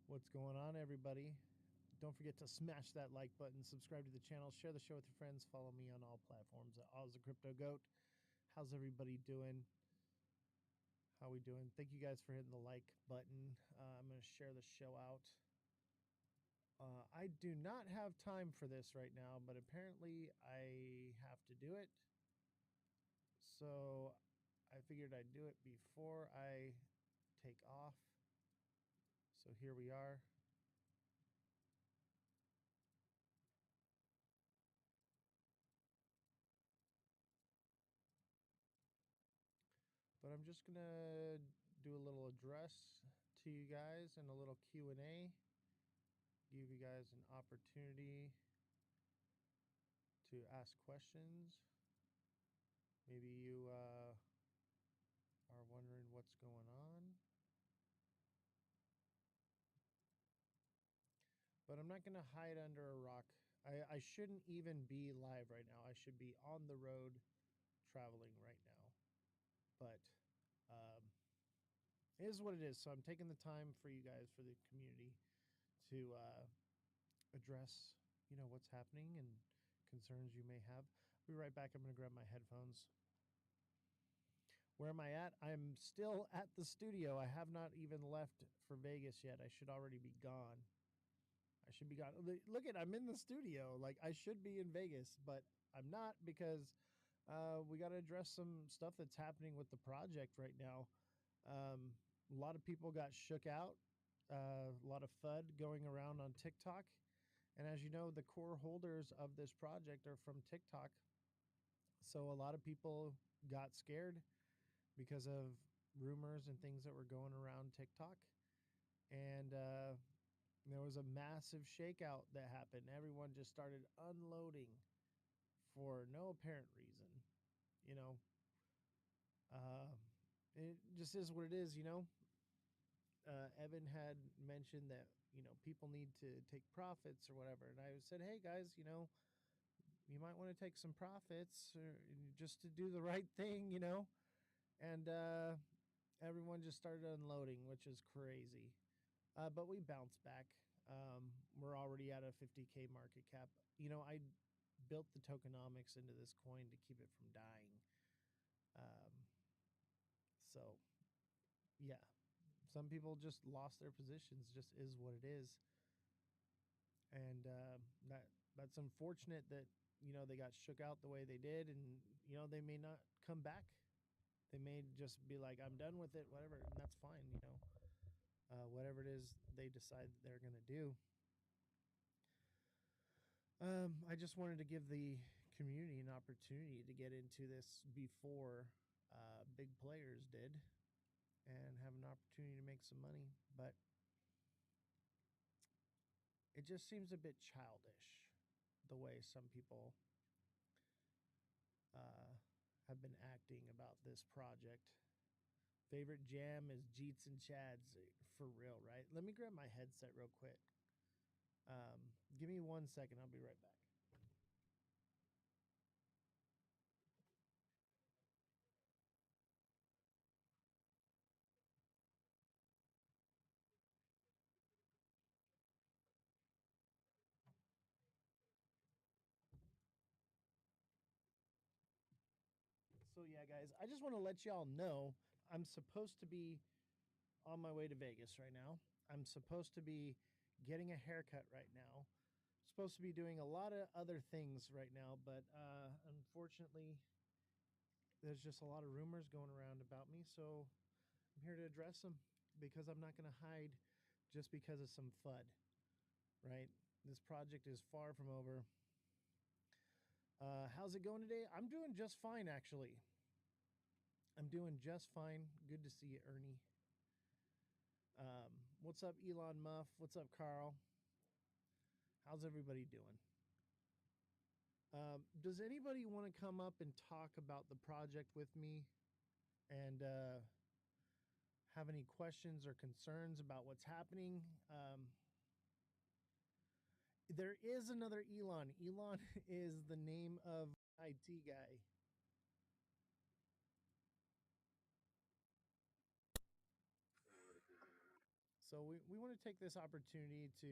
Speaker 1: What's going on, everybody? Don't forget to smash that like button, subscribe to the channel, share the show with your friends, follow me on all platforms at Ozthecryptogoat. How's everybody doing? How we doing? Thank you guys for hitting the like button. I'm going to share the show out. I do not have time for this right now, but apparently I have to do it. So I figured I'd do it before I take off. So here we are. But I'm just going to do a little address to you guys and a little Q&A. Give you guys an opportunity to ask questions. Maybe you are wondering what's going on. But I'm not going to hide under a rock. I shouldn't even be live right now. I should be on the road traveling right now. But it is what it is. So I'm taking the time for you guys, for the community, to address what's happening and concerns you may have. I'll be right back. I'm going to grab my headphones. Where am I at? I'm still at the studio. I have not even left for Vegas yet. I should already be gone. I should be gone. Look at, I'm in the studio. Like, I should be in Vegas, but I'm not because we got to address some stuff that's happening with the project right now. A lot of people got shook out. A lot of FUD going around on TikTok. And as you know, the core holders of this project are from TikTok. So a lot of people got scared because of rumors and things that were going around TikTok. And there was a massive shakeout that happened. Everyone just started unloading for no apparent reason. You know, uh, it just is what it is, Evan had mentioned that, people need to take profits or whatever. And I said, hey, guys, you might want to take some profits or just to do the right thing, And everyone just started unloading, which is crazy. But we bounced back. We're already at a 50K market cap. I built the tokenomics into this coin to keep it from dying. So, yeah, some people just lost their positions. Just is what it is, and that's unfortunate that they got shook out the way they did, and they may not come back. They may just be like, I'm done with it, whatever, and that's fine. Whatever it is they decide that they're gonna do. I just wanted to give the community an opportunity to get into this before big players did and have an opportunity to make some money. But it just seems a bit childish the way some people uh, have been acting about this project. Favorite jam is Jeets and Chads, for real, right? Let me grab my headset real quick. Give me 1 second. I'll be right back. So yeah, guys, I just want to let y'all know I'm supposed to be on my way to Vegas right now. I'm supposed to be getting a haircut right now. Supposed to be doing a lot of other things right now, but unfortunately, there's just a lot of rumors going around about me. So I'm here to address them because I'm not going to hide just because of some FUD, right? This project is far from over. How's it going today? I'm doing just fine, actually. I'm doing just fine. Good to see you, Ernie. What's up, Elon Muff? What's up, Carl? How's everybody doing? Does anybody want to come up and talk about the project with me and have any questions or concerns about what's happening? There is another Elon. Elon is the name of IT guy. So we want to take this opportunity to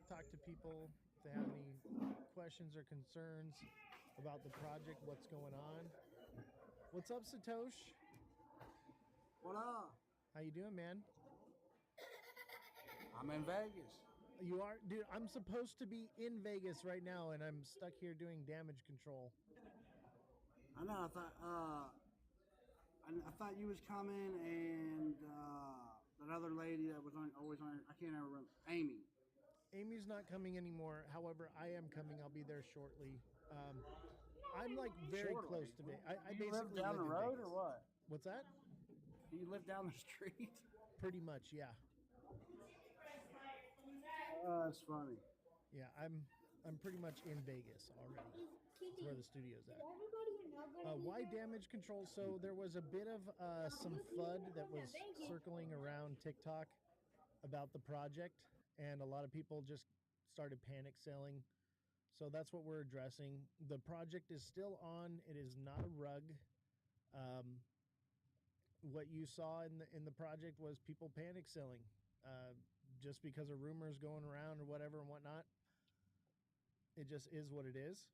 Speaker 1: talk to people if they have any questions or concerns about the project, what's going on. What's up, Satosh?
Speaker 3: What up?
Speaker 1: How you doing, man?
Speaker 3: I'm in Vegas.
Speaker 1: You are, dude. I'm supposed to be in Vegas right now, and I'm stuck here doing damage control.
Speaker 3: I know. I thought you was coming, and that other lady that was always on. I can't ever remember. Amy.
Speaker 1: Amy's not coming anymore. However, I am coming. I'll be there shortly. I'm like very
Speaker 3: Shortly.
Speaker 1: close to Vegas. I
Speaker 3: Do you live
Speaker 1: basically
Speaker 3: down
Speaker 1: live
Speaker 3: the
Speaker 1: in
Speaker 3: road
Speaker 1: Vegas.
Speaker 3: or what?
Speaker 1: What's that?
Speaker 3: Do you live down the street?
Speaker 1: Pretty much, yeah.
Speaker 3: That's funny.
Speaker 1: Yeah, I'm pretty much in Vegas already. That's where the studio's at. Why damage control? So there was a bit of some FUD that was circling around TikTok about the project, and a lot of people just started panic selling. So that's what we're addressing. The project is still on. It is not a rug. What you saw in the project was people panic selling, just because a rumor is going around or whatever and whatnot. It just is what it is.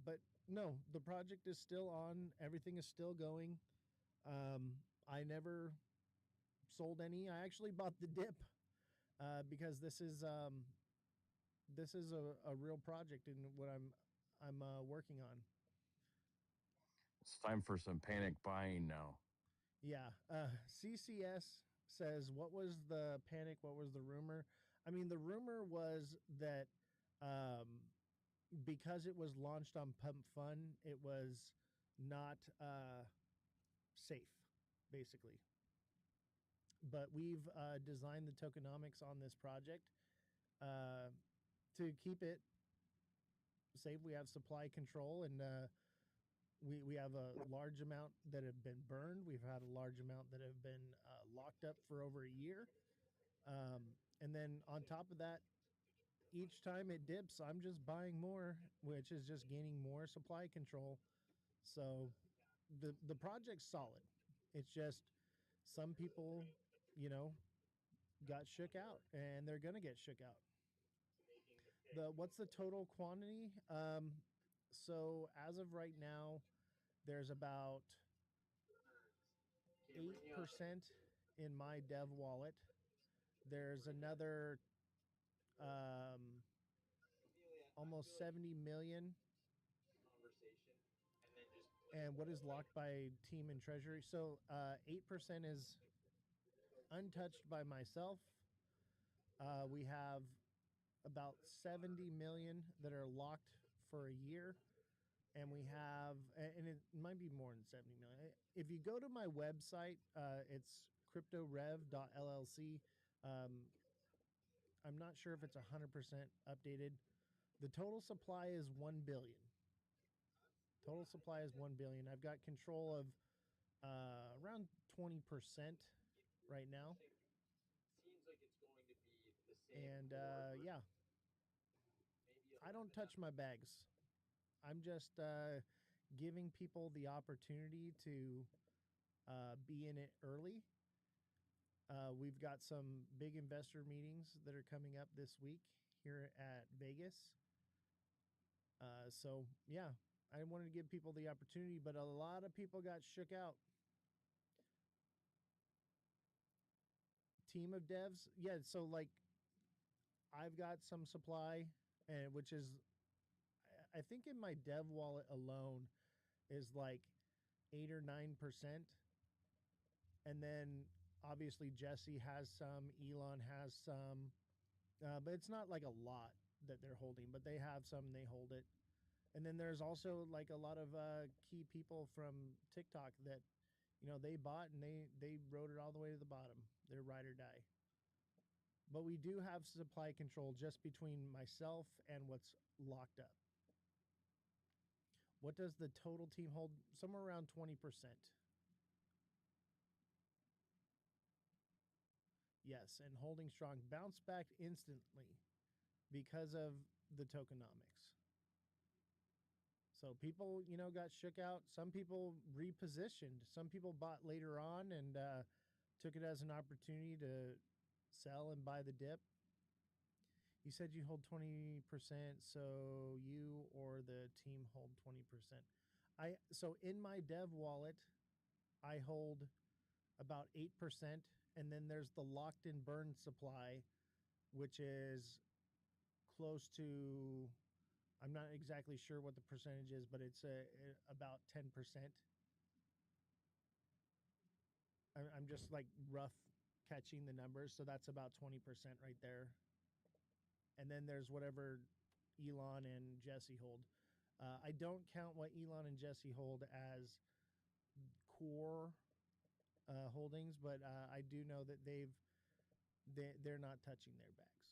Speaker 1: But no, the project is still on. Everything is still going. I never sold any. I actually bought the dip because this is a real project in what I'm working on.
Speaker 4: It's time for some panic buying now.
Speaker 1: Yeah. CCS says, what was the panic? What was the rumor? I mean, the rumor was that because it was launched on Pump Fun, it was not safe, basically. But we've designed the tokenomics on this project uh, to keep it safe. We have supply control, and we have a large amount that have been burned. We've had a large amount that have been locked up for over a year. And then on top of that, each time it dips, I'm just buying more, which is just gaining more supply control. So the project's solid. It's just some people, you know, got shook out, and they're gonna get shook out. What's the total quantity? So as of right now, there's about 8% in my dev wallet. There's another um, almost 70 million. And what is locked by team and treasury? So 8% is untouched by myself. We have about 70 million that are locked for a year. And we have, and it might be more than 70 million. If you go to my website, it's cryptorev.llc. I'm not sure if it's 100% updated. The total supply is 1 billion. Total supply is 1 billion. I've got control of around 20% right now. And yeah, I don't touch my bags. I'm just giving people the opportunity to be in it early. We've got some big investor meetings that are coming up this week here at Vegas. So yeah, I wanted to give people the opportunity, but a lot of people got shook out. Team of devs, yeah. So like, I've got some supply, and which is, I think in my dev wallet alone is like 8 or 9%, and then obviously Jesse has some, Elon has some, but it's not like a lot that they're holding, but they have some, and they hold it. And then there's also like a lot of key people from TikTok that, you know, they bought and they rode it all the way to the bottom. They're ride or die. But we do have supply control just between myself and what's locked up. What does the total team hold? Somewhere around 20%. Yes, and holding strong. Bounce back instantly because of the tokenomics. So people, you know, got shook out. Some people repositioned. Some people bought later on and took it as an opportunity to sell and buy the dip. You said you hold 20%, so you or the team hold 20%. So in my dev wallet, I hold about 8%, and then there's the locked in burn supply, which is close to, I'm not exactly sure what the percentage is, but it's about 10%. I'm just like rough catching the numbers, so that's about 20% right there. And then there's whatever Elon and Jesse hold. I don't count what Elon and Jesse hold as core holdings, but I do know that they're not touching their bags.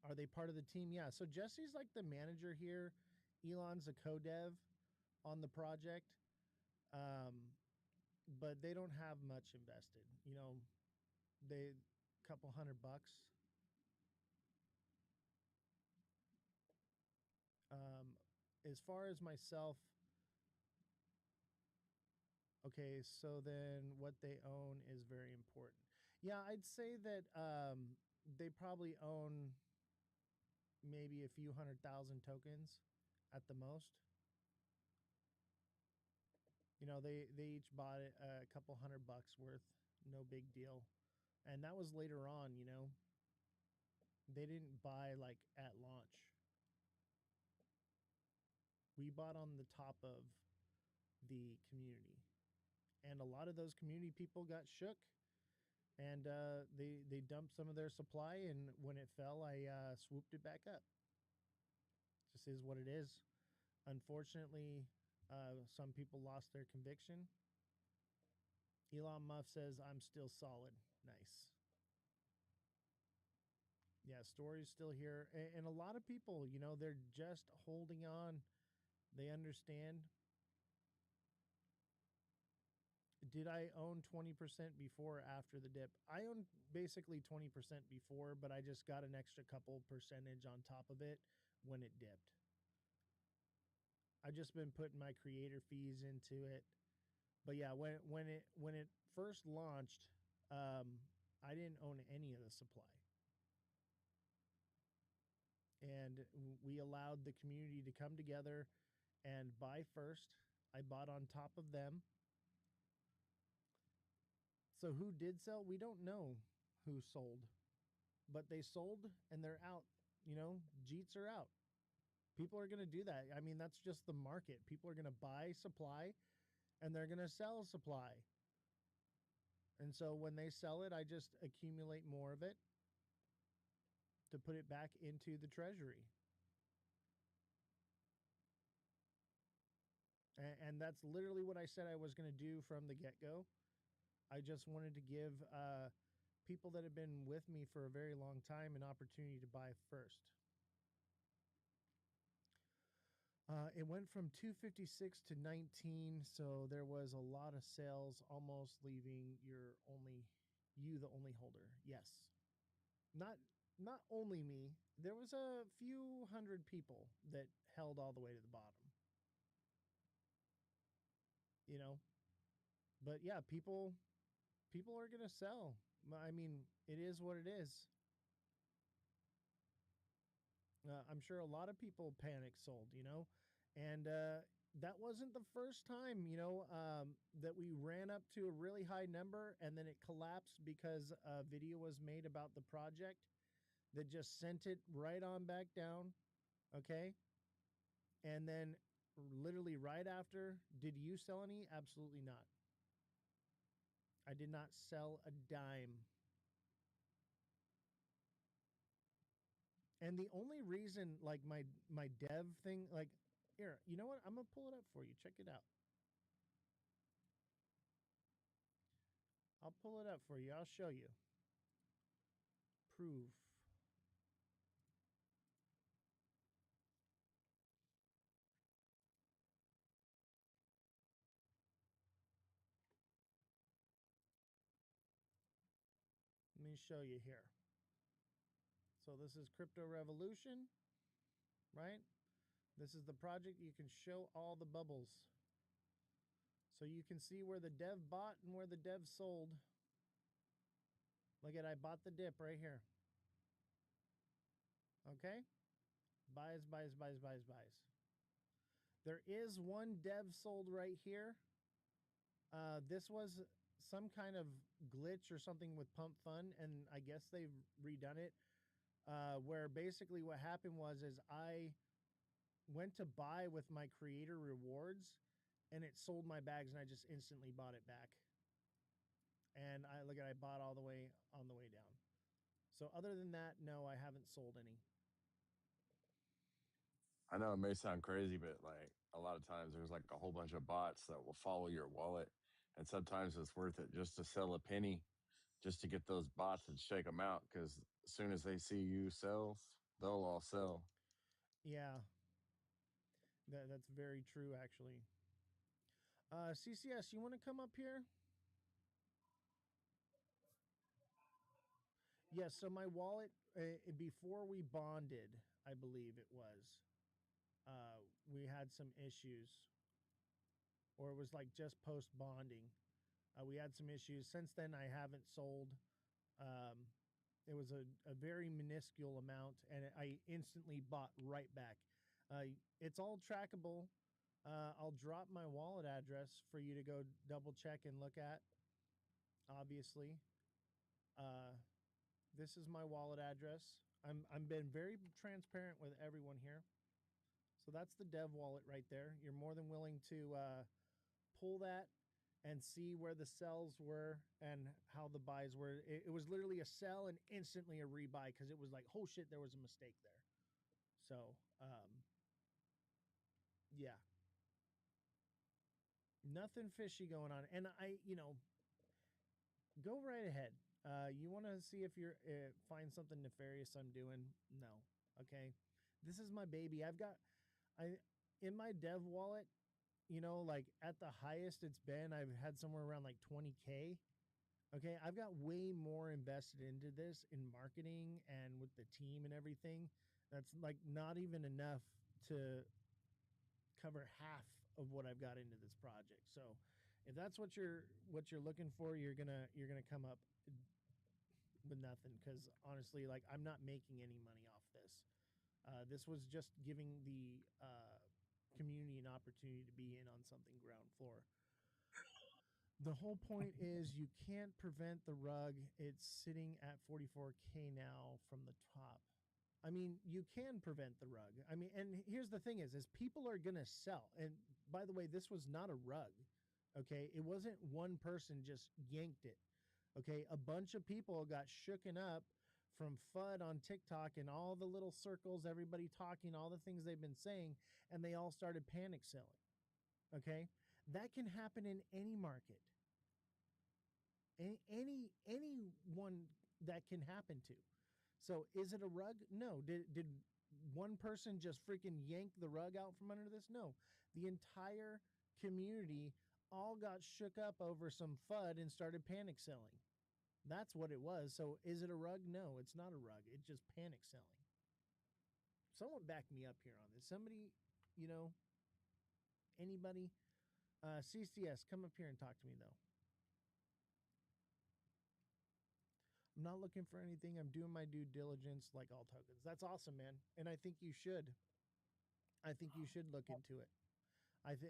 Speaker 1: Are they part of the team? Yeah. So Jesse's like the manager here. Elon's a co-dev on the project, but they don't have much invested. You know, they couple $100. As far as myself, Okay, so then what they own is very important. Yeah, I'd say that they probably own maybe a few 100,000 tokens at the most. You know, they each bought it a couple $100 worth, no big deal. And that was later on, you know. They didn't buy like at launch. We bought on the top of the community. And a lot of those community people got shook, and they dumped some of their supply, and when it fell, I swooped it back up. Just is what it is. Unfortunately, some people lost their conviction. Elon Musk says, I'm still solid. Nice. Yeah, story's still here. And a lot of people, you know, they're just holding on. They understand. Did I own 20% before or after the dip? I owned basically 20% before, but I just got an extra couple percentage on top of it when it dipped. I've just been putting my creator fees into it. But yeah, when it first launched, I didn't own any of the supply. And we allowed the community to come together and buy first. I bought on top of them. So who did sell? We don't know who sold, but they sold and they're out. You know, Jeets are out. People are going to do that. I mean, that's just the market. People are going to buy supply and they're going to sell supply. And so when they sell it, I just accumulate more of it to put it back into the treasury. And that's literally what I said I was going to do from the get-go. I just wanted to give people that have been with me for a very long time an opportunity to buy first. It went from 256 to 19, so there was a lot of sales, almost leaving you the only holder. Yes, not only me. There was a few hundred people that held all the way to the bottom. You know, but yeah, people are gonna sell. I mean, it is what it is. I'm sure a lot of people panic sold, you know, and that wasn't the first time, you know, that we ran up to a really high number and then it collapsed because a video was made about the project that just sent it right on back down. Okay. And then literally right after, did you sell any? Absolutely not. I did not sell a dime. And the only reason, like my dev thing, like here, you know what? I'm gonna pull it up for you. Check it out. I'll pull it up for you. I'll show you. Proof. Let me show you here. So this is Crypto Revolution, right? This is the project. You can show all the bubbles. So you can see where the dev bought and where the dev sold. Look at, I bought the dip right here. Okay? Buys, buys, buys, buys, buys. There is one dev sold right here. This was some kind of glitch or something with Pump Fun, and I guess they've redone it. Where basically what happened was is I went to buy with my creator rewards, and it sold my bags, and I just instantly bought it back. And I bought all the way on the way down. So other than that, no, I haven't sold any.
Speaker 4: I know it may sound crazy, but like a lot of times there's like a whole bunch of bots that will follow your wallet. And sometimes it's worth it just to sell a penny just to get those bots and shake them out. Cause as soon as they see you sell, they'll all sell.
Speaker 1: Yeah, that's very true, actually. CCS, you want to come up here? Yes. So my wallet, before we bonded, I believe it was, we had some issues, or it was like just post bonding. We had some issues. Since then, I haven't sold. Um, it was a very minuscule amount, and I instantly bought right back. It's all trackable. I'll drop my wallet address for you to go double check and look at. Obviously, uh, this is my wallet address. I'm been very transparent with everyone here. So that's the dev wallet right there. You're more than willing to pull that and see where the sells were and how the buys were. It was literally a sell and instantly a rebuy because it was like, oh shit, there was a mistake there. So, yeah, nothing fishy going on. And go right ahead. You want to see if you're find something nefarious I'm doing? No. Okay. This is my baby. I in my dev wallet, like at the highest it's been, I've had somewhere around like 20K. Okay, I've got way more invested into this in marketing and with the team and everything. That's like not even enough to cover half of what I've got into this project. So, if that's what you're looking for, you're gonna come up with nothing because honestly, like I'm not making any money off this. This was just giving the community an opportunity to be in on something ground floor. The whole point is you can't prevent the rug. It's sitting at 44K now from the top. I mean, you can prevent the rug. I mean, and here's the thing is people are going to sell. And by the way, this was not a rug. Okay? It wasn't one person just yanked it. Okay? A bunch of people got shooken up from FUD on TikTok and all the little circles, everybody talking, all the things they've been saying, and they all started panic selling. Okay? That can happen in any market. Anyone that can happen to. So is it a rug? No. Did one person just freaking yank the rug out from under this? No. The entire community all got shook up over some FUD and started panic selling. That's what it was. So is it a rug? No, it's not a rug. It's just panic selling. Someone back me up here on this. Somebody, you know, anybody? CCS, come up here and talk to me though. I'm not looking for anything. I'm doing my due diligence like all tokens. That's awesome, man. And I think you should. I think you should look into it.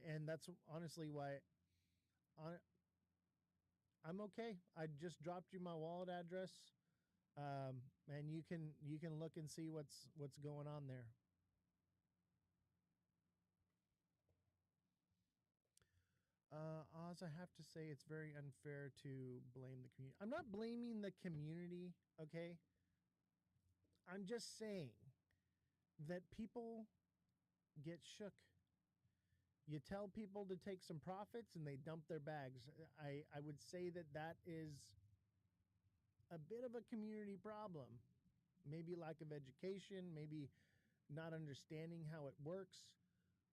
Speaker 1: And that's honestly why I'm okay. I just dropped you my wallet address. And you can look and see what's going on there. Oz, I have to say it's very unfair to blame the community. I'm not blaming the community, okay? I'm just saying that people get shook. You tell people to take some profits and they dump their bags. I would say that that is a bit of a community problem. Maybe lack of education, maybe not understanding how it works.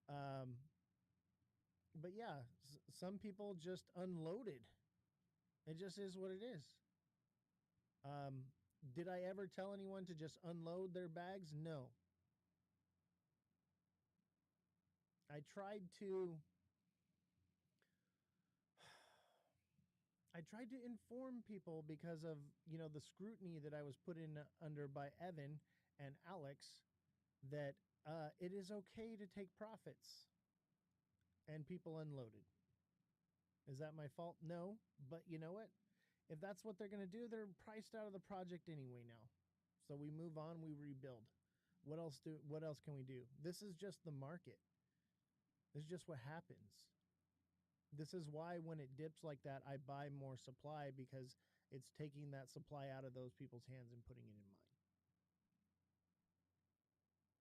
Speaker 1: Um, but yeah, some people just unloaded. It just is what it is. Um, did I ever tell anyone to just unload their bags? No. I tried to I tried to inform people because of, the scrutiny that I was put in under by Evan and Alex that it is okay to take profits, and people unloaded. Is that my fault? No, but you know what? If that's what they're going to do, they're priced out of the project anyway now. So we move on, we rebuild. What else can we do? This is just the market. This is just what happens. This is why when it dips like that, I buy more supply because it's taking that supply out of those people's hands and putting it in mine.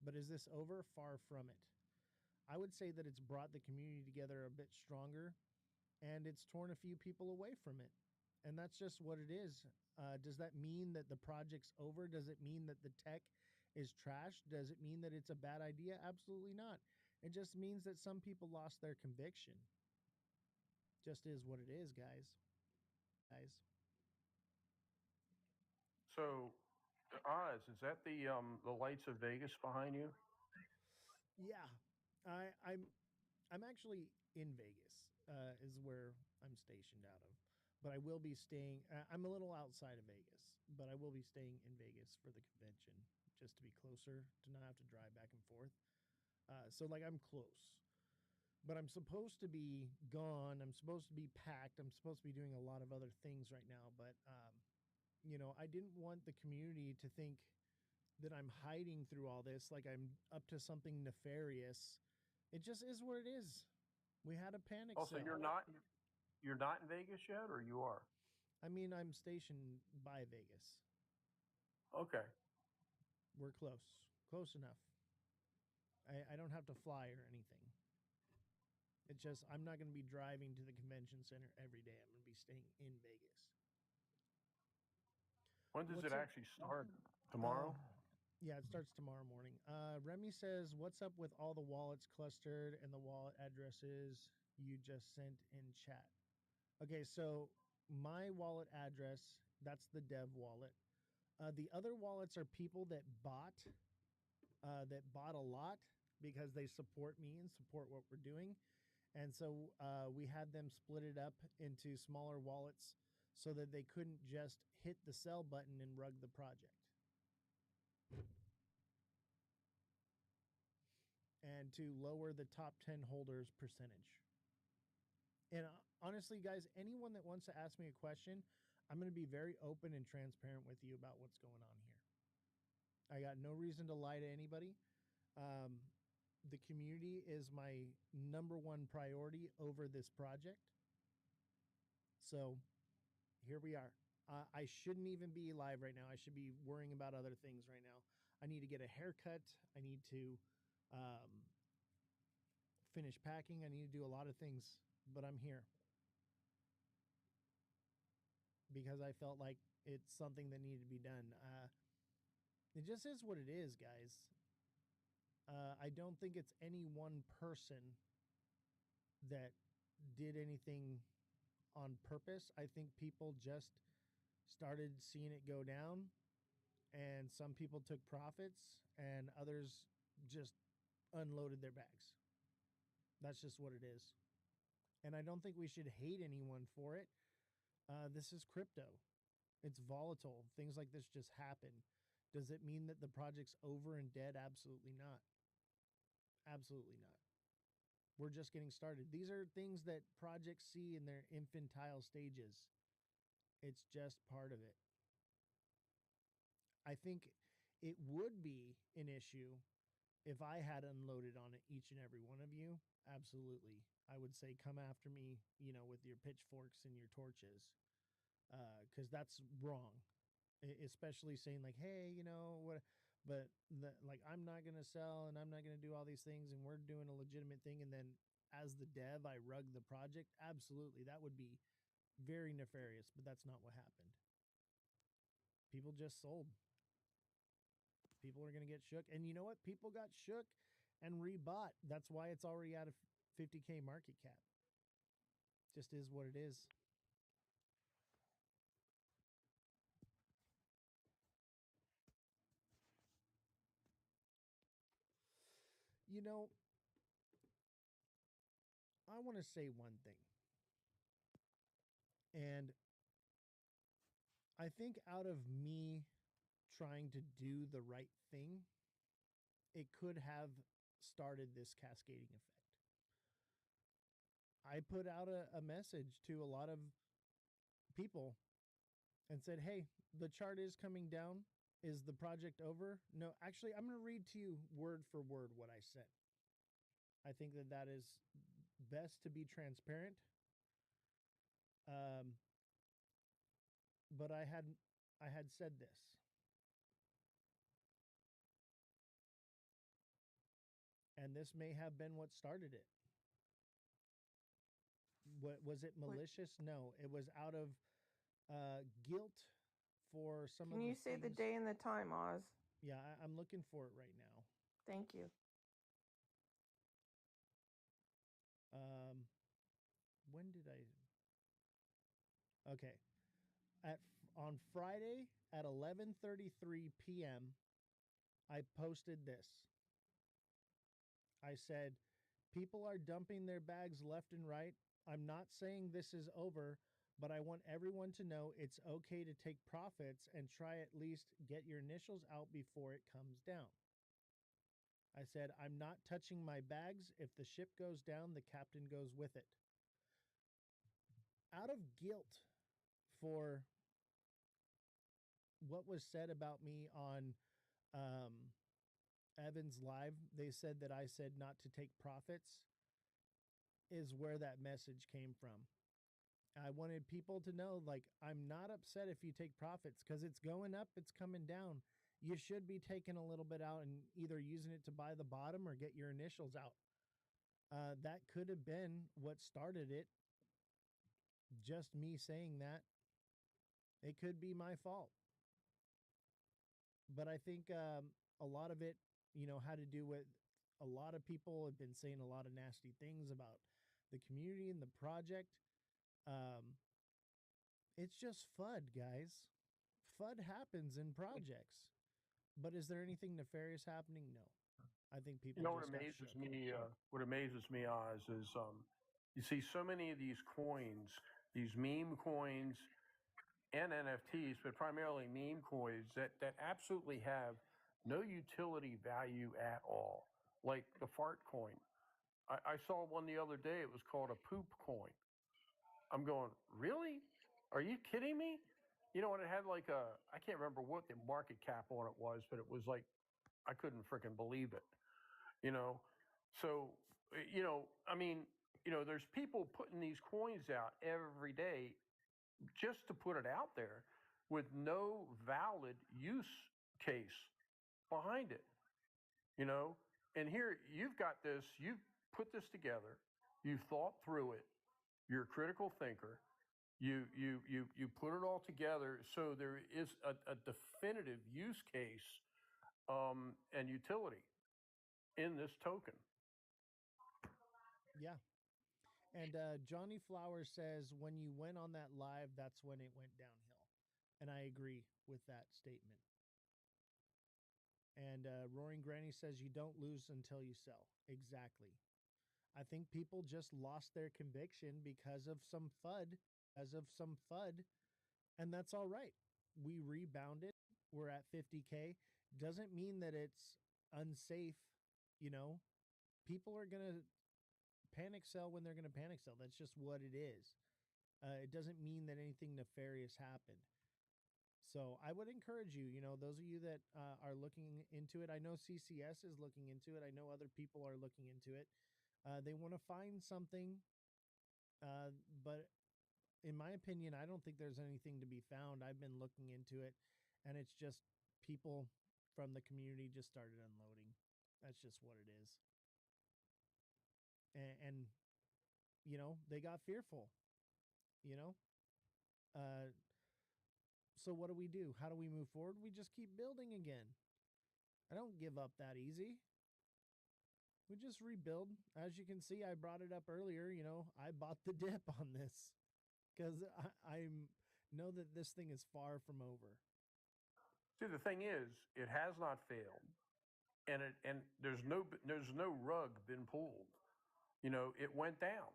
Speaker 1: But is this over? Far from it. I would say that it's brought the community together a bit stronger and it's torn a few people away from it. And that's just what it is. Does that mean that the project's over? Does it mean that the tech is trash? Does it mean that it's a bad idea? Absolutely not. It just means that some people lost their conviction. Just is what it is, guys. Guys.
Speaker 5: So, Oz, is that the lights of Vegas behind you?
Speaker 1: Yeah. I'm actually in Vegas. is where I'm stationed out of. But I will be staying. I'm a little outside of Vegas, but I will be staying in Vegas for the convention, just to be closer, to not have to drive back and forth. So like I'm close, but I'm supposed to be gone. I'm supposed to be packed. I'm supposed to be doing a lot of other things right now. But I didn't want the community to think that I'm hiding through all this, like I'm up to something nefarious. It just is what it is. We had a panic
Speaker 5: Also,
Speaker 1: sale.
Speaker 5: you're not in Vegas yet, or you are?
Speaker 1: I mean, I'm stationed by Vegas.
Speaker 5: Okay.
Speaker 1: We're close enough. I don't have to fly or anything. It's just I'm not going to be driving to the convention center every day. I'm going to be staying in Vegas.
Speaker 5: When does
Speaker 1: What's
Speaker 5: it
Speaker 1: up?
Speaker 5: actually start? Tomorrow?
Speaker 1: Yeah, it starts tomorrow morning. Remy says, "What's up with all the wallets clustered and the wallet addresses you just sent in chat?" Okay, so my wallet address, that's the dev wallet. The other wallets are people that bought a lot because they support me and support what we're doing. And so we had them split it up into smaller wallets so that they couldn't just hit the sell button and rug the project. And to lower the top 10 holders percentage. And honestly, guys, anyone that wants to ask me a question, I'm going to be very open and transparent with you about what's going on here. I got no reason to lie to anybody. The community is my number one priority over this project. So here we are. I shouldn't even be live right now. I should be worrying about other things right now. I need to get a haircut. I need to finish packing. I need to do a lot of things, but I'm here because I felt like it's something that needed to be done. It just is what it is, guys. I don't think it's any one person that did anything on purpose. I think people just started seeing it go down, and some people took profits, and others just unloaded their bags. That's just what it is. And I don't think we should hate anyone for it. This is crypto. It's volatile. Things like this just happen. Does it mean that the project's over and dead? Absolutely not. Absolutely not. We're just getting started. These are things that projects see in their infantile stages. It's just part of it. I think it would be an issue if I had unloaded on it, each and every one of you. Absolutely. I would say come after me, with your pitchforks and your torches, because that's wrong. Especially saying like, hey, what, but like I'm not going to sell and I'm not going to do all these things and we're doing a legitimate thing. And then as the dev, I rug the project. Absolutely. That would be very nefarious, but that's not what happened. People just sold. People are going to get shook. And you know what? People got shook and rebought. That's why it's already out of 50K market cap. Just is what it is. I want to say one thing. And I think out of me trying to do the right thing, it could have started this cascading effect. I put out a message to a lot of people and said, hey, the chart is coming down. Is the project over? No, actually, I'm going to read to you word for word what I said. I think that is best to be transparent. But I had said this. And this may have been what started it. What was it malicious? No, it was out of guilt for some of the
Speaker 6: Can you say the
Speaker 1: things.
Speaker 6: day and the time, Oz?
Speaker 1: Yeah, I'm looking for it right now.
Speaker 6: Thank you.
Speaker 1: When did I? Okay, on Friday at 11:33 p.m., I posted this. I said, people are dumping their bags left and right. I'm not saying this is over, but I want everyone to know it's okay to take profits and try at least get your initials out before it comes down. I said, I'm not touching my bags. If the ship goes down, the captain goes with it. Out of guilt for what was said about me on Evan's live, they said that I said not to take profits, is where that message came from. I wanted people to know, like, I'm not upset if you take profits because it's going up, it's coming down. You should be taking a little bit out and either using it to buy the bottom or get your initials out. That could have been what started it. Just me saying that. It could be my fault. But I think a lot of it, had to do with a lot of people have been saying a lot of nasty things about the community and the project. It's just FUD, guys. FUD happens in projects. But is there anything nefarious happening? No. I think people
Speaker 5: You know what
Speaker 1: just got
Speaker 5: amazes
Speaker 1: shook.
Speaker 5: me? What amazes me, Oz, is you see so many of these coins, these meme coins and NFTs, but primarily meme coins that absolutely have no utility value at all. Like the fart coin. I saw one the other day. It was called a poop coin. I'm going, really? Are you kidding me? You know, and it had like I can't remember what the market cap on it was, but it was like, I couldn't freaking believe it, you know? So, I mean, there's people putting these coins out every day just to put it out there with no valid use case behind it, you know? And here you've got this, you've put this together, you've thought through it, you're a critical thinker, you put it all together so there is a definitive use case and utility in this token.
Speaker 1: Yeah. And Johnny Flowers says, when you went on that live, that's when it went downhill. And I agree with that statement. And Roaring Granny says, you don't lose until you sell. Exactly. I think people just lost their conviction because of some FUD, and that's all right. We rebounded. We're at 50K. Doesn't mean that it's unsafe. You know, people are going to panic sell when they're going to panic sell. That's just what it is. It doesn't mean that anything nefarious happened. So I would encourage you, those of you that are looking into it. I know CCS is looking into it. I know other people are looking into it. They want to find something, but in my opinion, I don't think there's anything to be found. I've been looking into it, and it's just people from the community just started unloading. That's just what it is. And they got fearful, you know? So what do? How do we move forward? We just keep building again. I don't give up that easy. We just rebuild. As you can see, I brought it up earlier. I bought the dip on this because I know that this thing is far from over.
Speaker 5: See, the thing is, it has not failed, and there's no rug been pulled. It went down,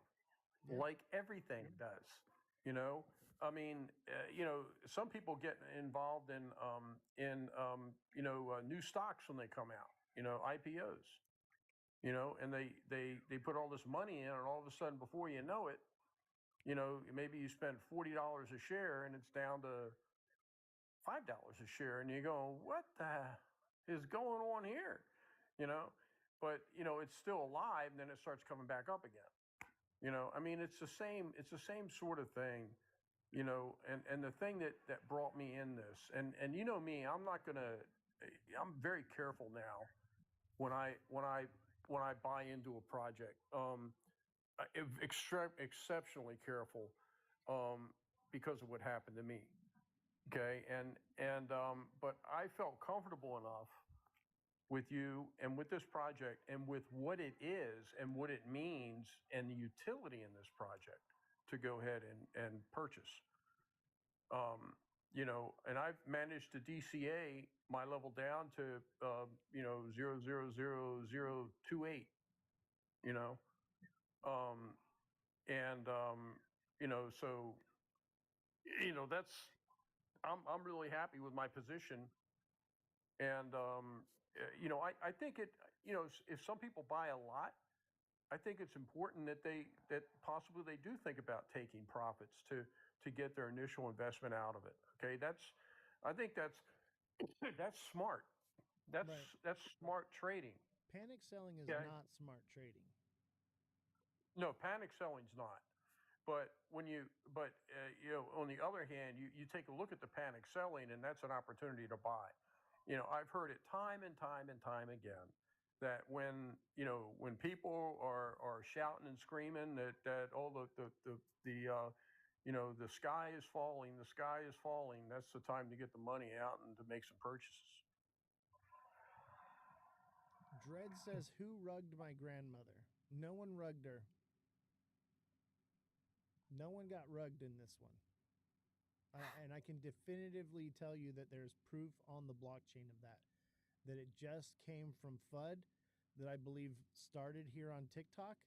Speaker 5: like everything does. I mean, some people get involved in new stocks when they come out. IPOs. And they put all this money in, and all of a sudden, before you know it, maybe you spent $40 a share, and it's down to $5 a share, and you go, what the is going on here? But it's still alive, and then it starts coming back up again. I mean, it's the same sort of thing. And the thing that brought me in this, and me, I'm very careful now when I buy into a project. Exceptionally careful because of what happened to me. Okay, but I felt comfortable enough with you and with this project and with what it is and what it means and the utility in this project to go ahead and purchase. And I've managed to DCA my level down to 0.00028. And so that's I'm really happy with my position. And I think if some people buy a lot, I think it's important that possibly they do think about taking profits to get their initial investment out of it. Okay, I think that's smart.
Speaker 1: Right.
Speaker 5: That's smart trading.
Speaker 1: Panic selling is
Speaker 5: Okay.
Speaker 1: not smart trading.
Speaker 5: No, panic selling's not. But on the other hand, you take a look at the panic selling, and that's an opportunity to buy. I've heard it time and time and time again that when people are shouting and screaming that all the sky is falling, the sky is falling, that's the time to get the money out and to make some purchases.
Speaker 1: Dread says, "Who rugged my grandmother? No one rugged her. No one got rugged in this one." And I can definitively tell you that there's proof on the blockchain of that. That it just came from FUD that I believe started here on TikTok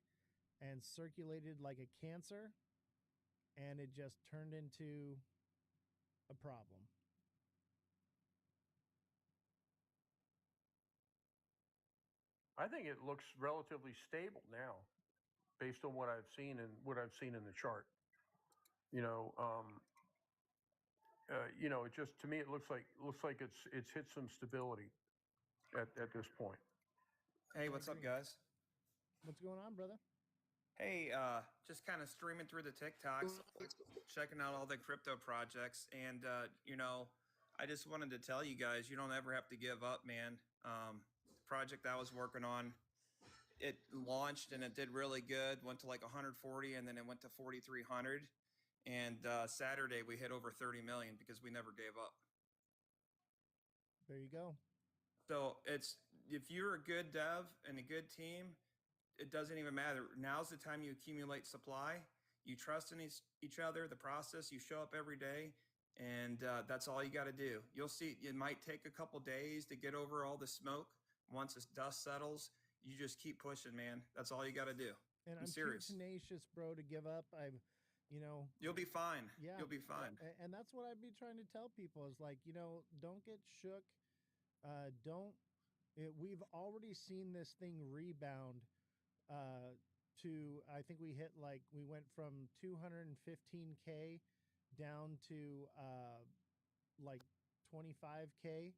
Speaker 1: and circulated like a cancer, and it just turned into a problem.
Speaker 5: I think it looks relatively stable now, based on what I've seen and what I've seen in the chart. It just to me it looks like it's hit some stability at this point.
Speaker 7: Hey, what's up, guys?
Speaker 1: What's going on, brother?
Speaker 7: Hey, just kind of streaming through the TikToks, checking out all the crypto projects, and I just wanted to tell you guys, you don't ever have to give up, man. The project I was working on, it launched and it did really good. Went to like 140, and then it went to 4,300. And Saturday we hit over 30 million because we never gave up.
Speaker 1: There you go.
Speaker 7: So if you're a good dev and a good team, it doesn't even matter. Now's the time you accumulate supply. You trust in each other, the process. You show up every day, and that's all you got to do. You'll see. It might take a couple days to get over all the smoke. Once the dust settles, you just keep pushing, man. That's all you got to do.
Speaker 1: And
Speaker 7: I'm
Speaker 1: I'm
Speaker 7: serious.
Speaker 1: too tenacious, bro, to give up.
Speaker 7: You'll be fine.
Speaker 1: Yeah,
Speaker 7: You'll be fine.
Speaker 1: And that's what I'd be trying to tell people is like, don't get shook. We've already seen this thing rebound to, I think we went from 215K down to like 25K,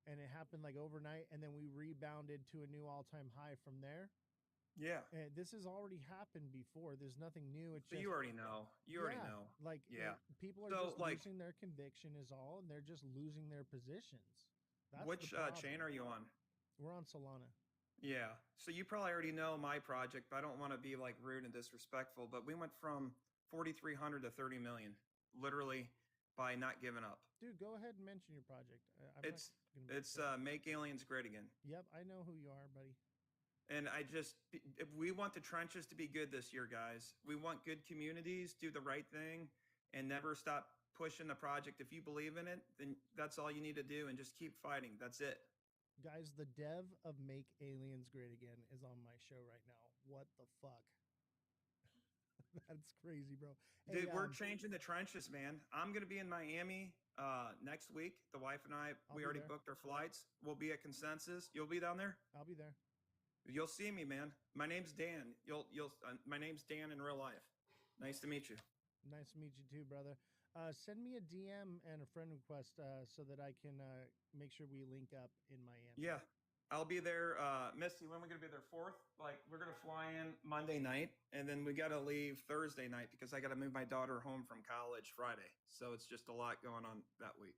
Speaker 1: and it happened like overnight, and then we rebounded to a new all-time high from there.
Speaker 7: Yeah.
Speaker 1: And this has already happened before. There's nothing new. It's
Speaker 7: so
Speaker 1: just,
Speaker 7: you already know. You already know.
Speaker 1: Like,
Speaker 7: yeah.
Speaker 1: People are
Speaker 7: So,
Speaker 1: just losing their conviction is all, and they're just losing their positions. That's
Speaker 7: which chain are you on?
Speaker 1: We're on Solana.
Speaker 7: Yeah. So you probably already know my project, but I don't want to be like rude and disrespectful, but we went from 4,300 to 30 million, literally by not giving up.
Speaker 1: Dude, go ahead and mention your project.
Speaker 7: It's Make Aliens Great Again.
Speaker 1: Yep, I know who you are, buddy.
Speaker 7: And if we want the trenches to be good this year, guys. We want good communities, do the right thing, and never stop pushing the project. If you believe in it, then that's all you need to do, and just keep fighting. That's it.
Speaker 1: Guys, the dev of Make Aliens Great Again is on my show right now. What the fuck? That's crazy, bro.
Speaker 7: Dude, we're changing the trenches, man. I'm going to be in Miami next week. The wife and we already booked our flights. We'll be at Consensus. You'll be down there?
Speaker 1: I'll be there.
Speaker 7: You'll see me, man. My name's Dan. My name's Dan in real life. Nice to meet you.
Speaker 1: Nice to meet you too, brother. Send me a DM and a friend request so that I can make sure we link up in Miami.
Speaker 7: Yeah, I'll be there. Misty, when are we going to be there? 4th? Like, we're going to fly in Monday night, and then we got to leave Thursday night because I got to move my daughter home from college Friday. So it's just a lot going on that week.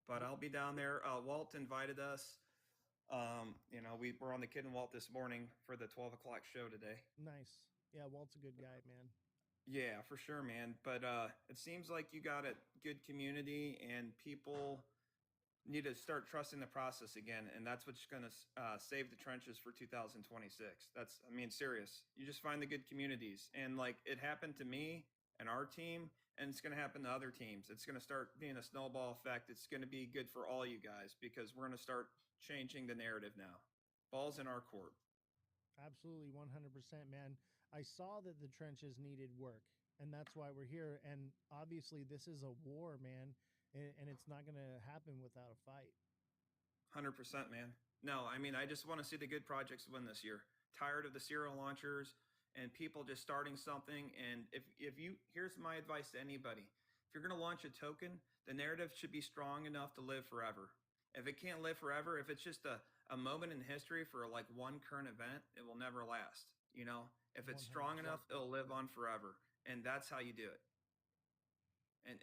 Speaker 7: But I'll be down there. Walt invited us. We were on the Kid and Walt this morning for the 12 o'clock show today.
Speaker 1: Nice. Yeah, Walt's a good guy, man.
Speaker 7: Yeah, for sure, man. But it seems like you got a good community, and people need to start trusting the process again, and that's what's going to save the trenches for 2026. Serious. You just find the good communities, and like it happened to me and our team, and it's going to happen to other teams. It's going to start being a snowball effect. It's going to be good for all you guys because we're going to start changing the narrative now. Ball's in our court.
Speaker 1: Absolutely, 100%, man. I saw that the trenches needed work, and that's why we're here. And obviously, this is a war, man, and it's not going to happen without a fight.
Speaker 7: 100%, man. No, I mean, I just want to see the good projects win this year. Tired of the serial launchers and people just starting something. And if you, here's my advice to anybody: if you're going to launch a token, the narrative should be strong enough to live forever. If it can't live forever, if it's just a moment in history for like one current event, it will never last. You know, if it's strong
Speaker 1: 100%.
Speaker 7: enough, it'll live on forever. And that's how you do it.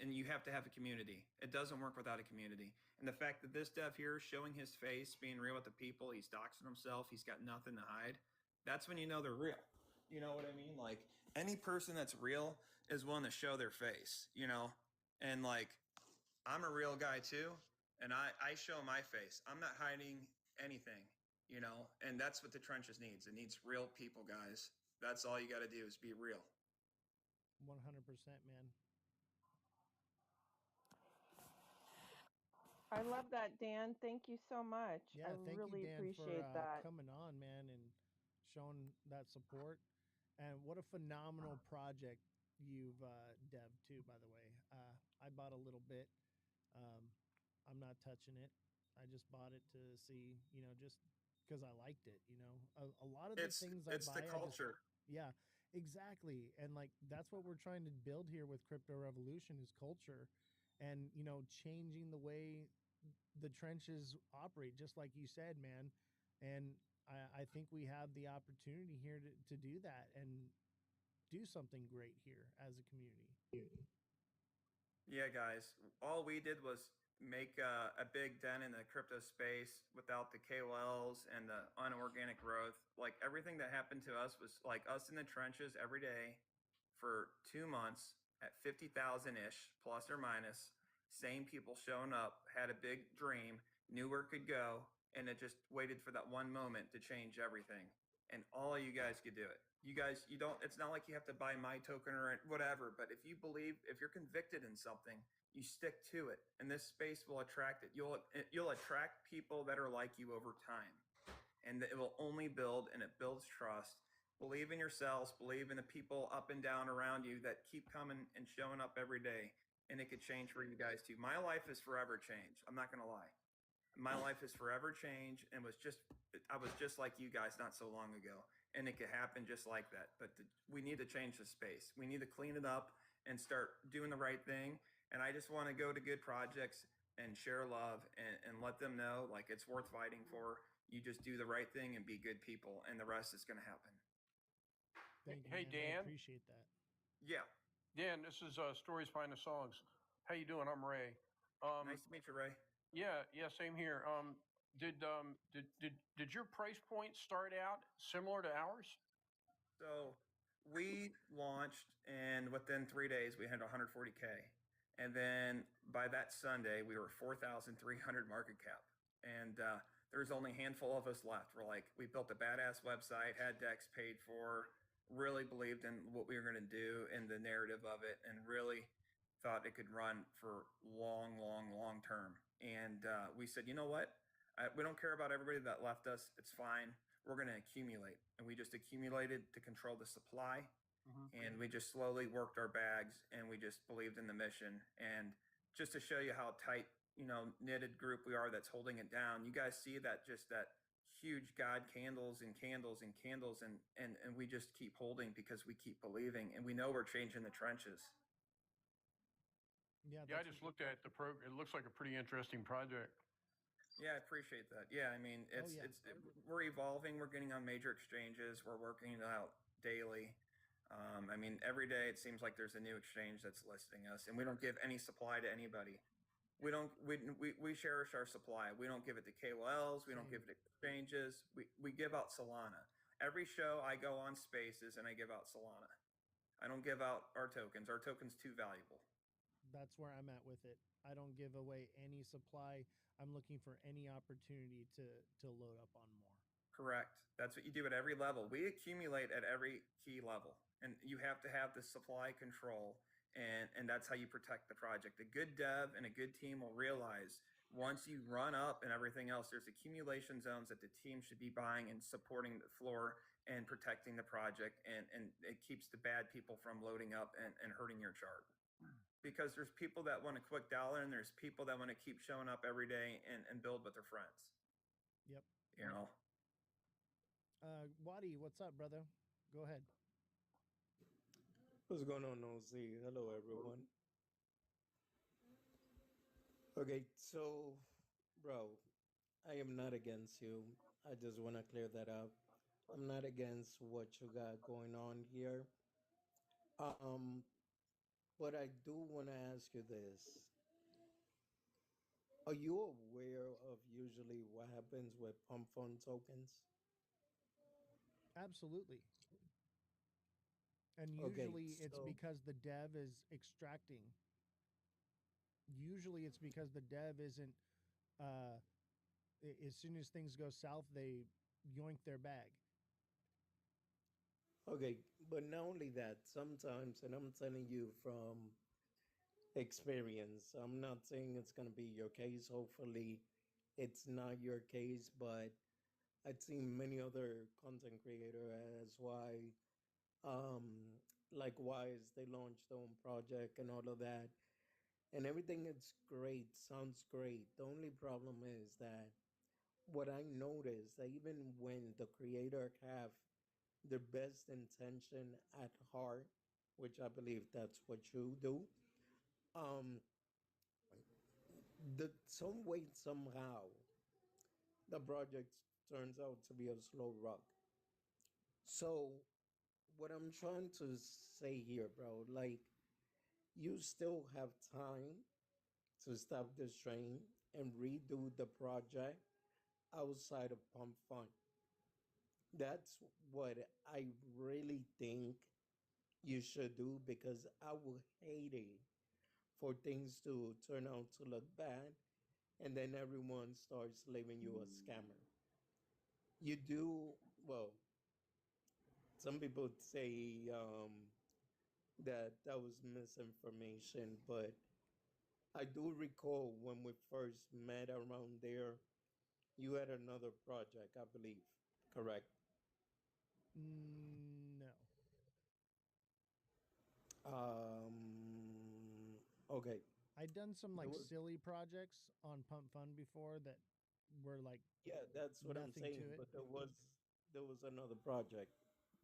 Speaker 7: And you have to have a community. It doesn't work without a community. And the fact that this dev here is showing his face, being real with the people, he's doxing himself, he's got nothing to hide. That's when you know they're real. You know what I mean? Like any person that's real is willing to show their face, you know? And like I'm a real guy too, and I show my face. I'm not hiding anything, you know, and that's what the trenches needs. It needs real people, guys. That's all you got to do is be real.
Speaker 1: 100%, man.
Speaker 6: I love that, Dan. Thank you so much. I
Speaker 1: Yeah, thank you,
Speaker 6: really
Speaker 1: Dan, for
Speaker 6: appreciate that.
Speaker 1: coming on, man, and showing that support. And what a phenomenal project you've debbed too, by the way. I bought a little bit. Um, I'm not touching it. I just bought it to see, just because I liked it. A lot of the things I
Speaker 7: It's
Speaker 1: buy,
Speaker 7: the culture.
Speaker 1: yeah, exactly. And like that's what we're trying to build here with Crypto Revolution is culture, and changing the way the trenches operate, just like you said, man. And I think we have the opportunity here to do that and do something great here as a community.
Speaker 7: Yeah, guys. All we did was make a big dent in the crypto space without the KOLs and the unorganic growth. Like everything that happened to us was like us in the trenches every day for 2 months at 50,000 ish, plus or minus. Same people showing up, had a big dream, knew where it could go, and it just waited for that one moment to change everything. And all of you guys could do it. You guys, you don't, it's not like you have to buy my token or whatever, but if you believe, if you're convicted in something, you stick to it, and this space will attract it. You'll attract people that are like you over time, and it will only build, and it builds trust. Believe in yourselves, believe in the people up and down around you that keep coming and showing up every day, and it could change for you guys too. My life is forever changed. I'm not going to lie. My life is forever changed, and I was just like you guys not so long ago, and it could happen just like that. But we need to change the space. We need to clean it up and start doing the right thing. And I just want to go to good projects and share love and let them know like it's worth fighting for. You just do the right thing and be good people, and the rest is going to happen.
Speaker 1: Thank you,
Speaker 5: Hey,
Speaker 1: man. I
Speaker 5: Dan.
Speaker 1: appreciate that.
Speaker 7: Yeah.
Speaker 5: Dan, this is Stories Behind the Songs. How you doing? I'm Ray.
Speaker 7: Nice to meet you, Ray.
Speaker 5: Yeah, same here. Did your price point start out similar to ours?
Speaker 7: So we launched, and within 3 days, we had 140K. And then by that Sunday, we were 4,300 market cap. And there's only a handful of us left. We built a badass website, had decks paid for, really believed in what we were going to do and the narrative of it, and really thought it could run for long, long, long term. And we said, you know what? We don't care about everybody that left us. It's fine. We're going to accumulate. And we just accumulated to control the supply. And we just slowly worked our bags, and we just believed in the mission. And just to show you how tight, knitted group we are that's holding it down, you guys see that huge God candles and candles and candles, and we just keep holding because we keep believing, and we know we're changing the trenches.
Speaker 1: Yeah,
Speaker 5: I just looked at the program. It looks like a pretty interesting project.
Speaker 7: Yeah, I appreciate that. Yeah, I mean, we're evolving. We're getting on major exchanges. We're working it out daily. I mean, every day it seems like there's a new exchange that's listing us, and we don't give any supply to anybody. We cherish our supply. We don't give it to KOLs. We don't give it to exchanges. We give out Solana. Every show I go on Spaces and I give out Solana. I don't give out our tokens. Our tokens too valuable.
Speaker 1: That's where I'm at with it. I don't give away any supply. I'm looking for any opportunity to load up on more.
Speaker 7: Correct. That's what you do at every level. We accumulate at every key level, and you have to have the supply control, and that's how you protect the project. A good dev and a good team will realize Once you run up and everything else, there's accumulation zones that the team should be buying and supporting the floor and protecting the project, and it keeps the bad people from loading up and hurting your chart. Because there's people that want a quick dollar, and there's people that want to keep showing up every day and build with their friends.
Speaker 1: Yep.
Speaker 7: You know?
Speaker 1: Wadi, what's up, brother? Go ahead.
Speaker 8: What's going on, OZ? Hello, everyone. Okay, so, bro, I am not against you. I just want to clear that up. I'm not against what you got going on here. Um, but I do want to ask you this. Are you aware of usually what happens with pump fund tokens?
Speaker 1: Absolutely. And
Speaker 8: Okay,
Speaker 1: usually it's
Speaker 8: so,
Speaker 1: because the dev is extracting. Usually it's because the dev isn't. Uh, as soon as things go south, they yoink their bag.
Speaker 8: okay, but not only that, sometimes, and I'm telling you from experience. I'm not saying it's going to be your case. Hopefully, it's not your case, but I've seen many other content creator as why, um, likewise, they launched their own project and all of that, and everything is great, sounds great. The only problem is that what I noticed that even when the creator have their best intention at heart, which I believe that's what you do, um, the some way somehow the project turns out to be a slow rock. So what I'm trying to say here, bro, like you still have time to stop this train and redo the project outside of Pump Fun. That's what I really think you should do because I would hate it for things to turn out to look bad and then everyone starts labeling you a scammer. You do well. Some people say that that was misinformation, but I do recall when we first met around there, you had another project, I believe. Correct.
Speaker 1: No.
Speaker 8: Okay.
Speaker 1: I'd done some
Speaker 8: There
Speaker 1: like
Speaker 8: was,
Speaker 1: silly projects on Pump Fun before that were like
Speaker 8: yeah, that's what I'm
Speaker 1: nothing to
Speaker 8: saying.
Speaker 1: it.
Speaker 8: But there was another project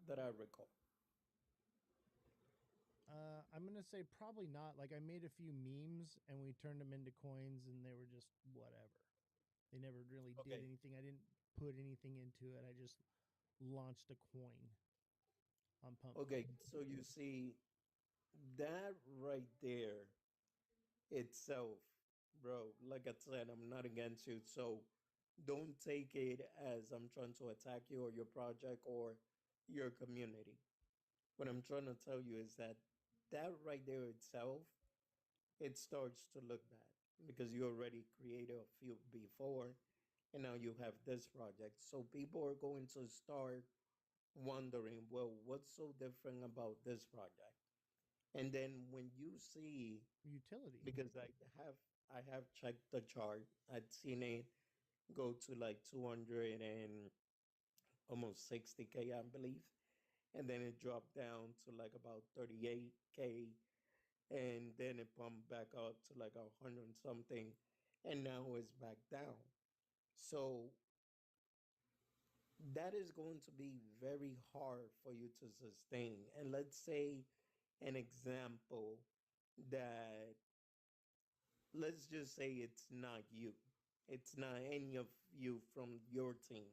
Speaker 8: that I recall.
Speaker 1: I'm gonna say probably not. Like I made a few memes and we turned them into coins, and they were just whatever. They never really did
Speaker 8: Okay.
Speaker 1: anything. I didn't put anything into it. I just launched a coin on Pump
Speaker 8: Okay.
Speaker 1: Fun.
Speaker 8: So you see that right there itself, bro. Like I said, I'm not against you. So don't take it as I'm trying to attack you or your project or your community. What I'm trying to tell you is that that right there itself, it starts to look bad because you already created a few before and now you have this project. So people are going to start wondering, well, what's so different about this project? And then when you see,
Speaker 1: Utility.
Speaker 8: because I have checked the chart, I'd seen it go to like 200 and almost 60K, I believe. And then it dropped down to like about 38K. And then it pumped back up to like 100 and something. And now it's back down. So that is going to be very hard for you to sustain. And let's say an example that, let's just say it's not you, it's not any of you from your team,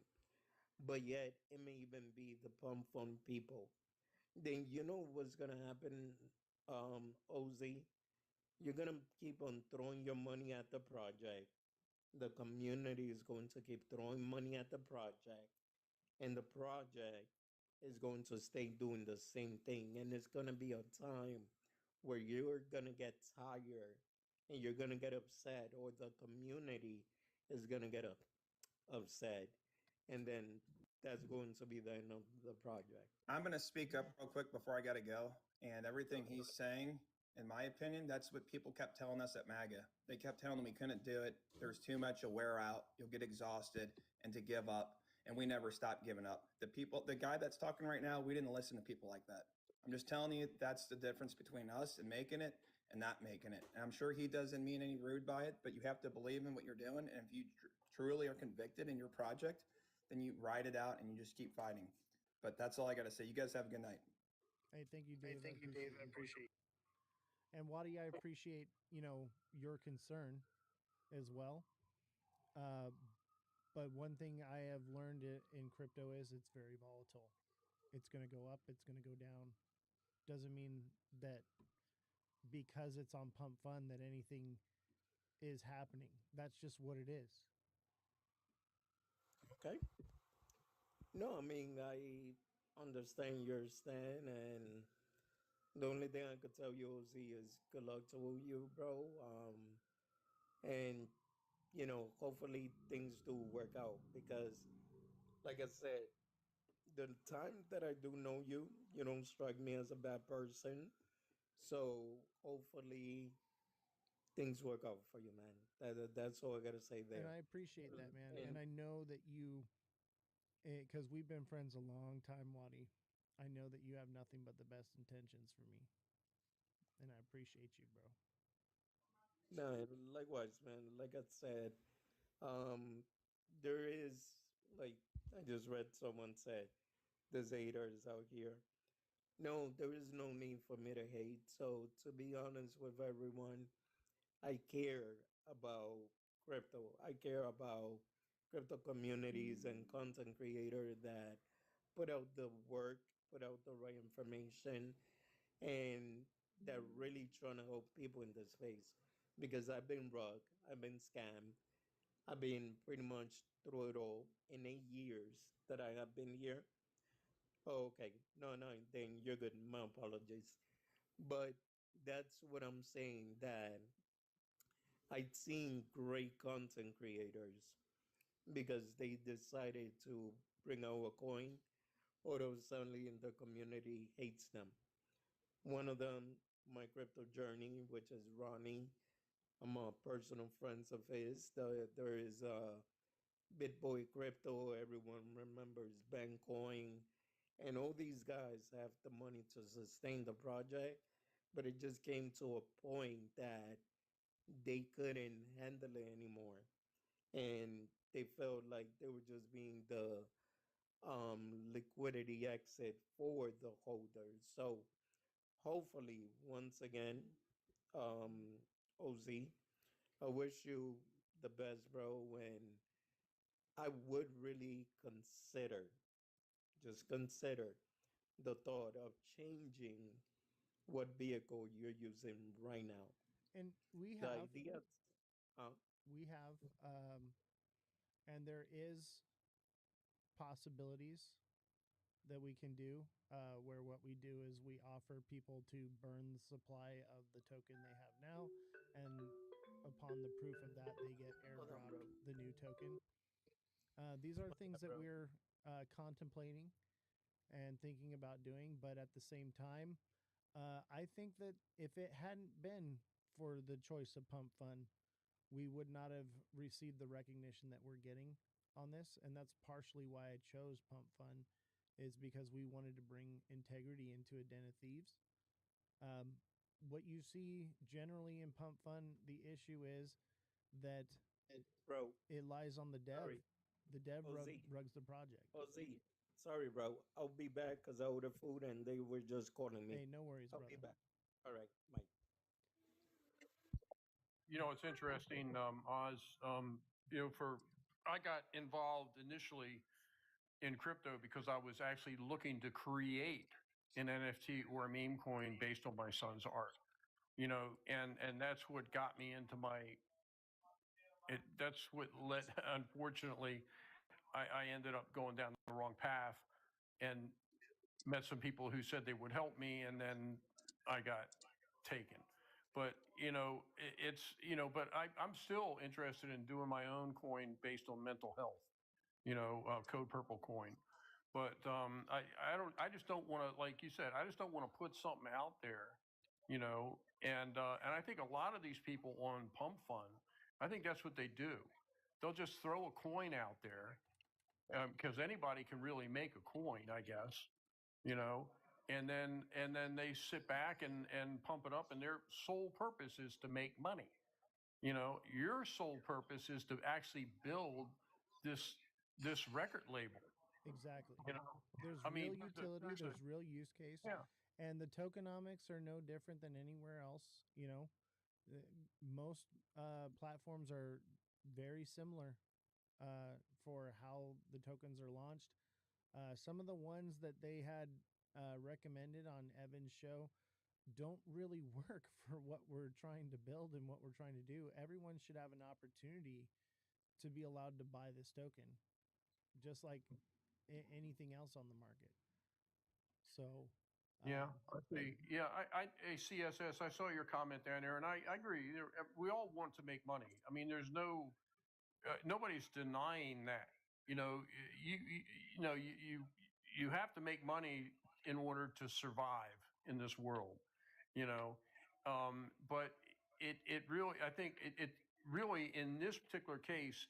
Speaker 8: but yet it may even be the pump fund people. Then you know what's gonna happen, OZ? You're gonna keep on throwing your money at the project. The community is going to keep throwing money at the project, and the project is going to stay doing the same thing. And it's gonna be a time where you're gonna get tired and you're gonna get upset, or the community is gonna get upset, and then that's going to be the end of the project.
Speaker 7: I'm going to speak up real quick before I got to go. And everything he's saying In my opinion, that's what people kept telling us at MAGA. They kept telling them we couldn't do it. There's too much of wear out. You'll get exhausted and to give up. And we never stopped giving up. The guy that's talking right now, we didn't listen to people like that. I'm just telling you, that's the difference between us and making it and not making it. And I'm sure he doesn't mean any rude by it, but you have to believe in what you're doing. And if you truly are convicted in your project, then you ride it out and you just keep fighting. But that's all I got to say. You guys have a good night.
Speaker 1: Hey, thank you, Dave. I
Speaker 5: Thank you, Dave.
Speaker 1: appreciate
Speaker 5: I
Speaker 1: you.
Speaker 5: appreciate.
Speaker 1: And Waddy, I appreciate your concern as well. Uh, but one thing I have learned in crypto is it's very volatile. It's going to go up. It's going to go down. Doesn't mean that because it's on Pump Fund that anything is happening. That's just what it is.
Speaker 8: Okay. No, I mean I understand your stand, and the only thing I could tell you, Ozzy, is good luck to you, bro. And hopefully things do work out because, like I said, the time that I do know you, you don't strike me as a bad person. So hopefully things work out for you, man. That's all I gotta say
Speaker 1: And
Speaker 8: there.
Speaker 1: I appreciate that, man.
Speaker 8: And
Speaker 1: And I know that you, because we've been friends a long time, Waddy. I know that you have nothing but the best intentions for me. And I appreciate you, bro.
Speaker 8: no, likewise, man. Like I said, um, there is like I just read someone said there's haters out here. No, there is no need for me to hate. So to be honest with everyone, I care about crypto. I care about crypto communities and content creator that put out the work, put out the right information, and that really trying to help people in this space. Because I've been rugged, I've been scammed, I've been pretty much through it all in 8 years that I have been here. Oh, okay. No, no, then you're good. My apologies. But that's what I'm saying, that I've seen great content creators because they decided to bring out a coin, or suddenly in the community hates them. One of them, my crypto journey, which is Ronnie. I'm a personal friends of his. There is BitBoy Crypto. Everyone remembers Bancoin, and all these guys have the money to sustain the project, but it just came to a point that they couldn't handle it anymore, and they felt like they were just being the liquidity exit for the holders. So hopefully, once again, um, OZ, I wish you the best, bro. And I would really consider, just consider the thought of changing what vehicle you're using right now.
Speaker 1: And we
Speaker 8: The
Speaker 1: have,
Speaker 8: idea, uh,
Speaker 1: we have, and there is possibilities that we can do where what we do is we offer people to burn the supply of the token they have now, and upon the proof of that, they get
Speaker 8: hold on, bro.
Speaker 1: airdropped the new token. These are things that
Speaker 8: Bro.
Speaker 1: we're contemplating and thinking about doing, but at the same time, I think that if it hadn't been for the choice of Pump Fund, we would not have received the recognition that we're getting on this. And that's partially why I chose Pump Fund, is because we wanted to bring integrity into a den of thieves. Um, what you see generally in Pump Fund, the issue is that
Speaker 8: Bro,
Speaker 1: it lies on the dev.
Speaker 8: sorry.
Speaker 1: The dev
Speaker 8: OZ.
Speaker 1: rugs the project.
Speaker 8: OZ. Sorry, bro. I'll be back because I ordered food and they were just calling me.
Speaker 1: Hey, no worries,
Speaker 8: I'll
Speaker 1: brother.
Speaker 8: be back. All right, Mike.
Speaker 5: It's interesting, Oz. For I got involved initially in crypto because I was actually looking to create an NFT or a meme coin based on my son's art. And that's what got me into my. That's what led. Unfortunately, I ended up going down the wrong path and met some people who said they would help me, and then I got taken. But but I'm still interested in doing my own coin based on mental health. Code Purple coin. But I just don't want to, like you said, I just don't want to put something out there And I think a lot of these people on Pump Fund, I think that's what they do. They'll just throw a coin out there because anybody can really make a coin, I guess, you know, and then they sit back and pump it up, and their sole purpose is to make money. Your sole purpose is to actually build this this record label.
Speaker 1: Exactly.
Speaker 5: You know,
Speaker 1: There's
Speaker 5: I mean,
Speaker 1: real utility,
Speaker 5: there's a
Speaker 1: there's real use case,
Speaker 5: yeah,
Speaker 1: and the tokenomics are no different than anywhere else. You know, Uh, most platforms are very similar for how the tokens are launched. Some of the ones that they had recommended on Evan's show don't really work for what we're trying to build and what we're trying to do. Everyone should have an opportunity to be allowed to buy this token, just like anything else on the market. So,
Speaker 5: yeah.
Speaker 1: um,
Speaker 5: I see. Yeah, CSS. I saw your comment down there, and I agree. We all want to make money. I mean, there's nobody's denying that. You know, you know, you have to make money in order to survive in this world. You know, but it really, I think it really in this particular case,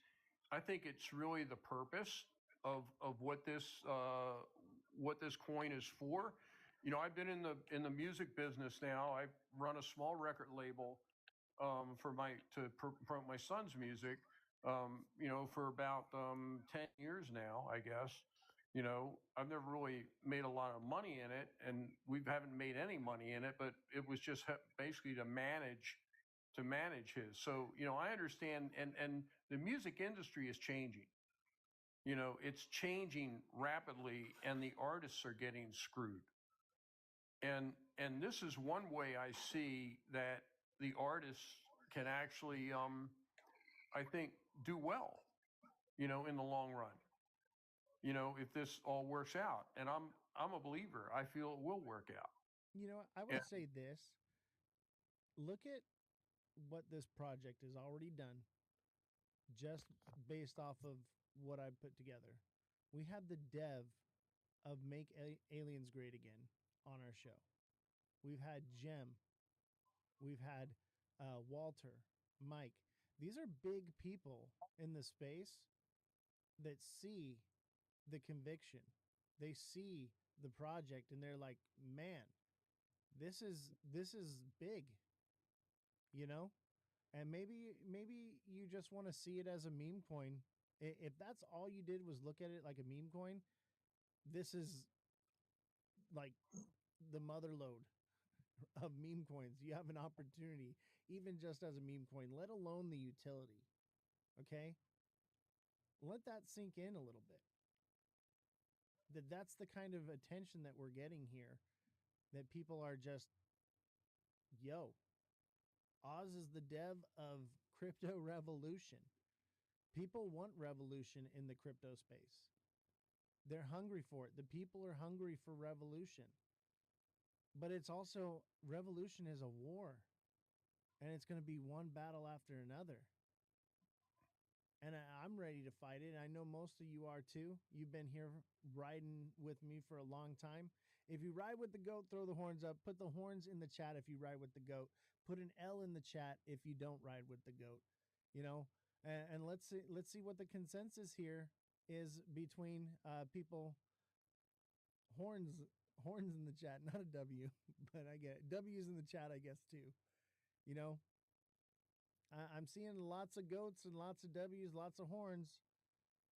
Speaker 5: I think it's really the purpose of what this coin is for. I've been in the music business now. I run a small record label for promote my son's music. For about 10 years now, I guess. I've never really made a lot of money in it, and we haven't made any money in it. But it was just basically to manage his. So I understand, and the music industry is changing. It's changing rapidly, and the artists are getting screwed. And this is one way I see that the artists can actually, I think, do well, in the long run. If this all works out, and I'm a believer. I feel it will work out.
Speaker 1: I
Speaker 5: Yeah.
Speaker 1: will say this: look at what this project has already done, just based off of what I put together. We had the dev of Make Aliens Great Again on our show. We've had Jem. We've had Walter, Mike. These are big people in the space that see the conviction. They see the project and they're like, "Man, this is big," you know? And maybe you just want to see it as a meme coin. If that's all you did was look at it like a meme coin, this is like the mother lode of meme coins. You have an opportunity, even just as a meme coin, let alone the utility. Okay? Let that sink in a little bit. That's the kind of attention that we're getting here. That people are just, yo, Oz is the dev of crypto revolution. People want revolution in the crypto space. They're hungry for it. The people are hungry for revolution. But it's also, revolution is a war, and it's going to be one battle after another. And I'm ready to fight it. I know most of you are too. You've been here riding with me for a long time. If you ride with the goat, throw the horns up. Put the horns in the chat if you ride with the goat. Put an L in the chat if you don't ride with the goat. And let's see what the consensus here is between people. Horns in the chat, not a W, but I get it. W's in the chat, I guess too. You know, I'm seeing lots of goats and lots of W's, lots of horns.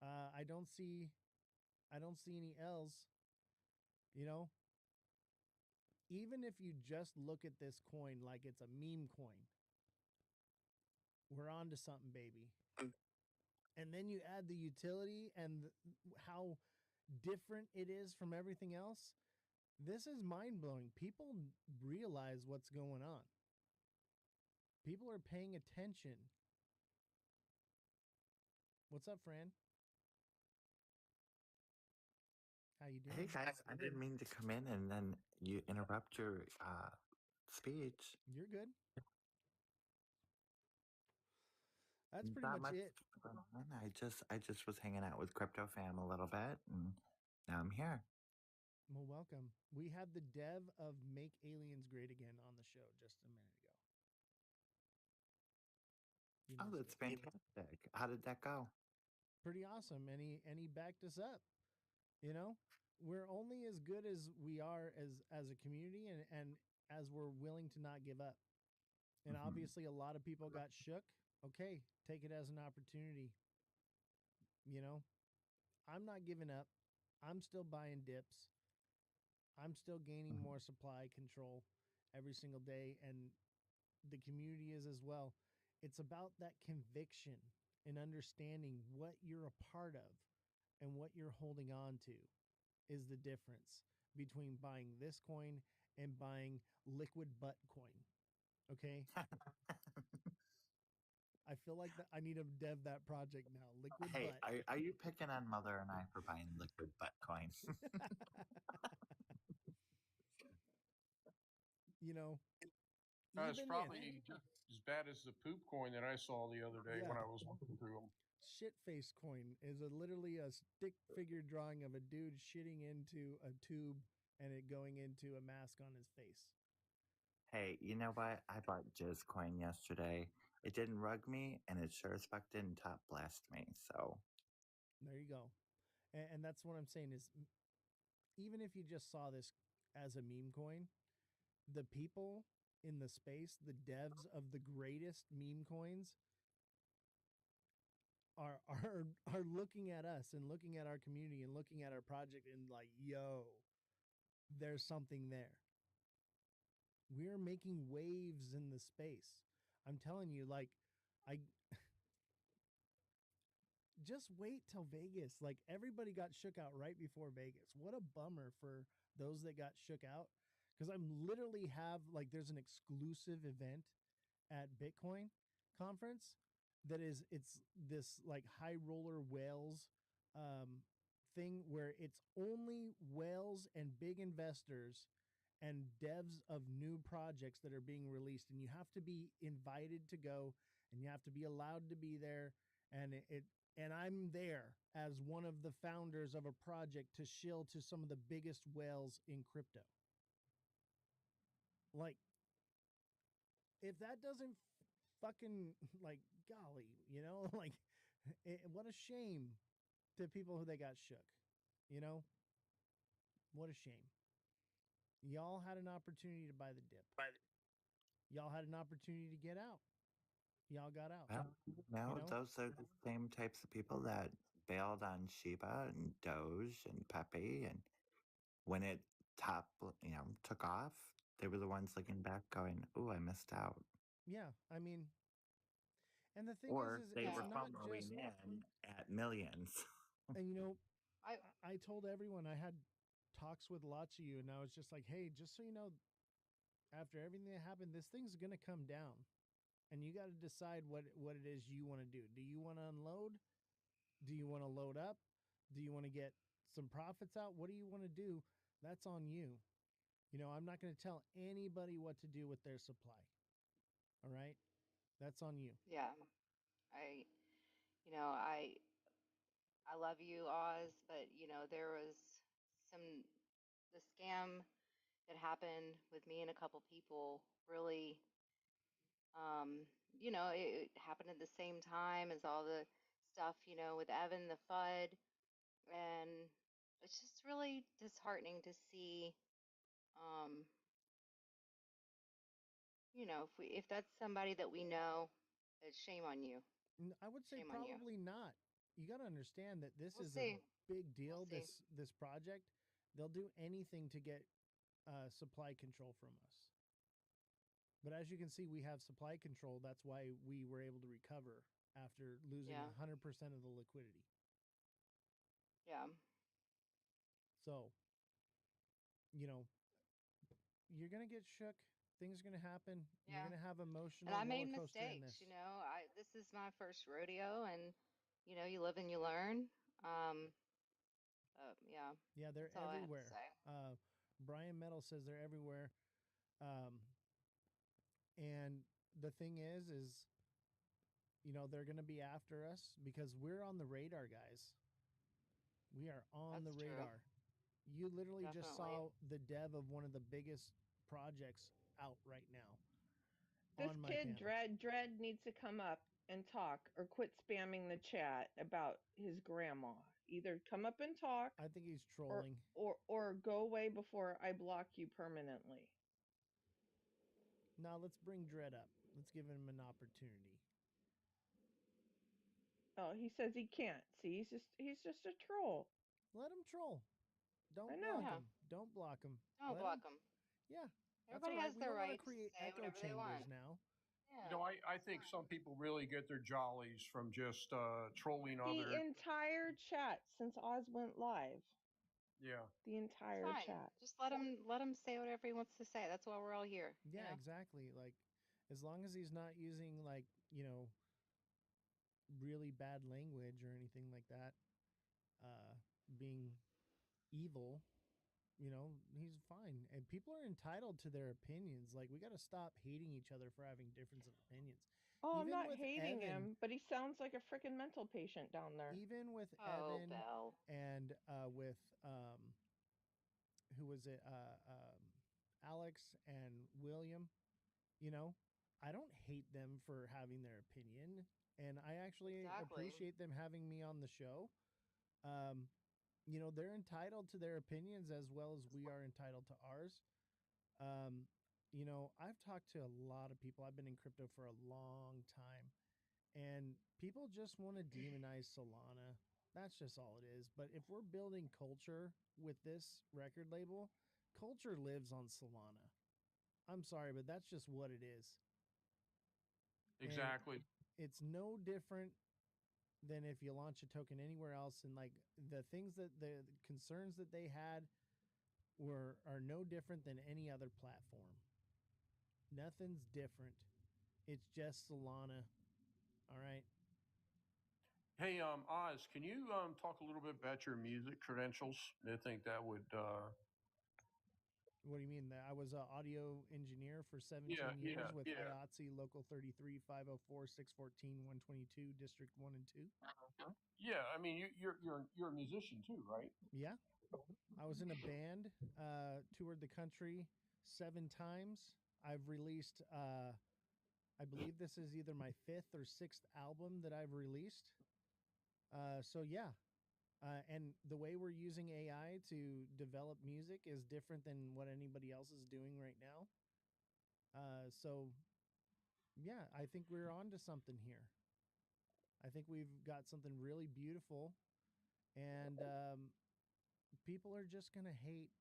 Speaker 1: I don't see any L's. You know, even if you just look at this coin like it's a meme coin, we're on to something, baby. And then you add the utility and how different it is from everything else. This is mind blowing. People realize what's going on. People are paying attention. What's up, Fran? How you doing?
Speaker 9: Hey guys, I didn't mean to come in and then you interrupt your speech.
Speaker 1: You're good. That's pretty
Speaker 9: Not
Speaker 1: much
Speaker 9: much
Speaker 1: it.
Speaker 9: going on. I just was hanging out with Crypto Fam a little bit, and now I'm here.
Speaker 1: Well, welcome. We had the dev of Make Aliens Great Again on the show just a minute ago. He
Speaker 9: Oh,
Speaker 1: missed
Speaker 9: that's
Speaker 1: it.
Speaker 9: fantastic. How did that go?
Speaker 1: Pretty awesome, and he backed us up. You know, we're only as good as we are as a community, and as we're willing to not give up. And
Speaker 9: Mhm.
Speaker 1: obviously, a lot of people got shook. Okay, take it as an opportunity. You know, I'm not giving up. I'm still buying dips. I'm still gaining
Speaker 9: Mhm.
Speaker 1: more supply control every single day, and the community is as well. It's about that conviction and understanding what you're a part of and what you're holding on to is the difference between buying this coin and buying liquid butt coin. Okay? I feel like that I need to dev that project now. Liquid
Speaker 9: Hey,
Speaker 1: butt.
Speaker 9: are you picking on Mother and I for buying liquid butt coin?
Speaker 1: You know,
Speaker 5: It's
Speaker 1: even if
Speaker 5: probably just as bad as the poop coin that I saw the other day
Speaker 1: yeah,
Speaker 5: when I was looking through them.
Speaker 1: shit face coin is literally a stick figure drawing of a dude shitting into a tube and it going into a mask on his face.
Speaker 9: Hey, you know what? I bought Jizz coin yesterday. It didn't rug me, and it sure as fuck didn't top blast me. So,
Speaker 1: There you go. And that's what I'm saying is even if you just saw this as a meme coin, the people in the space, the devs of the greatest meme coins are looking at us and looking at our community and looking at our project and like, yo, there's something there. We're making waves in the space. I'm telling you, like, I just wait till Vegas. Like everybody got shook out right before Vegas. What a bummer for those that got shook out. Because I'm literally have like there's an exclusive event at Bitcoin conference that is it's this like high roller whales um, thing where it's only whales and big investors and devs of new projects that are being released, and you have to be invited to go and you have to be allowed to be there, and it and I'm there as one of the founders of a project to shill to some of the biggest whales in crypto. Like if that doesn't fucking like golly, like what a shame to people who they got shook. You know, what a shame. Y'all had an opportunity to buy the dip. Y'all had an opportunity to get out. Y'all got out.
Speaker 9: well,
Speaker 1: You
Speaker 9: no,
Speaker 1: know,
Speaker 9: those are the same types of people that bailed on Shiba and Doge and Pepe. And when it took off, they were the ones looking back going, "Ooh, I missed out."
Speaker 1: yeah. I mean, and the thing
Speaker 9: Or
Speaker 1: is
Speaker 9: they
Speaker 1: it's
Speaker 9: were
Speaker 6: Yeah.
Speaker 1: not
Speaker 9: FOMOing
Speaker 1: just.
Speaker 9: in at millions.
Speaker 1: And
Speaker 6: I
Speaker 1: I told everyone I had talks with lots of you, and I was just like, hey, just so you know, after everything that happened, this thing's gonna come down, and you got to decide what it is you want to do. Do you want to unload? Do you want to load up? Do you want to get some profits out? What do you want to do? That's on you. I'm not going to tell anybody what to do with their supply. All right? That's on you.
Speaker 6: yeah. I you know, I love you, Oz, but there was some the scam that happened with me and a couple people really it happened at the same time as all the stuff, with Evan the FUD, and it's just really disheartening to see um, if that's somebody that we know, it's shame on you.
Speaker 1: I would say
Speaker 6: Shame on you.
Speaker 1: probably not. You got to understand that this
Speaker 6: We'll
Speaker 1: is a
Speaker 6: see.
Speaker 1: big
Speaker 6: We'll
Speaker 1: deal.
Speaker 6: see.
Speaker 1: This project, they'll do anything to get supply control from us. But as you can see, we have supply control. That's why we were able to recover after losing
Speaker 6: Yeah.
Speaker 1: 100% of the liquidity.
Speaker 6: Yeah.
Speaker 1: So, you know, you're going to get shook. Things are going to happen. You're
Speaker 6: Yeah.
Speaker 1: going to have
Speaker 6: And
Speaker 1: emotional
Speaker 6: I
Speaker 1: roller
Speaker 6: made
Speaker 1: coaster in
Speaker 6: mistakes,
Speaker 1: this.
Speaker 6: this is my first rodeo, and you live and you learn. Yeah.
Speaker 1: Yeah, they're
Speaker 6: That's all I have to
Speaker 1: everywhere.
Speaker 6: say.
Speaker 1: Brian Metal says they're everywhere. Um, and the thing is, they're going to be after us because we're on the radar, guys. We are on the
Speaker 6: That's true.
Speaker 1: radar. You literally just
Speaker 6: Definitely.
Speaker 1: saw the dev of one of the biggest projects out right now
Speaker 10: This
Speaker 1: on my
Speaker 10: kid
Speaker 1: panel.
Speaker 10: Dread needs to come up and talk or quit spamming the chat about his grandma. Either come up and talk
Speaker 1: I think he's
Speaker 10: or
Speaker 1: trolling.
Speaker 10: or go away before I block you permanently.
Speaker 1: Now let's bring Dread up. Let's give him an opportunity.
Speaker 10: Oh, he says he can't. See, he's just a troll.
Speaker 1: Let him troll.
Speaker 10: I
Speaker 1: Don't
Speaker 10: know.
Speaker 1: block
Speaker 6: Yeah.
Speaker 1: him. Don't block him.
Speaker 6: Don't
Speaker 1: Let
Speaker 6: block
Speaker 1: him.
Speaker 6: them.
Speaker 1: Yeah, that's all
Speaker 6: Everybody
Speaker 1: right.
Speaker 6: has
Speaker 1: We
Speaker 6: their
Speaker 1: don't want to
Speaker 6: right to
Speaker 1: create
Speaker 6: say
Speaker 1: echo
Speaker 6: whatever they
Speaker 1: chambers
Speaker 6: want.
Speaker 1: now.
Speaker 6: Yeah.
Speaker 5: I think some people really get their jollies from just trolling
Speaker 10: The
Speaker 5: other.
Speaker 10: entire chat since Oz went live.
Speaker 5: Yeah.
Speaker 10: The
Speaker 6: It's
Speaker 10: entire
Speaker 6: fine.
Speaker 10: chat.
Speaker 6: Just let him say whatever he wants to say. That's why we're all here.
Speaker 1: Yeah, exactly. Like, as long as he's not using like really bad language or anything like that, being evil, he's fine. And people are entitled to their opinions. Like, we got to stop hating each other for having difference of opinions.
Speaker 10: Oh, I'm
Speaker 1: Even
Speaker 10: not
Speaker 1: with
Speaker 10: hating
Speaker 1: Evan,
Speaker 10: him, but he sounds like a freaking mental patient down there.
Speaker 1: even with
Speaker 6: Oh,
Speaker 1: Evan
Speaker 6: Belle.
Speaker 1: and with who was it? Alex and William. You know, I don't hate them for having their opinion, and I actually
Speaker 6: Exactly.
Speaker 1: appreciate them having me on the show. Um, they're entitled to their opinions as well as we are entitled to ours. I've talked to a lot of people. I've been in crypto for a long time, and people just want to demonize Solana. That's just all it is. But if we're building culture with this record label, culture lives on Solana. I'm sorry, but that's just what it is. And
Speaker 5: Exactly.
Speaker 1: it's no different than if you launch a token anywhere else. And like the things that the concerns that they had are no different than any other platform. Nothing's different. It's just Solana. All right.
Speaker 5: Hey, Oz, can you talk a little bit about your music credentials? I think that would.
Speaker 1: What do you mean? That I was an audio engineer for 17
Speaker 5: Yeah,
Speaker 1: years
Speaker 5: yeah,
Speaker 1: with
Speaker 5: yeah.
Speaker 1: IATSE Local 33, 504, 614, 122, District 1 and 2.
Speaker 5: Yeah, I mean, you're a musician too, right?
Speaker 1: Yeah. I was in a band, toured the country 7 times. I've released, I believe this is either my 5th or 6th album that I've released. So, yeah. And the way we're using AI to develop music is different than what anybody else is doing right now. So, yeah, I think we're on to something here. I think we've got something really beautiful, and people are just going to hate.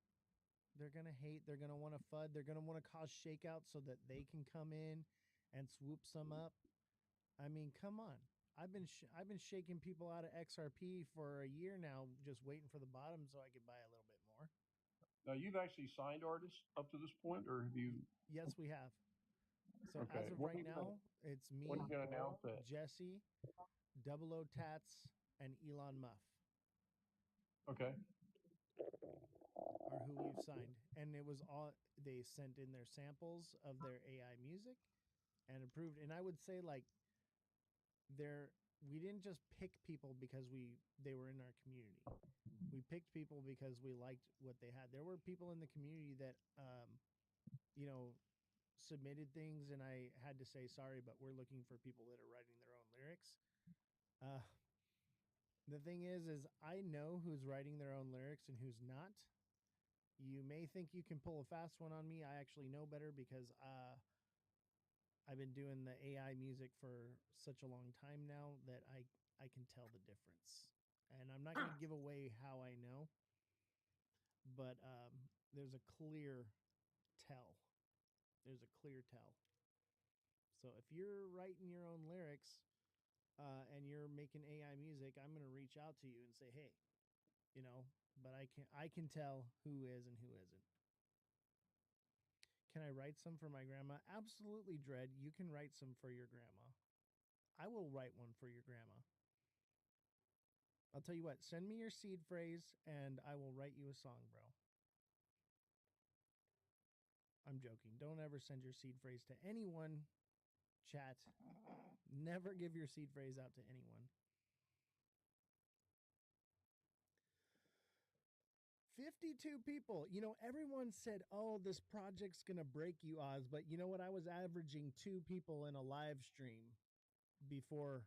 Speaker 1: They're going to hate. They're going to want to FUD. They're going to want to cause shakeouts so that they can come in and swoop some up. I mean, come on. I've been shaking people out of XRP for a year now, just waiting for the bottom so I could buy a little bit more.
Speaker 5: Now, you've actually signed artists up to this point, or have you?
Speaker 1: Yes, we have. So
Speaker 5: Okay.
Speaker 1: as of
Speaker 5: When
Speaker 1: right
Speaker 5: are you
Speaker 1: now, it's
Speaker 5: when are
Speaker 1: me,
Speaker 5: you gonna announce it?
Speaker 1: Jesse, Double O Tats, and Elon Muff
Speaker 5: Okay.
Speaker 1: are who we've signed. And it was all they sent in their samples of their AI music and approved. And I would say like we didn't just pick people because they were in our community. We picked people because we liked what they had. There were people in the community that you know submitted things, and I had to say sorry, but we're looking for people that are writing their own lyrics. Uh, the thing is I know who's writing their own lyrics and who's not. You may think you can pull a fast one on me. I actually know better because I've been doing the AI music for such a long time now that I can tell the difference. And I'm not going to give away how I know, but there's a clear tell. There's a clear tell. So if you're writing your own lyrics and you're making AI music, I'm going to reach out to you and say, hey, but I can tell who is and who isn't. Can I write some for my grandma? Absolutely, Dread. You can write some for your grandma. I will write one for your grandma. I'll tell you what, send me your seed phrase and I will write you a song, bro. I'm joking. Don't ever send your seed phrase to anyone, chat. Never give your seed phrase out to anyone. 52 people. You know, everyone said, oh, this project's going to break you, Oz. But you know what? I was averaging 2 people in a live stream before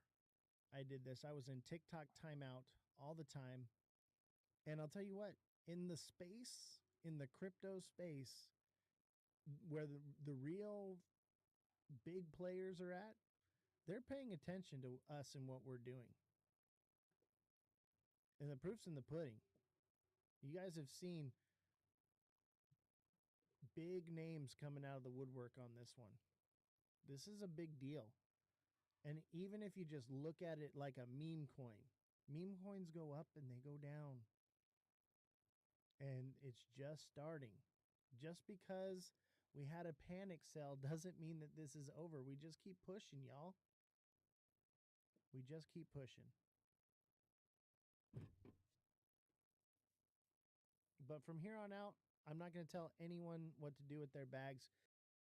Speaker 1: I did this. I was in TikTok timeout all the time. And I'll tell you what, in the space, in the crypto space, where the real big players are at, they're paying attention to us and what we're doing. And the proof's in the pudding. You guys have seen big names coming out of the woodwork on this one. This is a big deal. And even if you just look at it like a meme coins go up and they go down. And it's just starting. Just because we had a panic sell doesn't mean that this is over. We just keep pushing, y'all. We just keep pushing. But from here on out, I'm not going to tell anyone what to do with their bags.